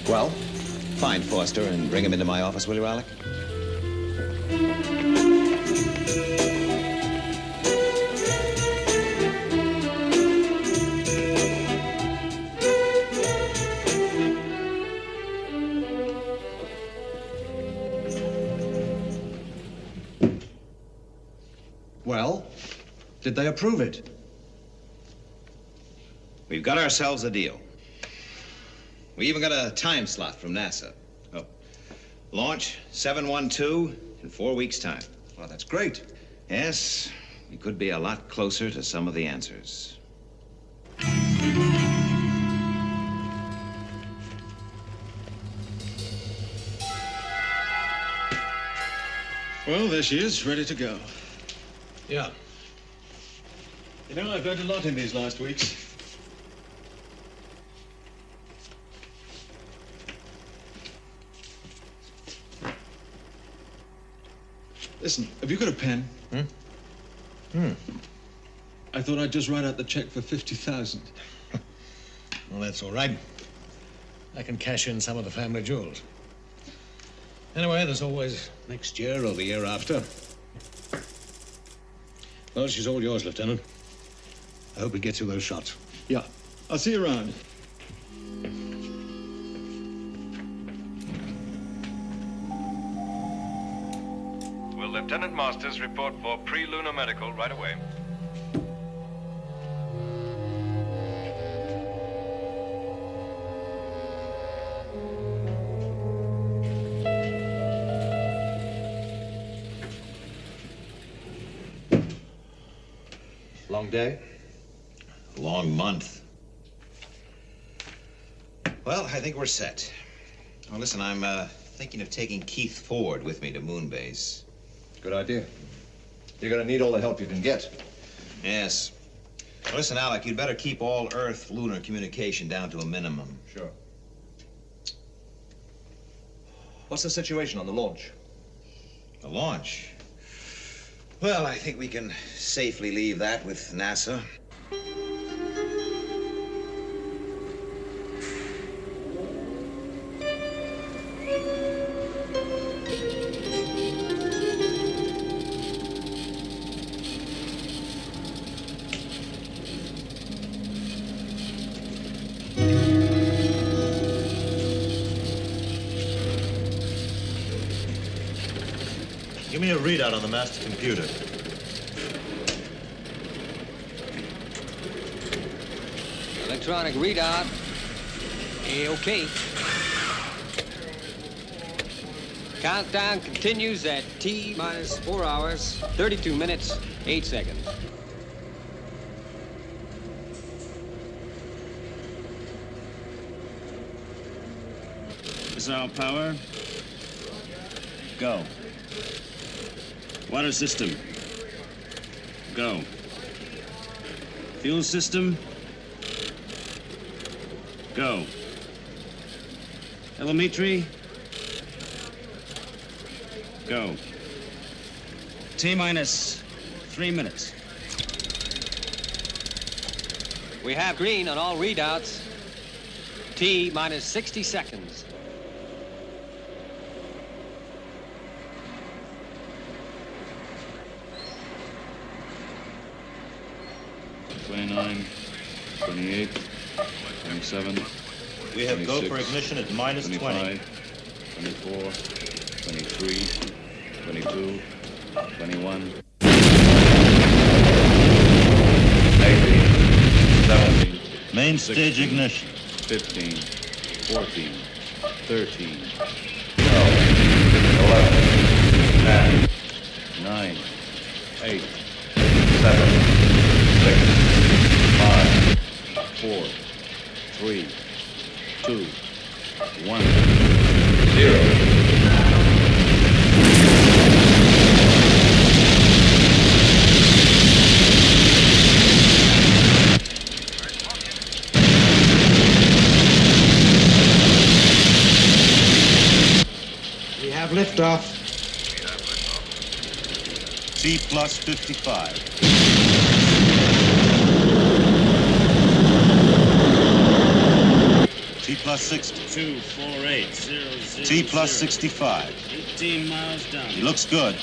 Well, find Foster and bring him into my office, will you, Alec? Well, did they approve it? We've got ourselves a deal. We even got a time slot from NASA. Oh, launch 712 in 4 weeks' time. Well, that's great. Yes, we could be a lot closer to some of the answers. Well, there she is, ready to go. Yeah. You know, I've learned a lot in these last weeks. Listen, have you got a pen? I thought I'd just write out the check for 50,000. Well, that's all right. I can cash in some of the family jewels. Anyway, there's always next year or the year after. Well, she's all yours, Lieutenant. I hope it gets you those shots. Yeah. I'll see you around. Will Lieutenant Masters report for pre-lunar medical right away? Long day? Long month. Well, I think we're set. Oh, listen, I'm thinking of taking Keith Ford with me to Moonbase. Good idea. You're gonna need all the help you can get. Yes. Well, listen, Alec, you'd better keep all Earth-lunar communication down to a minimum. Sure. What's the situation on the launch? The launch? Well, I think we can safely leave that with NASA. Give me a readout on the master computer. Electronic readout. A-OK. Countdown continues at T minus 4 hours, 32 minutes, 8 seconds. Missile power. Go. Water system. Go. Fuel system. Go. Telemetry. Go. T minus 3 minutes. We have green on all readouts. T minus 60 seconds. 29, 28, 27. We have go for ignition at minus 25, 24, 23, 22, 21. 18, 17. Main stage ignition. 15, 14, 13, 11, 10, 9, 8, 7, 6, 5, 4, 3, 2, 1, 0. We have liftoff. T plus 55. T plus 60. 24800. T plus 65. 18 miles down. He looks good.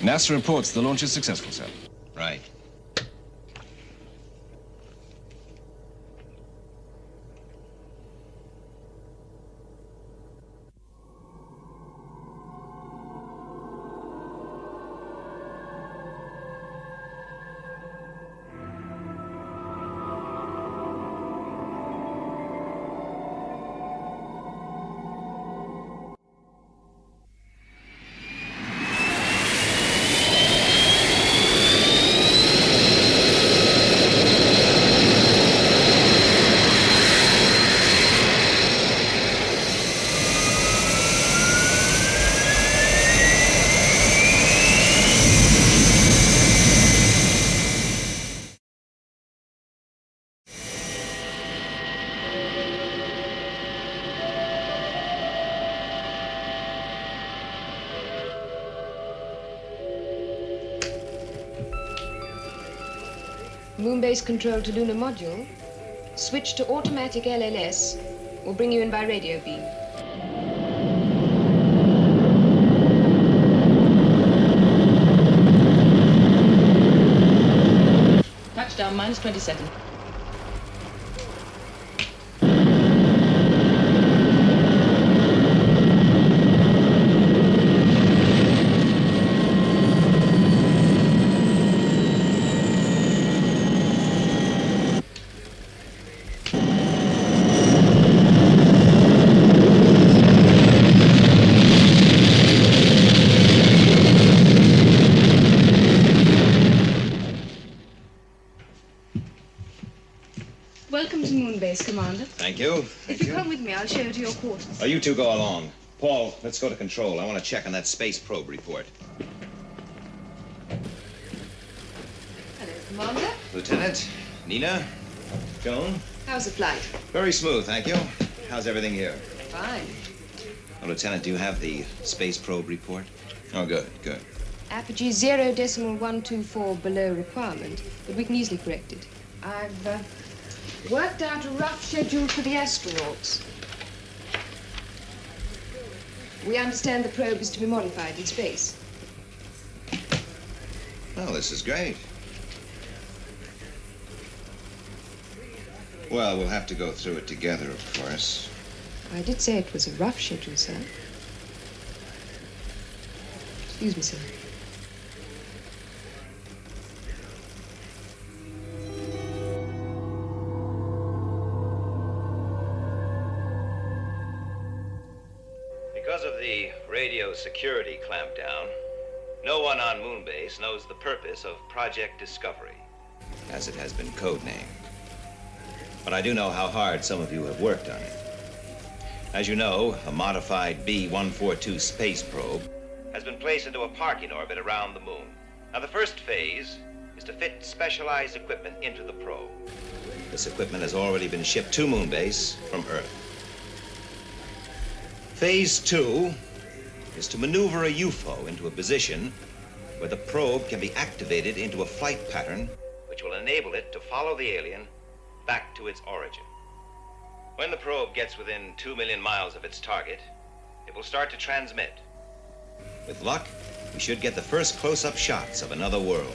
NASA reports the launch is successful, sir. Right. Moonbase control to lunar module. Switch to automatic LLS. We'll bring you in by radio beam. Touchdown, minus 27. Welcome to Moonbase, Commander. Thank you. If you come with me, I'll show you to your quarters. Oh, you two go along. Paul, let's go to control. I want to check on that space probe report. Hello, Commander. Lieutenant, Nina, Joan. How's the flight? Very smooth, thank you. How's everything here? Fine. Oh, Lieutenant, do you have the space probe report? Oh, good, good. Apogee 0.124 below requirement, but we can easily correct it. I've worked out a rough schedule for the astronauts. We understand the probe is to be modified in space. Well, this is great. Well, we'll have to go through it together, of course. I did say it was a rough schedule, sir. Excuse me, sir. Because of the radio security clampdown, no one on Moonbase knows the purpose of Project Discovery, as it has been codenamed. But I do know how hard some of you have worked on it. As you know, a modified B-142 space probe has been placed into a parking orbit around the moon. Now, the first phase is to fit specialized equipment into the probe. This equipment has already been shipped to Moonbase from Earth. Phase 2 is to maneuver a UFO into a position where the probe can be activated into a flight pattern which will enable it to follow the alien back to its origin. When the probe gets within 2 million miles of its target, it will start to transmit. With luck, we should get the first close-up shots of another world.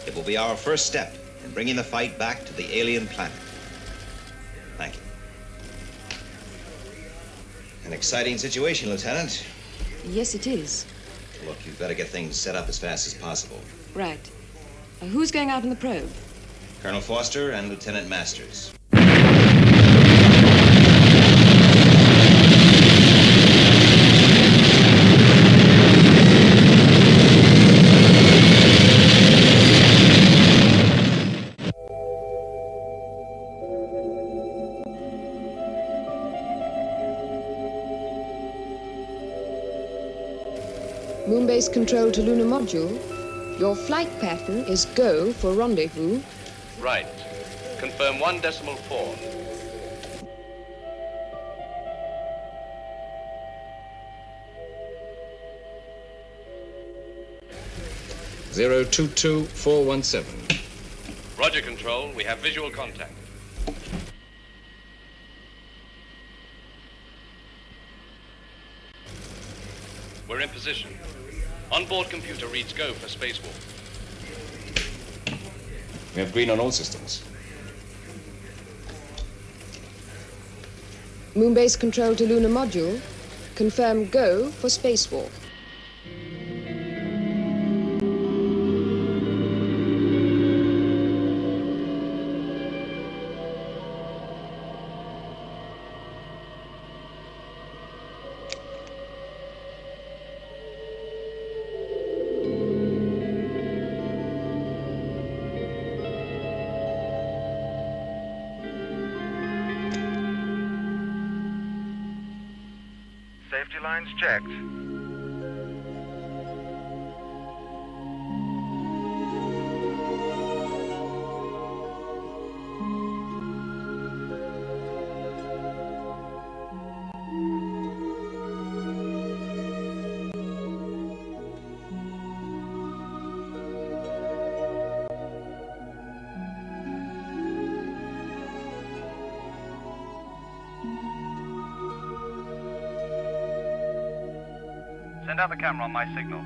It will be our first step in bringing the fight back to the alien planet. Thank you. An exciting situation, Lieutenant. Yes, it is. Look, you've got to get things set up as fast as possible. Right. Who's going out on the probe? Colonel Foster and Lieutenant Masters. Moonbase control to lunar module. Your flight pattern is go for rendezvous. Right. Confirm 1.4. Zero 22417. Roger, Control. We have visual contact. We're in position. Onboard computer reads go for spacewalk. We have green on all systems. Moonbase control to lunar module. Confirm go for spacewalk. Safety lines checked. Send out the camera on my signal.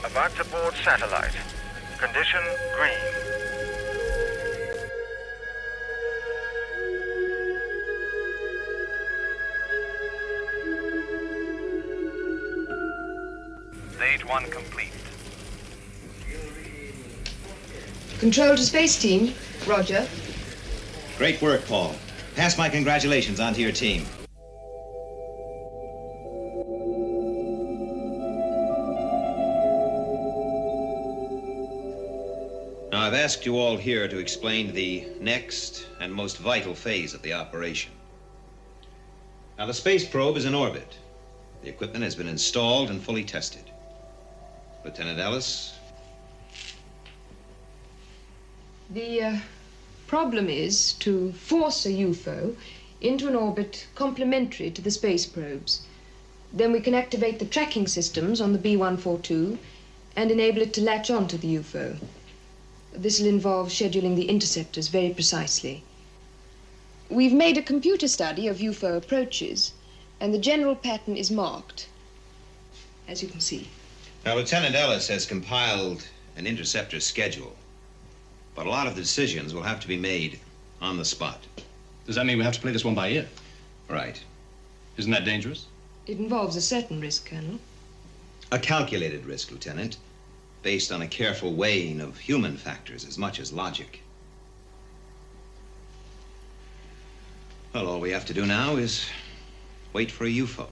About to board satellite. Condition green. Stage 1 complete. Control to space team. Roger. Great work, Paul. Pass my congratulations on to your team. Now, I've asked you all here to explain the next and most vital phase of the operation. Now, the space probe is in orbit. The equipment has been installed and fully tested. Lieutenant Ellis? The problem is to force a UFO into an orbit complementary to the space probes. Then we can activate the tracking systems on the B-142 and enable it to latch on to the UFO. This will involve scheduling the interceptors very precisely. We've made a computer study of UFO approaches, and the general pattern is marked, as you can see. Now, Lieutenant Ellis has compiled an interceptor schedule, but a lot of the decisions will have to be made on the spot. Does that mean we have to play this one by ear? Right. Isn't that dangerous? It involves a certain risk, Colonel. A calculated risk, Lieutenant, based on a careful weighing of human factors as much as logic. Well, all we have to do now is wait for a UFO.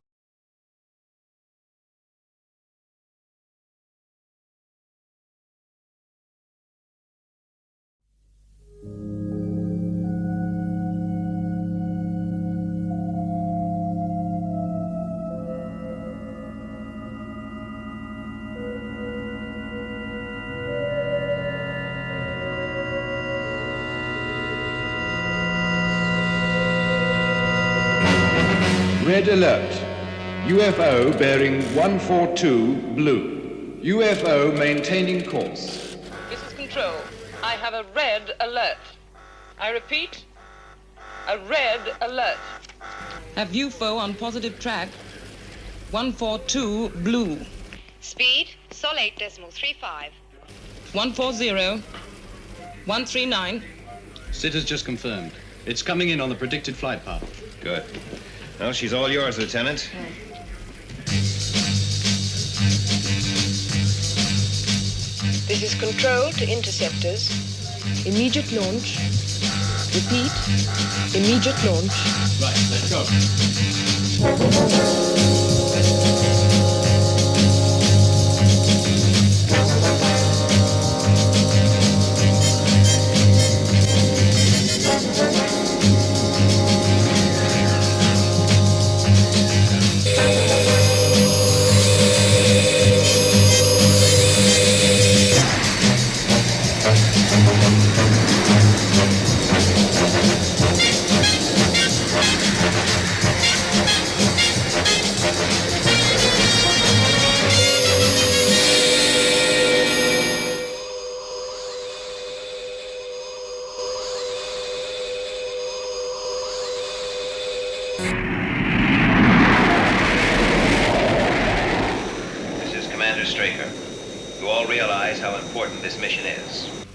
Red alert. UFO bearing 142 blue. UFO maintaining course. This is Control. I have a red alert. I repeat, a red alert. Have UFO on positive track. 142 blue. Speed, Sol 8.35. 140. 139. SIT has just confirmed. It's coming in on the predicted flight path. Good. Well, she's all yours, Lieutenant. This is Control to interceptors. Immediate launch. Repeat, immediate launch. Right, let's go. Straker, you all realize how important this mission is.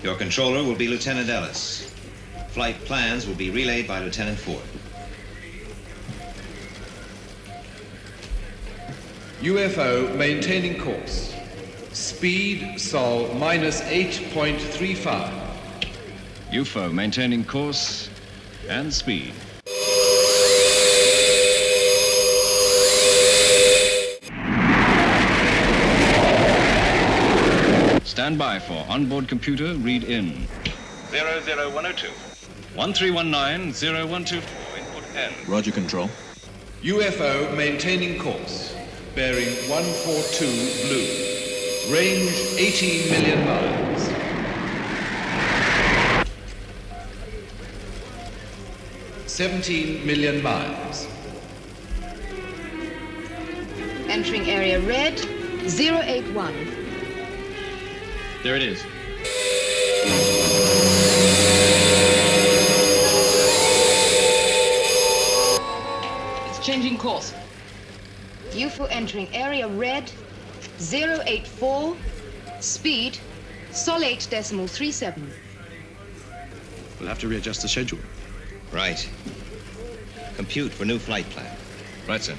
Your controller will be Lieutenant Ellis. Flight plans will be relayed by Lieutenant Ford. UFO maintaining course. Speed Sol minus 8.35. UFO maintaining course and speed. Stand by for onboard computer read in. 00102. 1319-0124, input N. Roger, Control. UFO maintaining course. Bearing 142 blue. Range 18 million miles. $17 million miles. Entering area red, 081. There it is. It's changing course. UFO entering area red, 084, speed, sol 8.37. We'll have to readjust the schedule. Right. Compute for new flight plan. Right, sir.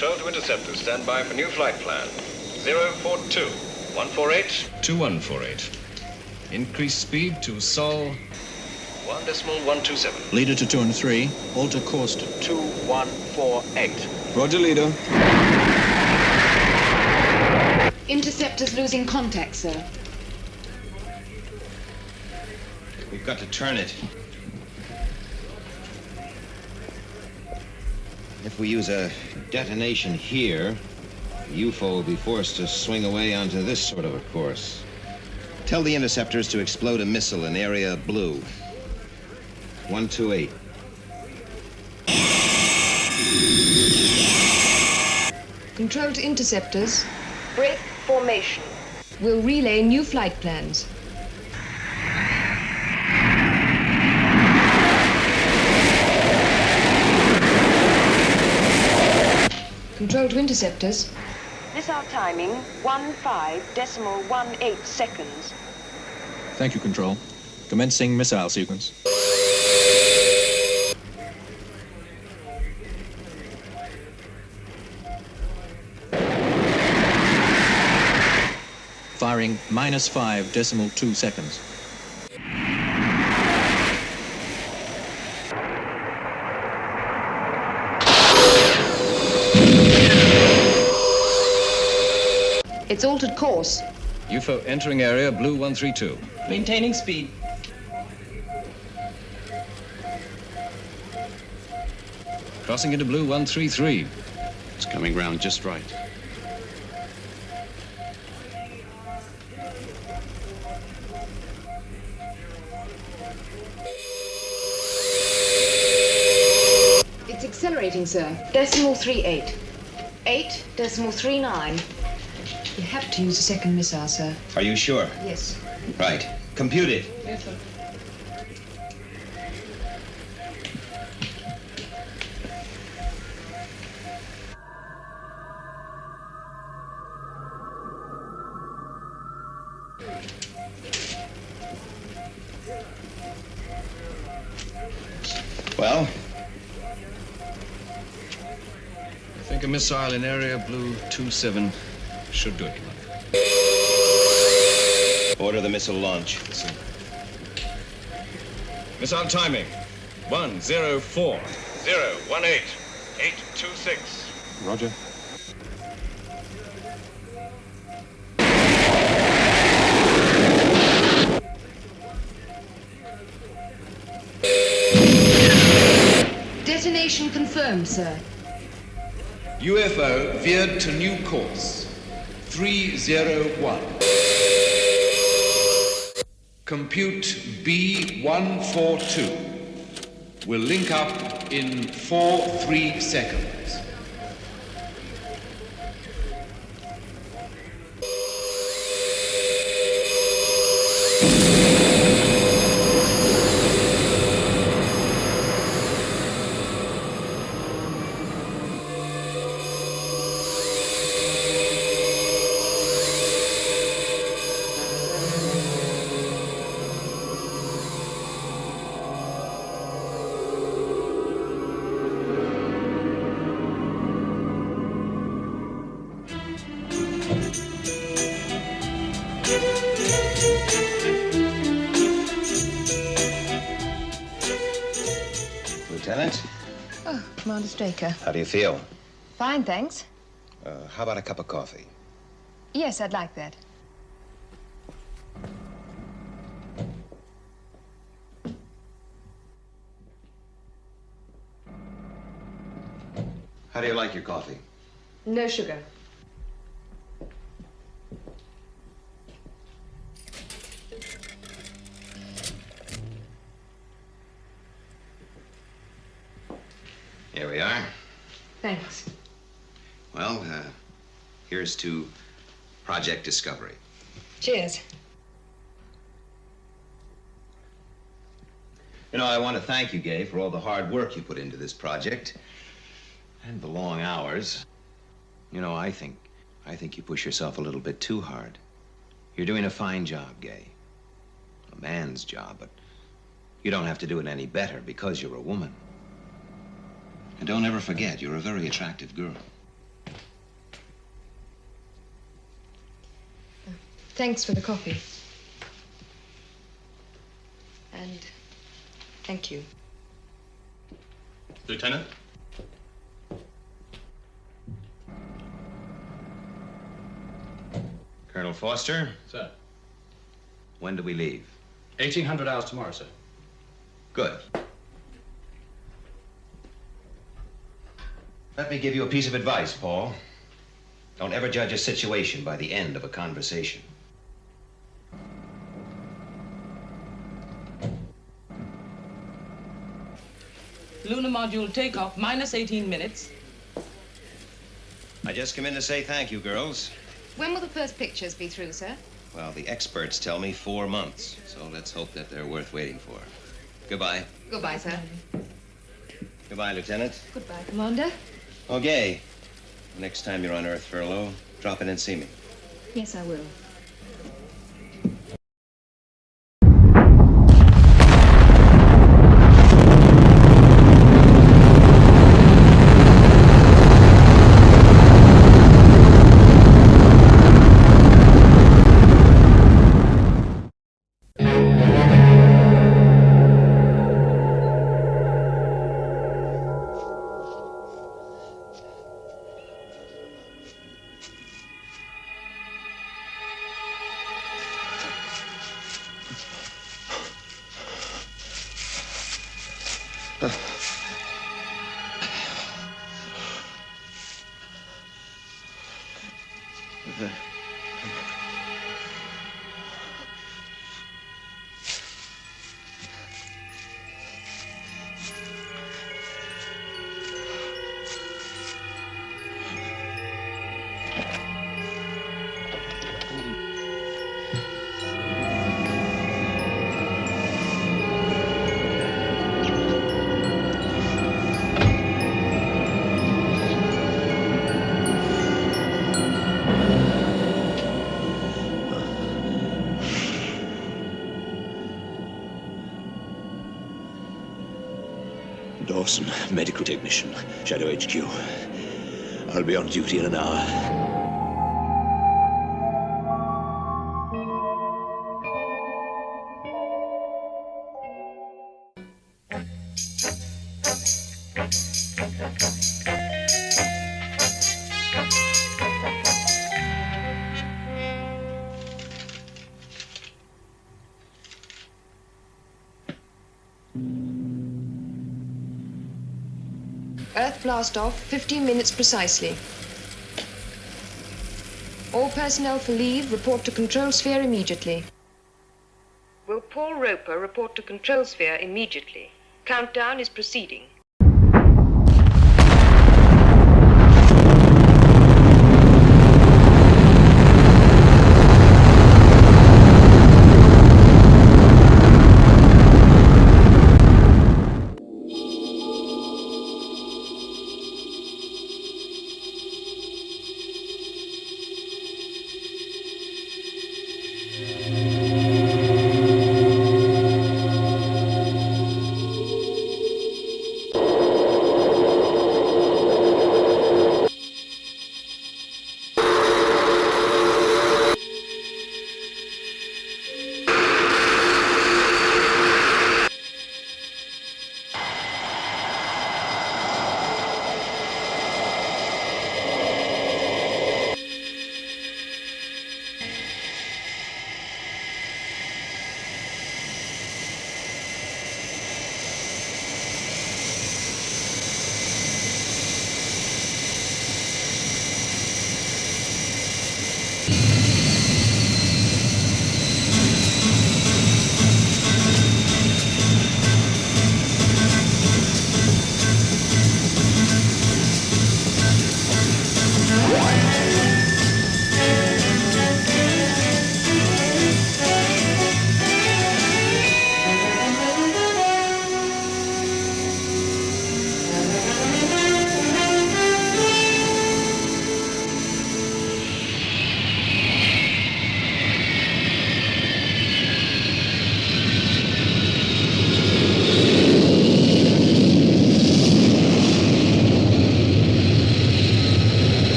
Control to interceptors. Stand by for new flight plan. 042. 148. 2148. Increase speed to sol 1.127. leader to 2 and 3. Alter course to 2148. Roger, leader. Interceptors losing contact, sir. We've got to turn it. If we use a detonation here, the UFO will be forced to swing away onto this sort of a course. Tell the interceptors to explode a missile in area blue. 128. Control to interceptors. Break formation. We'll relay new flight plans. Control to interceptors. Missile timing 15.18 seconds. Thank you, Control. Commencing missile sequence. Firing -5.2 seconds. It's altered course. UFO entering area blue 132. Maintaining speed. Crossing into blue 133. It's coming round just right. It's accelerating, sir. 0.38. 8.39. You have to use a second missile, sir. Are you sure? Yes. Right. Compute it. Yes, sir. Well? I think a missile in area blue 27 should do it. Order the missile launch. Listen. Missile timing 104. 018. 826. Roger. Detonation confirmed, sir. UFO veered to new course. 301. Compute B142. Will link up in 43 seconds. Lieutenant, Oh, Commander Straker. how do you feel? Fine, thanks. How about a cup of coffee? Yes, I'd like that. How do you like your coffee? No sugar. Here we are. Thanks. Well, here's to Project Discovery. Cheers. You know, I want to thank you, Gay, for all the hard work you put into this project. And the long hours. You know, I think you push yourself a little bit too hard. You're doing a fine job, Gay. A man's job, but you don't have to do it any better because you're a woman. And don't ever forget, you're a very attractive girl. Thanks for the coffee. And thank you. Lieutenant? Colonel Foster, Sir. when do we leave? 1800 hours tomorrow, sir. Good. Let me give you a piece of advice, Paul. Don't ever judge a situation by the end of a conversation. Lunar module takeoff, minus 18 minutes. I just come in to say thank you, girls. When will the first pictures be through, sir? Well, the experts tell me 4 months, so let's hope that they're worth waiting for. Goodbye. Goodbye, sir. Goodbye, Lieutenant. Goodbye, Commander. Okay. Next time you're on Earth furlough, drop in and see me. Yes, I will. Dawson, medical technician, Shadow HQ. I'll be on duty in an hour. Earth blast off, 15 minutes precisely. All personnel for leave report to control sphere immediately. Will Paul Roper report to control sphere immediately? Countdown is proceeding.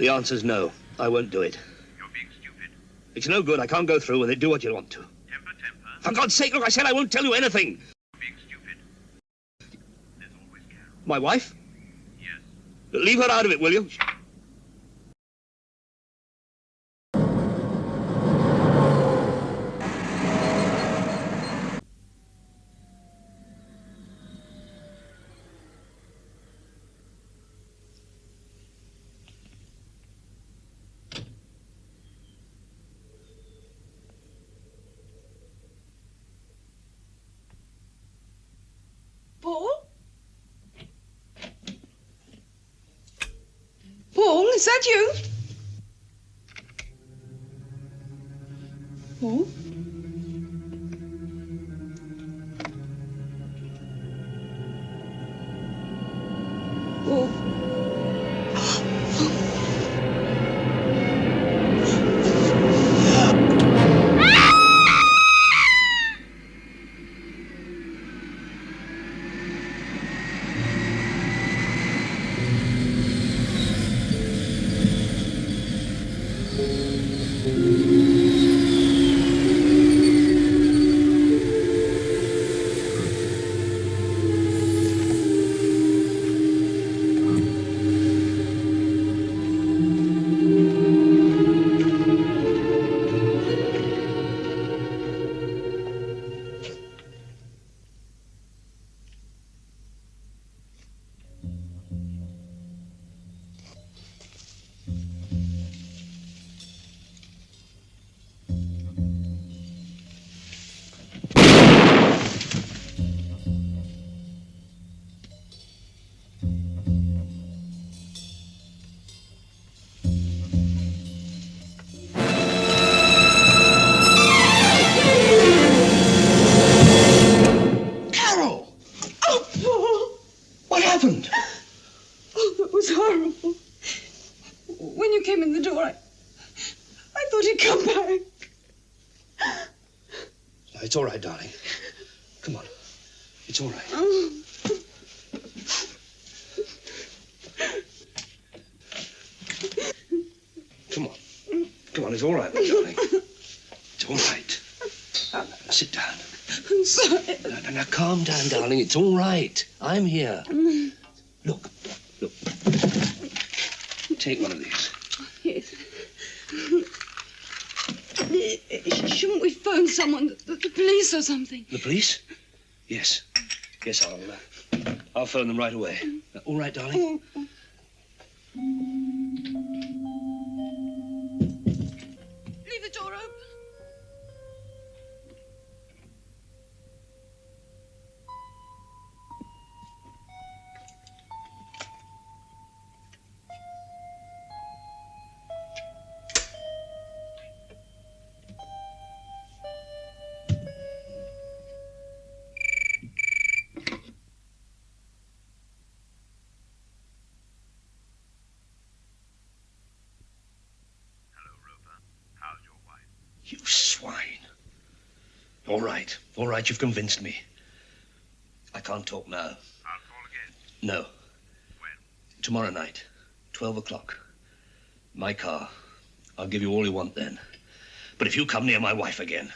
The answer's no. I won't do it. You're being stupid. It's no good. I can't go through with it. Do what you want to. Temper. For God's sake, look, I said I won't tell you anything. You're being stupid. There's always Carol. My wife? Yes. Leave her out of it, will you? Paul? Paul, is that you? Paul? Paul? It's all right, darling. Come on. It's all right. Come on. Come on, it's all right, my darling. It's all right. Sit down. I'm sorry. Now, calm down, darling. It's all right. I'm here. Look. Take one of these. Yes. Shouldn't we phone someone, the police or something? The police? Yes. Yes, I'll phone them right away. All right, darling? Leave the door open. You swine. All right, you've convinced me. I can't talk now. I'll call again. No. When? Tomorrow night, 12 o'clock. My car. I'll give you all you want then. But if you come near my wife again,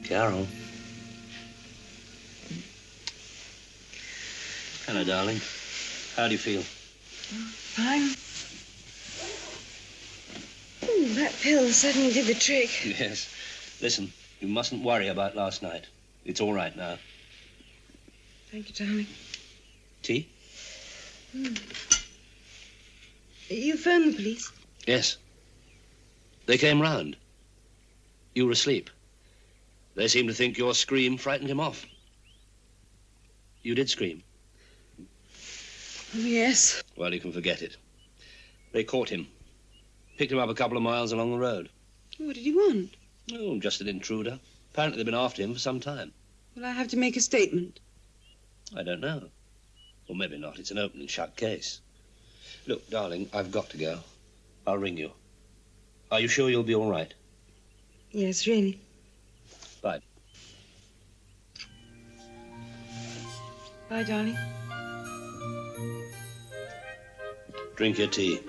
Carol. Hello, darling. How do you feel? Fine. That pill suddenly did the trick. Yes. Listen, you mustn't worry about last night. It's all right now. Thank you, darling. Tea? You phoned the police? Yes. They came round. You were asleep. They seem to think your scream frightened him off. You did scream. Yes. Well, you can forget it. They caught him. Picked him up a couple of miles along the road. What did he want? Oh, just an intruder. Apparently they've been after him for some time. Will I have to make a statement? I don't know. Or maybe not. It's an open and shut case. Look, darling, I've got to go. I'll ring you. Are you sure you'll be all right? Yes, really. Bye. Bye, darling. Drink your tea.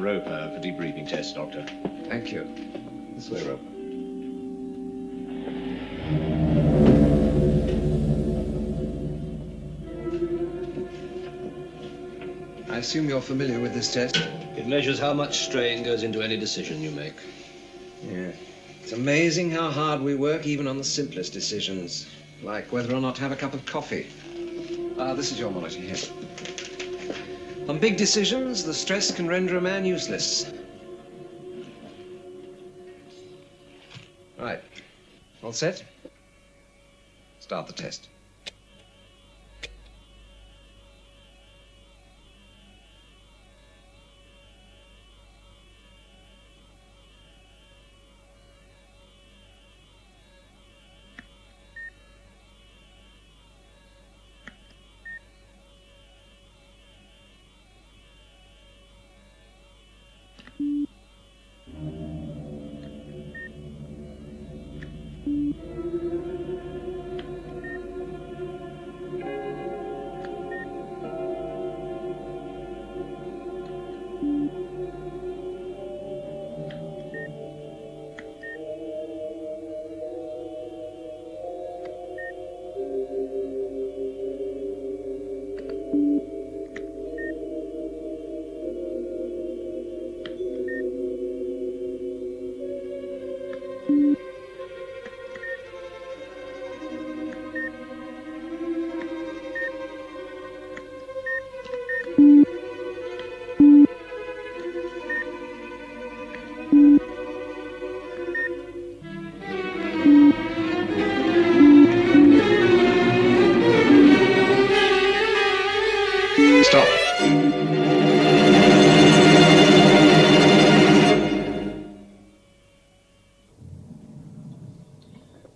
Roper for debriefing test, Doctor. Thank you. This way, Roper. I assume you're familiar with this test? It measures how much strain goes into any decision you make. Yeah. It's amazing how hard we work even on the simplest decisions, like whether or not to have a cup of coffee. This is your monitor here. On big decisions, the stress can render a man useless. Right. All set? Start the test.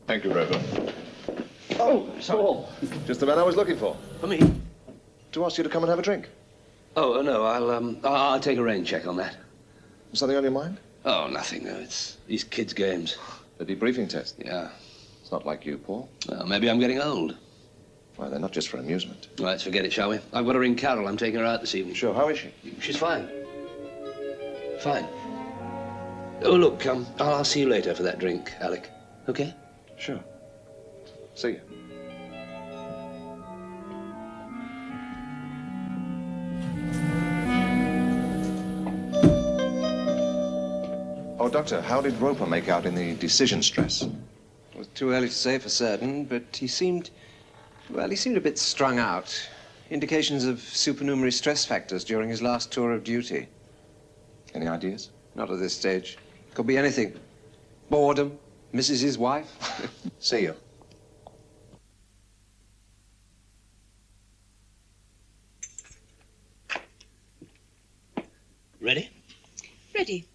Thank you, Roper. Oh, sorry. Just the man I was looking for. For me? To ask you to come and have a drink. Oh, no, I'll take a rain check on that. Something on your mind? Oh, nothing, no. It's these kids' games. The debriefing test? Yeah. It's not like you, Paul. Well, maybe I'm getting old. Why, they're not just for amusement. All right, let's forget it, shall we? I've got to ring Carol. I'm taking her out this evening. Sure, how is she? She's fine. Fine. Oh, look, I'll see you later for that drink, Alec. Okay? Sure. See you. Oh, Doctor, how did Roper make out in the decision stress? It was too early to say for certain, but he seemed a bit strung out. Indications of supernumerary stress factors during his last tour of duty. Any ideas? Not at this stage. Could be anything. Boredom, misses his wife. See you. Ready? Ready.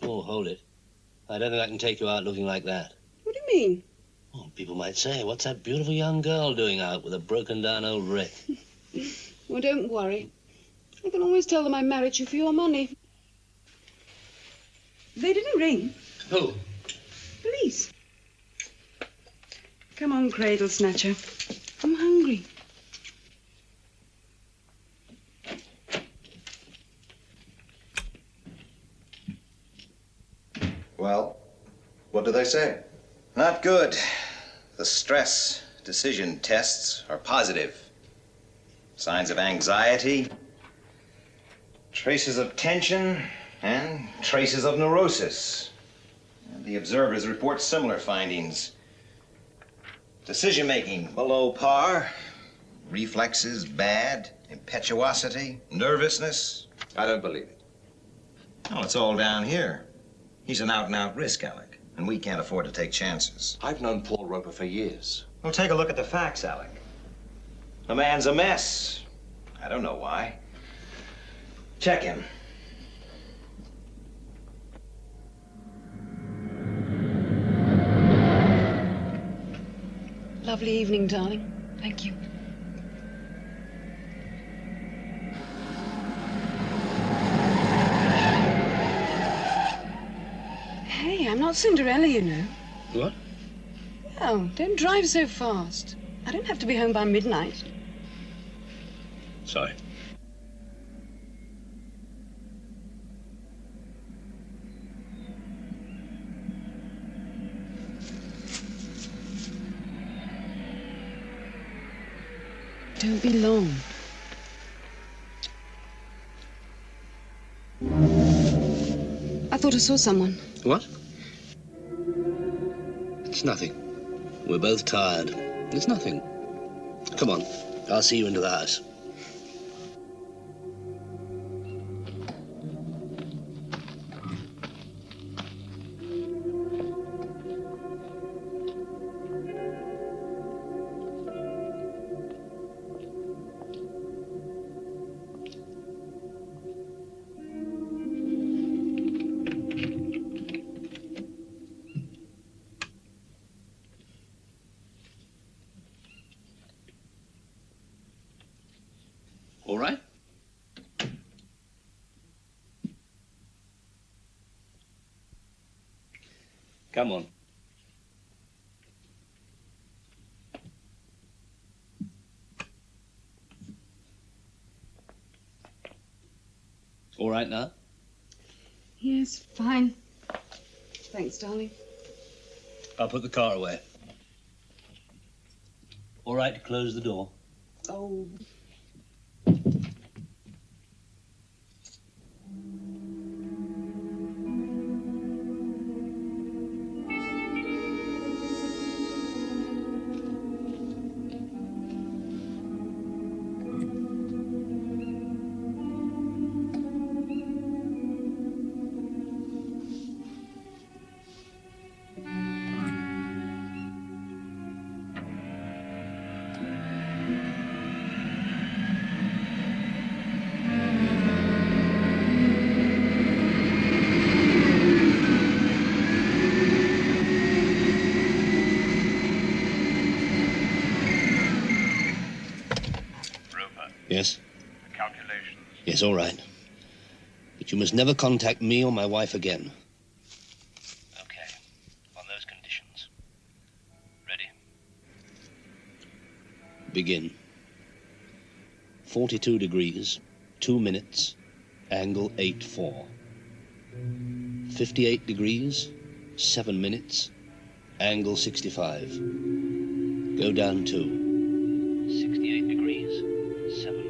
Oh, hold it. I don't think I can take you out looking like that. What do you mean? Oh, people might say, what's that beautiful young girl doing out with a broken-down old wreck? Well, don't worry. I can always tell them I married you for your money. They didn't ring. Who? Police. Come on, Cradle Snatcher. I'm hungry. they say? Not good. The stress decision tests are positive. Signs of anxiety, traces of tension, and traces of neurosis. And the observers report similar findings. Decision-making below par, reflexes bad, impetuosity, nervousness. I don't believe it. Oh, it's all down here. He's an out-and-out risk, Alec, and we can't afford to take chances. I've known Paul Roper for years. Well, take a look at the facts, Alec. The man's a mess. I don't know why. Check him. Lovely evening, darling. Thank you. Hey, I'm not Cinderella, you know. What? Oh, don't drive so fast. I don't have to be home by midnight. Sorry. Don't be long. I thought I saw someone. What? It's nothing. We're both tired. It's nothing. Come on. I'll see you into the house. All right? Come on. All right now? Yes, fine. Thanks, darling. I'll put the car away. All right to close the door? Oh. Yes? The calculations. Yes, all right. But you must never contact me or my wife again. Okay. On those conditions. Ready? Begin. 42 degrees, 2 minutes, angle 84. 58 degrees, 7 minutes, angle 65. Go down 2. 68 degrees, 7 minutes.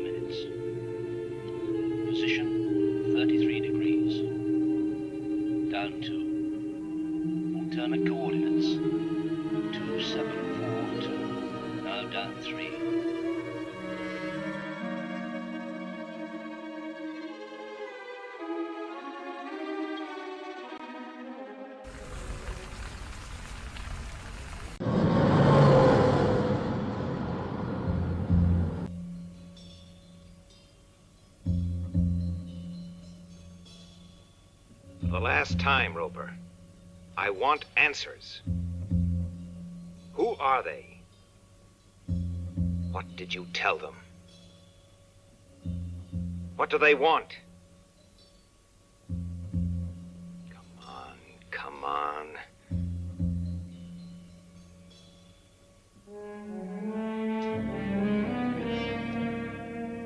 Position 33 degrees. Down 2. Alternate coordinates 2742. Now down 3. For the last time, Roper, I want answers. Who are they? What did you tell them? What do they want? Come on.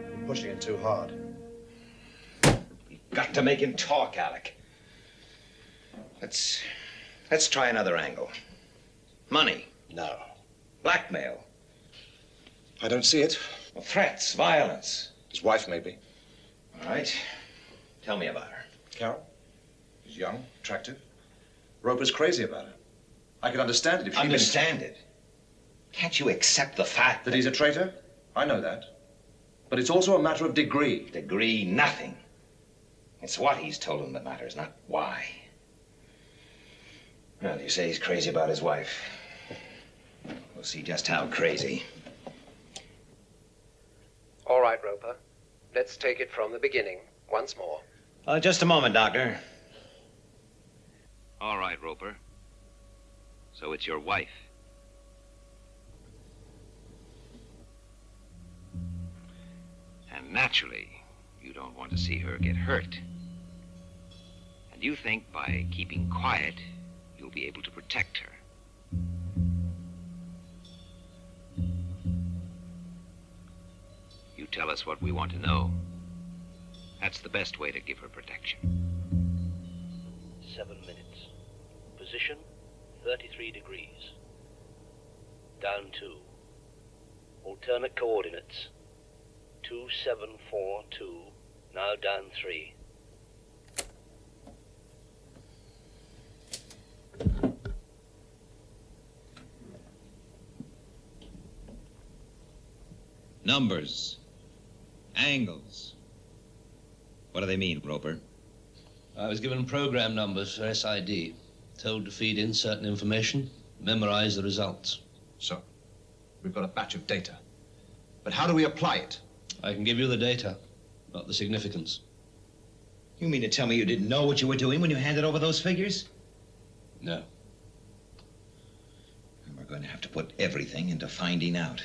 You're pushing it too hard. You've got to make him talk, Alec. Let's try another angle. Money. No. Blackmail. I don't see it. Well, threats, violence. His wife, maybe. All right. Tell me about her. Carol? She's young, attractive. Roper's crazy about her. I could understand it if she Understand it? Can't you accept the fact that he's a traitor? I know that. But it's also a matter of degree. Degree, nothing. It's what he's told him that matters, not why. Well, you say he's crazy about his wife. We'll see just how crazy. All right, Roper. Let's take it from the beginning, once more. Just a moment, Doctor. All right, Roper. So it's your wife. And naturally, you don't want to see her get hurt. And you think by keeping quiet, you'll be able to protect her. You tell us what we want to know. That's the best way to give her protection. 7 minutes. Position, 33 degrees. Down 2. Alternate coordinates. 2742, now down 3. Numbers. Angles. What do they mean, Roper? I was given program numbers for SID, told to feed in certain information, memorize the results. So, we've got a batch of data. But how do we apply it? I can give you the data, not the significance. You mean to tell me you didn't know what you were doing when you handed over those figures? No. And we're going to have to put everything into finding out.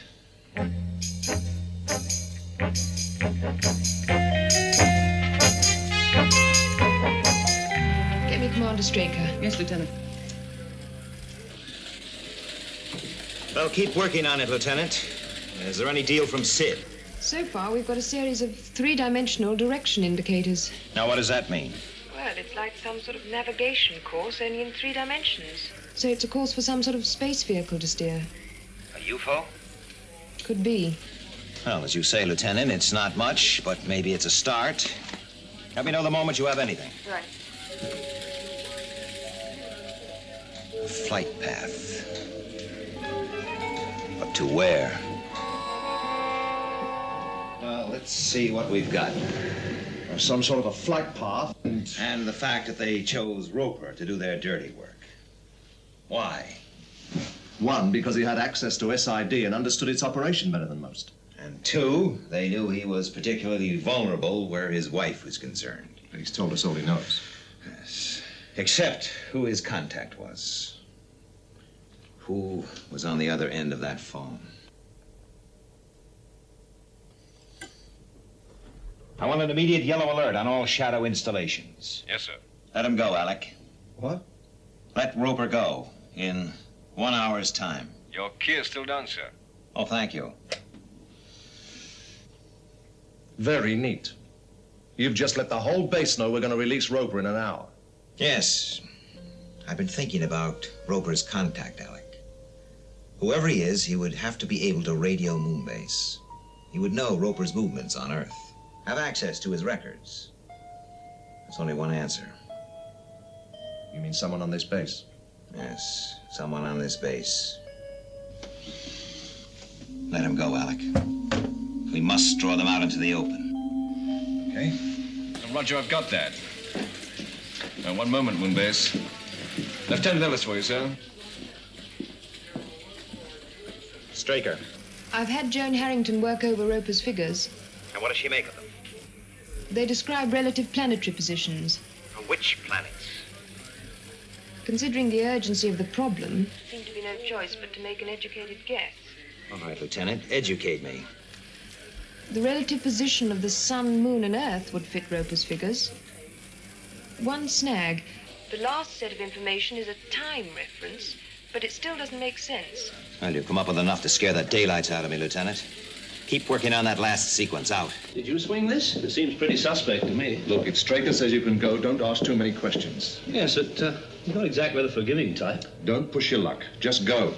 Get me Commander Straker. Yes, Lieutenant. Well, keep working on it, Lieutenant. Is there any deal from Sid? So far, we've got a series of three-dimensional direction indicators. Now, what does that mean? Well, it's like some sort of navigation course, only in 3 dimensions. So it's a course for some sort of space vehicle to steer. A UFO? Could be. Well, as you say, Lieutenant, it's not much, but maybe it's a start. Let me know the moment you have anything. Right. Flight path. But to where? Well, let's see what we've got. Some sort of a flight path. And the fact that they chose Roper to do their dirty work. Why? 1, because he had access to SID and understood its operation better than most. And 2, they knew he was particularly vulnerable where his wife was concerned. He's told us all he knows. Yes. Except who his contact was. Who was on the other end of that phone. I want an immediate yellow alert on all Shadow installations. Yes, sir. Let him go, Alec. What? Let Roper go in 1 hour's time. Your key is still down, sir. Oh, thank you. Very neat. You've just let the whole base know we're going to release Roper in an hour. Yes. I've been thinking about Roper's contact, Alec. Whoever he is, he would have to be able to radio moonbase. He would know Roper's movements on Earth. Have access to his records. There's only one answer. You mean someone on this base? Yes, someone on this base. Let him go, Alec. We must draw them out into the open. Okay. Roger, I've got that. Now, one moment, moonbase. Lieutenant Ellis for you, sir. Straker. I've had Joan Harrington work over Roper's figures. And what does she make of them? They describe relative planetary positions. For which planets? Considering the urgency of the problem, there seemed to be no choice but to make an educated guess. All right, Lieutenant, educate me. The relative position of the Sun, Moon, and Earth would fit Roper's figures. One snag. The last set of information is a time reference, but it still doesn't make sense. Well, you've come up with enough to scare the daylights out of me, Lieutenant. Keep working on that last sequence. Out. Did you swing this? It seems pretty suspect to me. Look, if Straker says you can go, don't ask too many questions. Yes, but you're not exactly the forgiving type. Don't push your luck. Just go.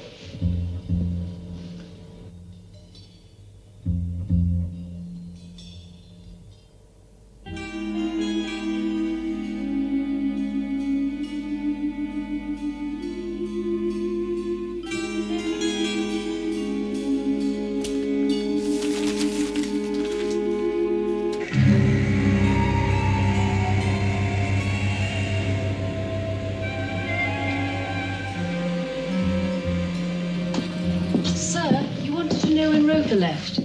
Left.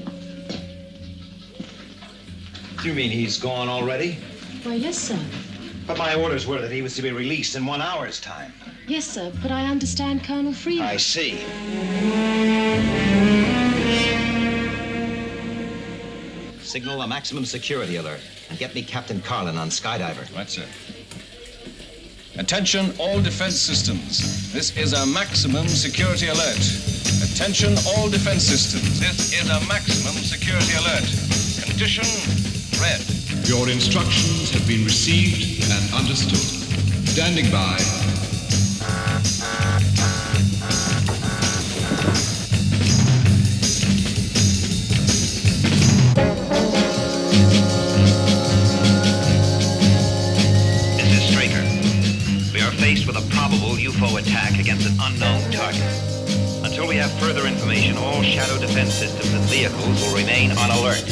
You mean he's gone already? Why, yes, sir. But my orders were that he was to be released in 1 hour's time. Yes, sir, but I understand Colonel Freeman. I see. Signal a maximum security alert and get me Captain Carlin on SkyDiver. Right, sir. Attention, all defense systems. This is a maximum security alert. Attention, all defense systems. This is a maximum security alert. Condition red. Your instructions have been received and understood. Standing by. This is Straker. We are faced with a probable UFO attack against an unknown target. Until we have further information, all shadow defense systems and vehicles will remain on alert.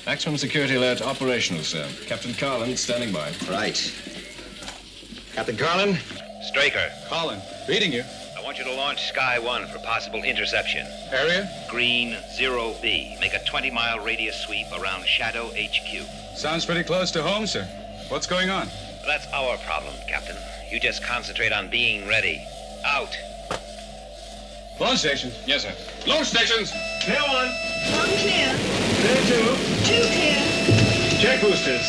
Maximum security alert operational, sir. Captain Carlin standing by. Right. Captain Carlin? Straker. Carlin, reading you. I want you to launch Sky 1 for possible interception. Area? Green 0B. Make a 20-mile radius sweep around Shadow HQ. Sounds pretty close to home, sir. What's going on? That's our problem, Captain. You just concentrate on being ready. Out. Launch stations. Yes, sir. Launch stations. Clear 1. 1 clear. Clear 2. 2 clear. Check boosters.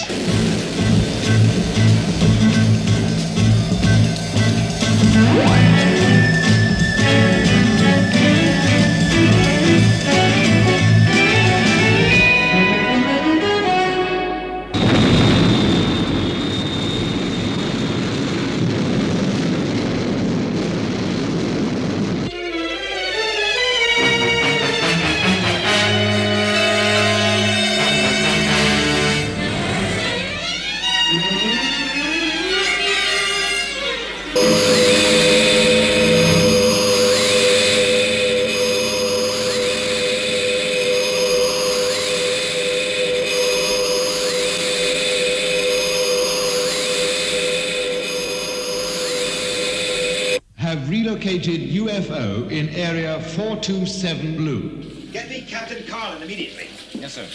Have relocated UFO in area 427 Blue. Get me Captain Carlin immediately. Yes, sir.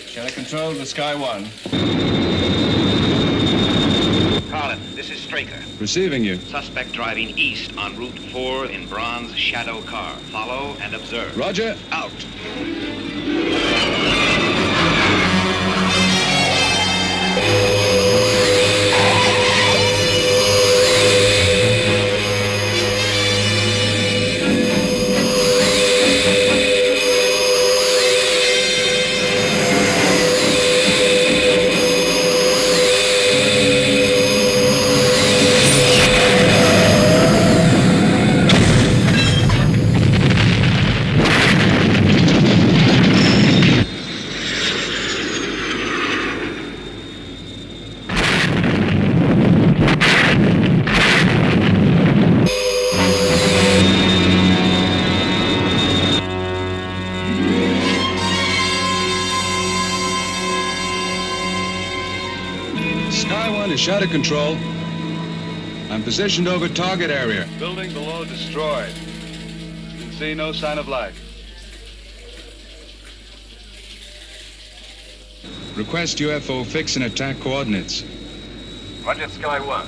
Shadow control to Sky 1. Carlin, this is Straker. Receiving you. Suspect driving east on Route 4 in bronze Shadow car. Follow and observe. Roger. Out. Sky 1 is Shadow control. I'm positioned over target area. Building below destroyed. You can see no sign of life. Request UFO fix and attack coordinates. Roger, Sky 1.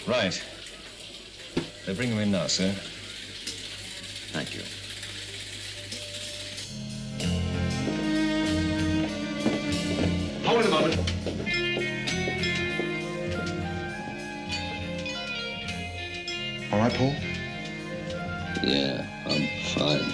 Right. They bring him in now, sir. Thank you. Hold it a moment. All right, Paul? Yeah, I'm fine.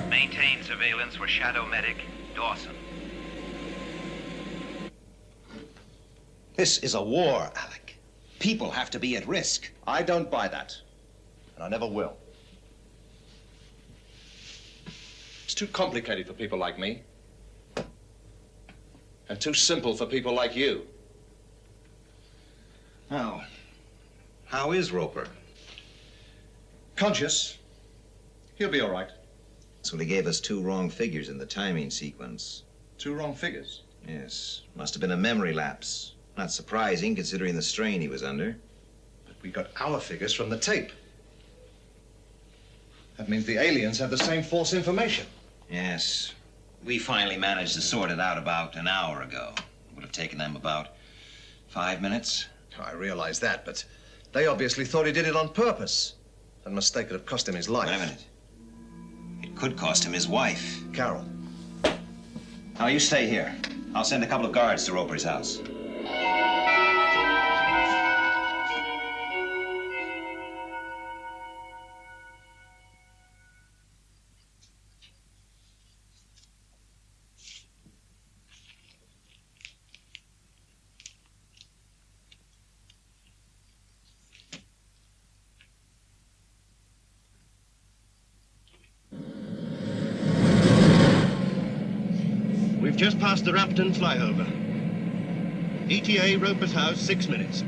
Maintain surveillance for Shadow Medic Dawson. This is a war, Alec. People have to be at risk. I don't buy that. And I never will. It's too complicated for people like me. And too simple for people like you. Now, how is Roper? Conscious. He'll be all right. So he gave us 2 wrong figures in the timing sequence. 2 wrong figures? Yes. Must have been a memory lapse. Not surprising, considering the strain he was under. But we got our figures from the tape. That means the aliens have the same false information. Yes. We finally managed to sort it out about an hour ago. Would have taken them about 5 minutes. I realize that, but they obviously thought he did it on purpose. That mistake could have cost him his life. Wait a minute. It could cost him his wife. Carol. Now, you stay here. I'll send a couple of guards to Roper's house. We've just passed the Rapton flyover. ETA Roper's house, 6 minutes.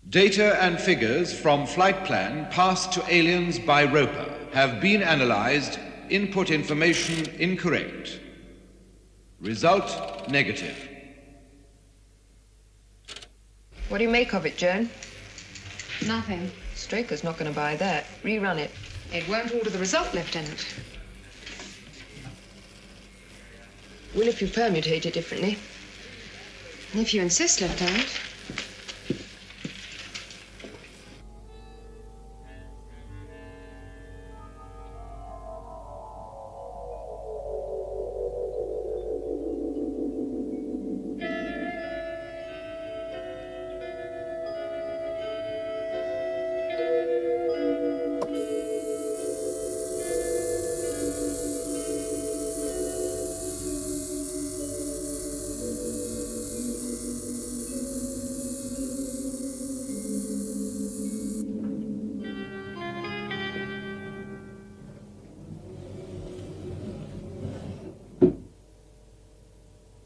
Data and figures from flight plan passed to aliens by Roper have been analyzed input information incorrect. Result negative. What do you make of it, Joan? Nothing. Straker's not going to buy that. Rerun it. It won't alter the result, Lieutenant. Will if you permutate it differently. If you insist, Lieutenant.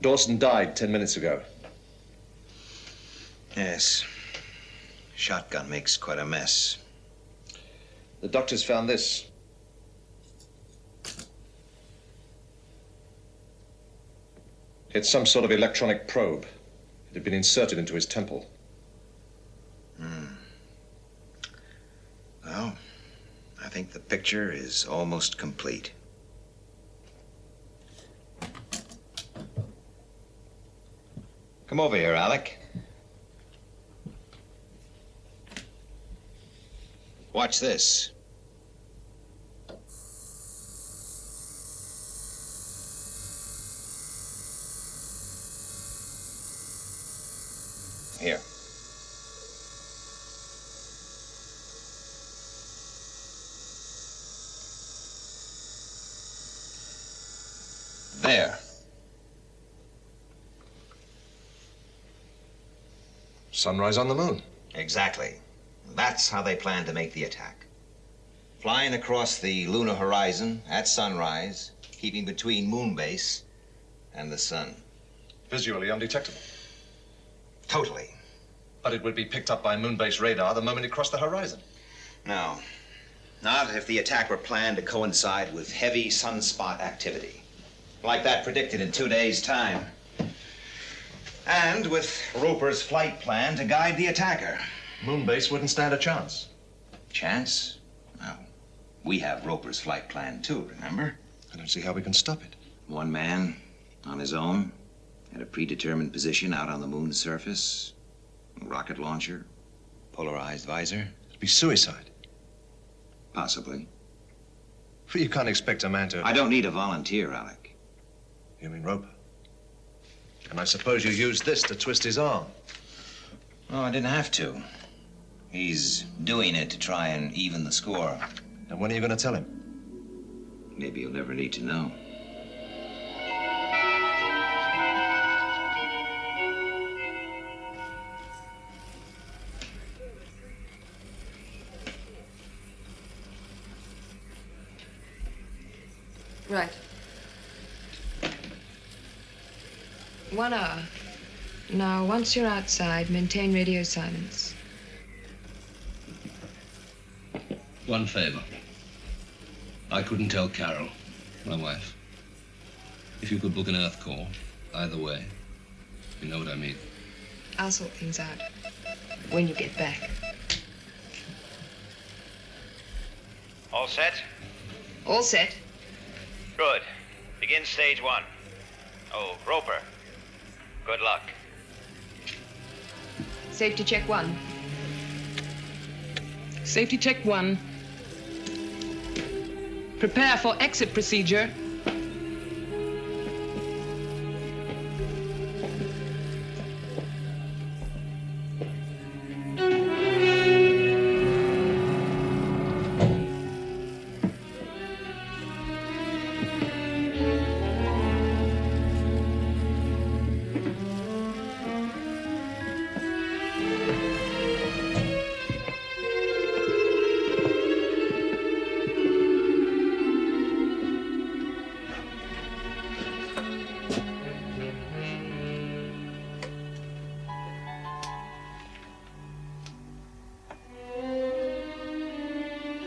Dawson died 10 minutes ago. Yes. Shotgun makes quite a mess. The doctors found this. It's some sort of electronic probe. It had been inserted into his temple. Well, I think the picture is almost complete. Come over here, Alec. Watch this. Here. There. Sunrise on the moon. Exactly. That's how they plan to make the attack. Flying across the lunar horizon at sunrise, keeping between moonbase and the sun. Visually undetectable. Totally. But it would be picked up by moonbase radar the moment it crossed the horizon. No. Not if the attack were planned to coincide with heavy sunspot activity. Like that predicted in 2 days' time. And with Roper's flight plan to guide the attacker. Moonbase wouldn't stand a chance. Chance? Well, we have Roper's flight plan too, remember? I don't see how we can stop it. One man, on his own, at a predetermined position out on the moon's surface. Rocket launcher, polarized visor. It'd be suicide. Possibly. But you can't expect a man to... I don't need a volunteer, Alec. You mean Roper? And I suppose you used this to twist his arm. Oh, I didn't have to. He's doing it to try and even the score. And when are you going to tell him? Maybe you'll never need to know. Right. 1 hour. Now, once you're outside, maintain radio silence. One favor. I couldn't tell Carol, my wife. If you could book an earth call, either way. You know what I mean. I'll sort things out when you get back. All set? All set. Good. Begin stage 1. Oh, Roper. Good luck. Safety check 1. Safety check 1. Prepare for exit procedure.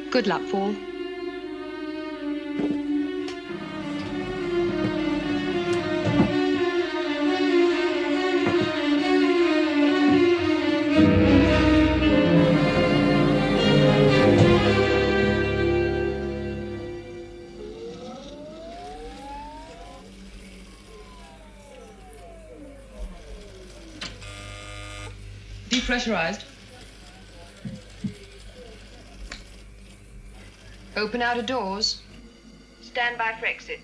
Good luck, Paul. Depressurized. Open outer doors. Stand by for exit.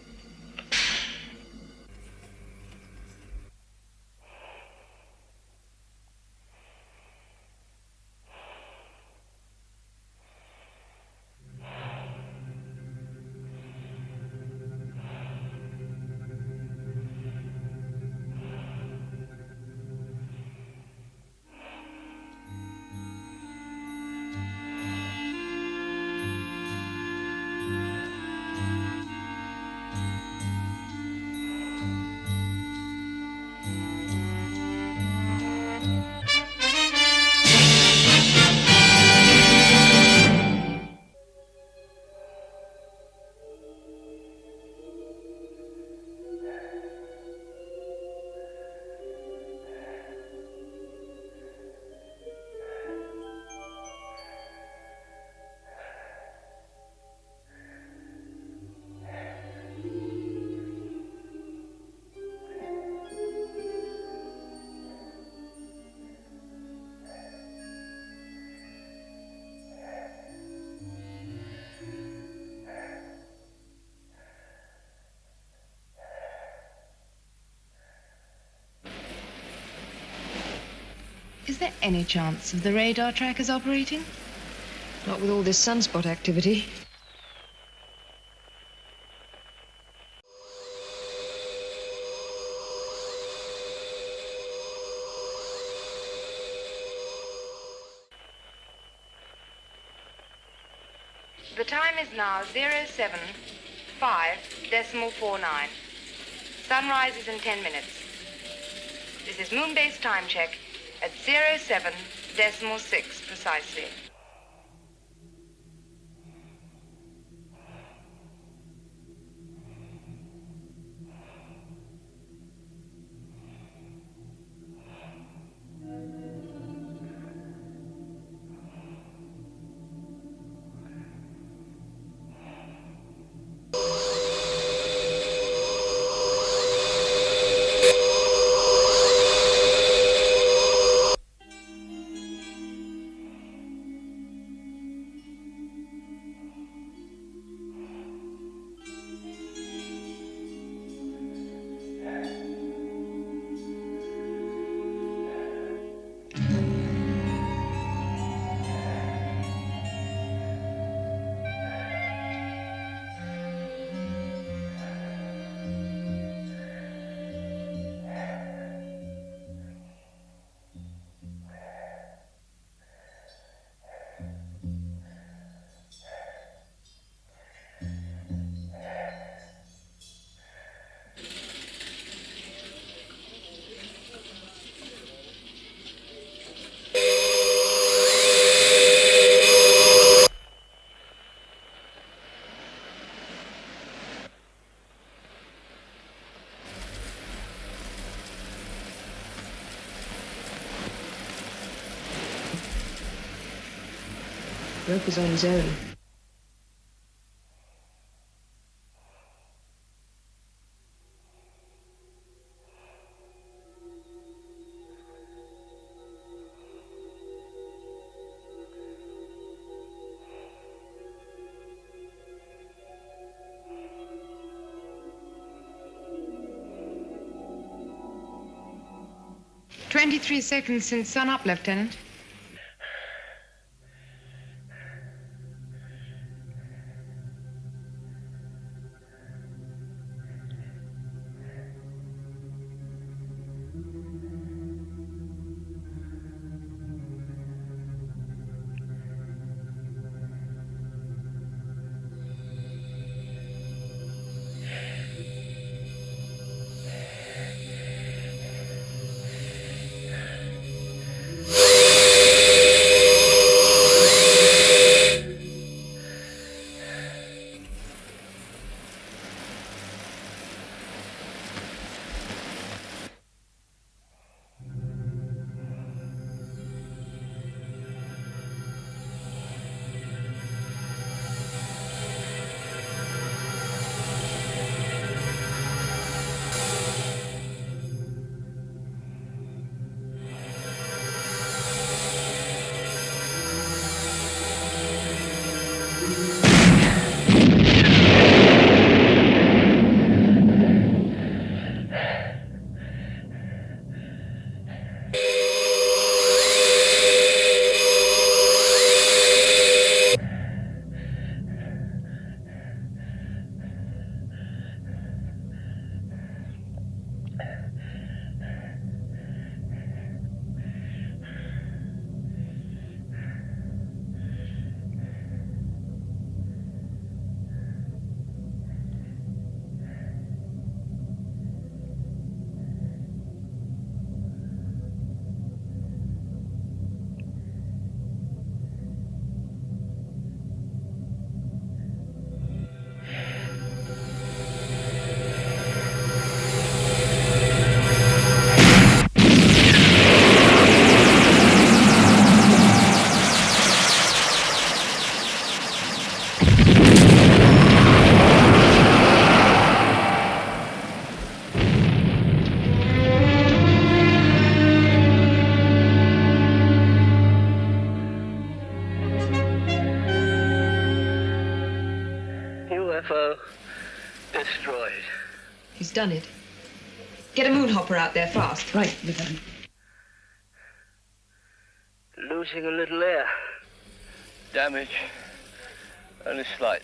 Is there any chance of the radar trackers operating? Not with all this sunspot activity. The time is now 07:5.49. Sunrise is in 10 minutes. This is moonbase time check at 07.6 precisely. Roper's on his own. "23 seconds since sun-up, Lieutenant." UFO destroyed. He's done it. Get a moonhopper out there fast. Right, Lieutenant. Losing a little air. Damage only slight.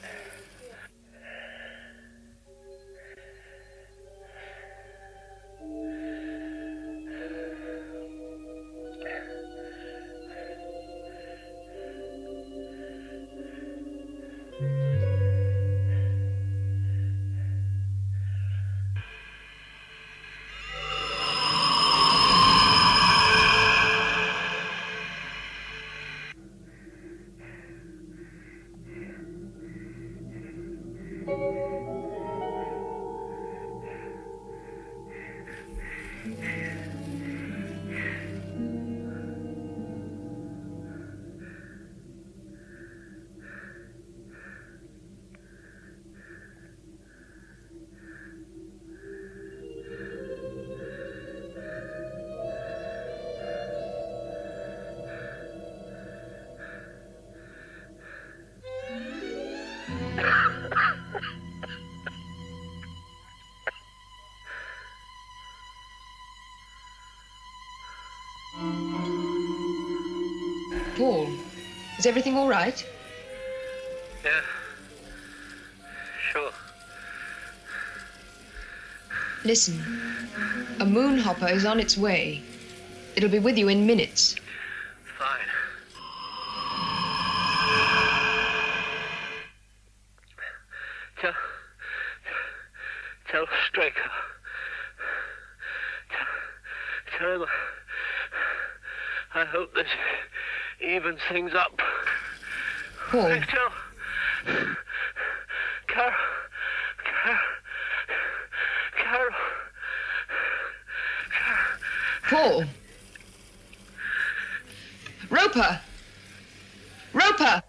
Paul, is everything all right? Yeah. Sure. Listen, a moonhopper is on its way. It'll be with you in minutes. Fine. Tell Straker. Tell him I hope this evens things up. Paul. Tell Carol. Paul. Roper. Roper.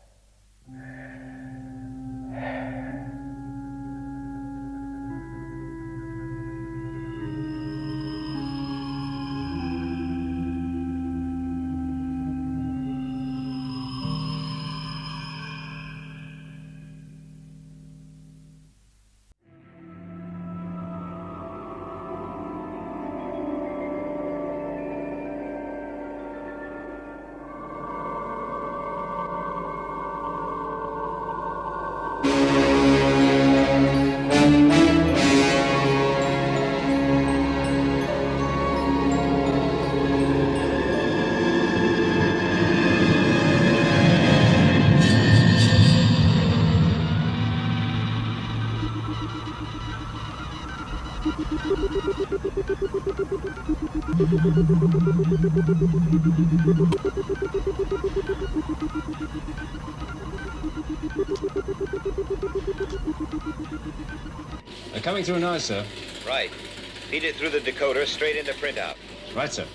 They're coming through now, sir. Right. Feed it through the decoder straight into printout. Right, sir.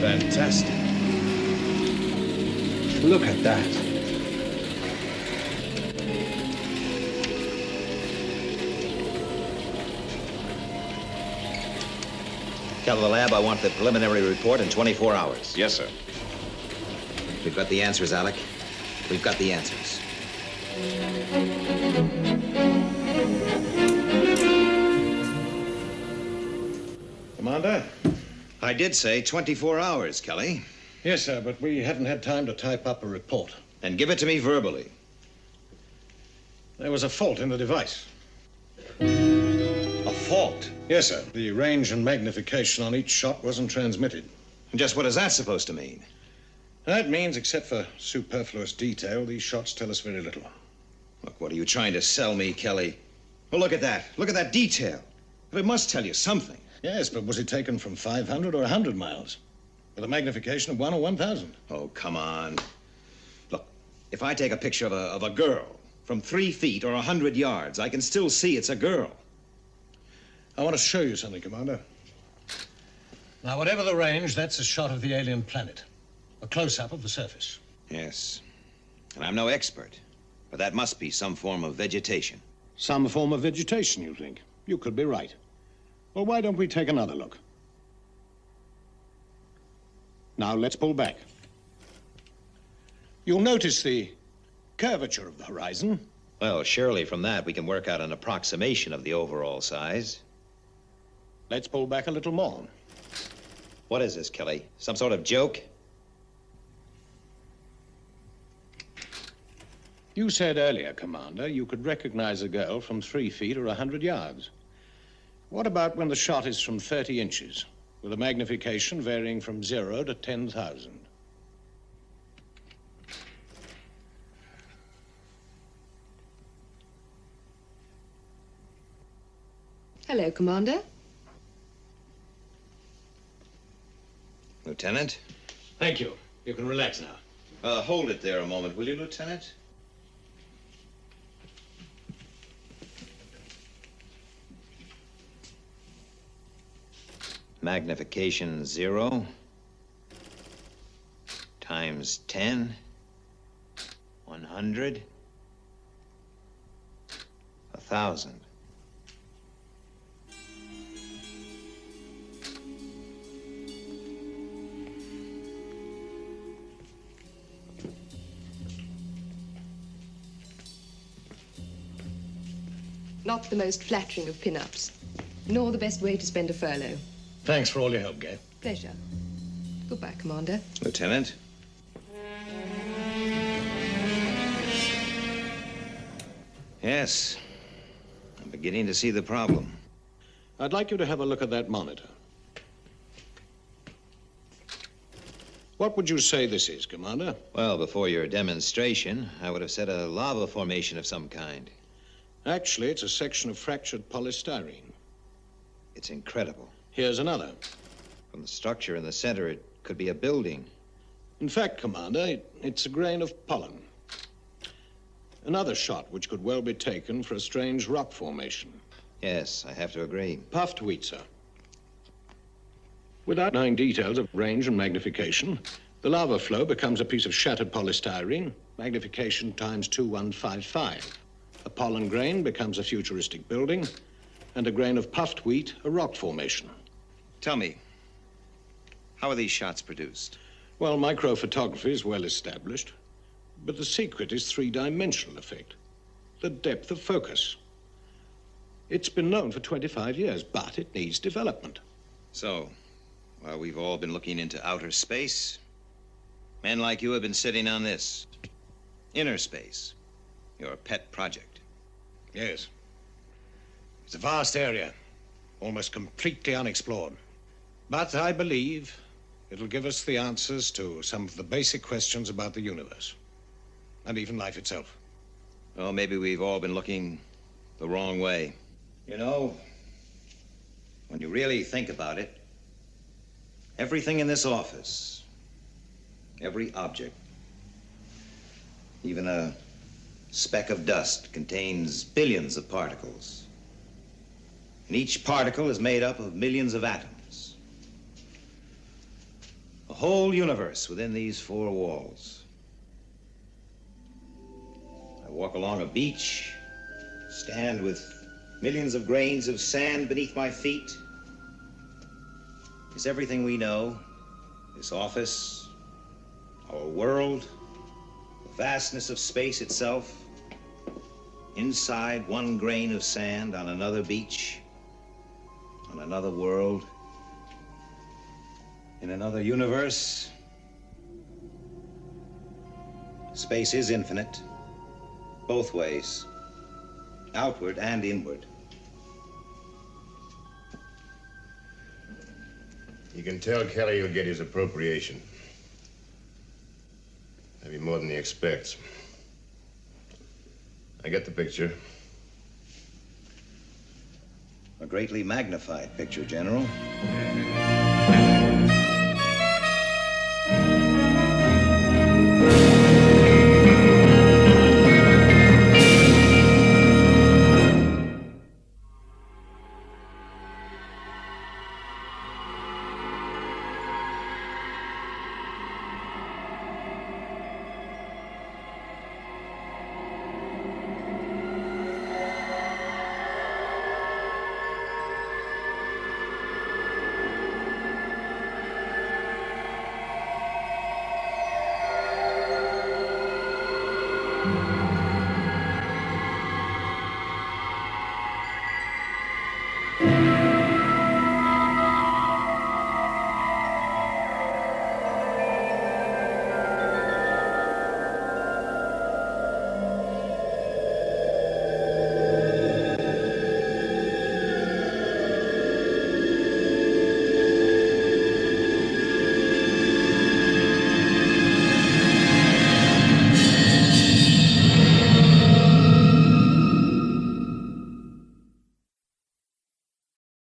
Fantastic. Look at that. Tell the lab I want the preliminary report in 24 hours. Yes, sir. We've got the answers, Alec. We've got the answers. Commander? I did say 24 hours, Kelly. Yes, sir, but we haven't had time to type up a report. And give it to me verbally. There was a fault in the device. A fault? Yes, sir. The range and magnification on each shot wasn't transmitted. Just what is that supposed to mean? That means, except for superfluous detail, these shots tell us very little. Look, what are you trying to sell me, Kelly? Well, look at that. Look at that detail. But it must tell you something. Yes, but was it taken from 500 or 100 miles? With a magnification of 1 or 1,000. Oh, come on. Look, if I take a picture of a girl from 3 feet or 100 yards, I can still see it's a girl. I want to show you something, Commander. Now, whatever the range, that's a shot of the alien planet. A close-up of the surface. Yes. And I'm no expert, but that must be some form of vegetation. Some form of vegetation, you think? You could be right. Well, why don't we take another look? Now, let's pull back. You'll notice the curvature of the horizon. Well, surely from that we can work out an approximation of the overall size. Let's pull back a little more. What is this, Kelly? Some sort of joke? You said earlier, Commander, you could recognize a girl from 3 feet or 100 yards. What about when the shot is from 30 inches, with a magnification varying from 0 to 10,000? Hello, Commander. Lieutenant? Thank you. You can relax now. Hold it there a moment, will you, Lieutenant? Magnification 0 times 10, 100, 1,000. Not the most flattering of pin-ups, nor the best way to spend a furlough. Thanks for all your help, Gay. Pleasure. Goodbye, Commander. Lieutenant? Yes. I'm beginning to see the problem. I'd like you to have a look at that monitor. What would you say this is, Commander? Well, before your demonstration, I would have said a lava formation of some kind. Actually, it's a section of fractured polystyrene. It's incredible. Here's another. From the structure in the center, it could be a building. In fact, Commander, it's a grain of pollen. Another shot which could well be taken for a strange rock formation. Yes, I have to agree. Puffed wheat, sir. Without knowing details of range and magnification, the lava flow becomes a piece of shattered polystyrene, magnification times 2155. A pollen grain becomes a futuristic building, and a grain of puffed wheat, a rock formation. Tell me, how are these shots produced? Well, microphotography is well established, but the secret is three-dimensional effect, the depth of focus. It's been known for 25 years, but it needs development. So, while we've all been looking into outer space, men like you have been sitting on this. Inner space, your pet project. Yes. It's a vast area, almost completely unexplored. But I believe it'll give us the answers to some of the basic questions about the universe, and even life itself. Well, maybe we've all been looking the wrong way. You know, when you really think about it, everything in this office, every object, even a speck of dust, contains billions of particles. And each particle is made up of millions of atoms. A whole universe within these four walls. I walk along a beach, stand with millions of grains of sand beneath my feet. Is everything we know, this office, our world, the vastness of space itself, inside one grain of sand on another beach, on another world, in another universe? Space is infinite, both ways, outward and inward. You can tell Kelly he'll get his appropriation. Maybe more than he expects. I get the picture. A greatly magnified picture, General.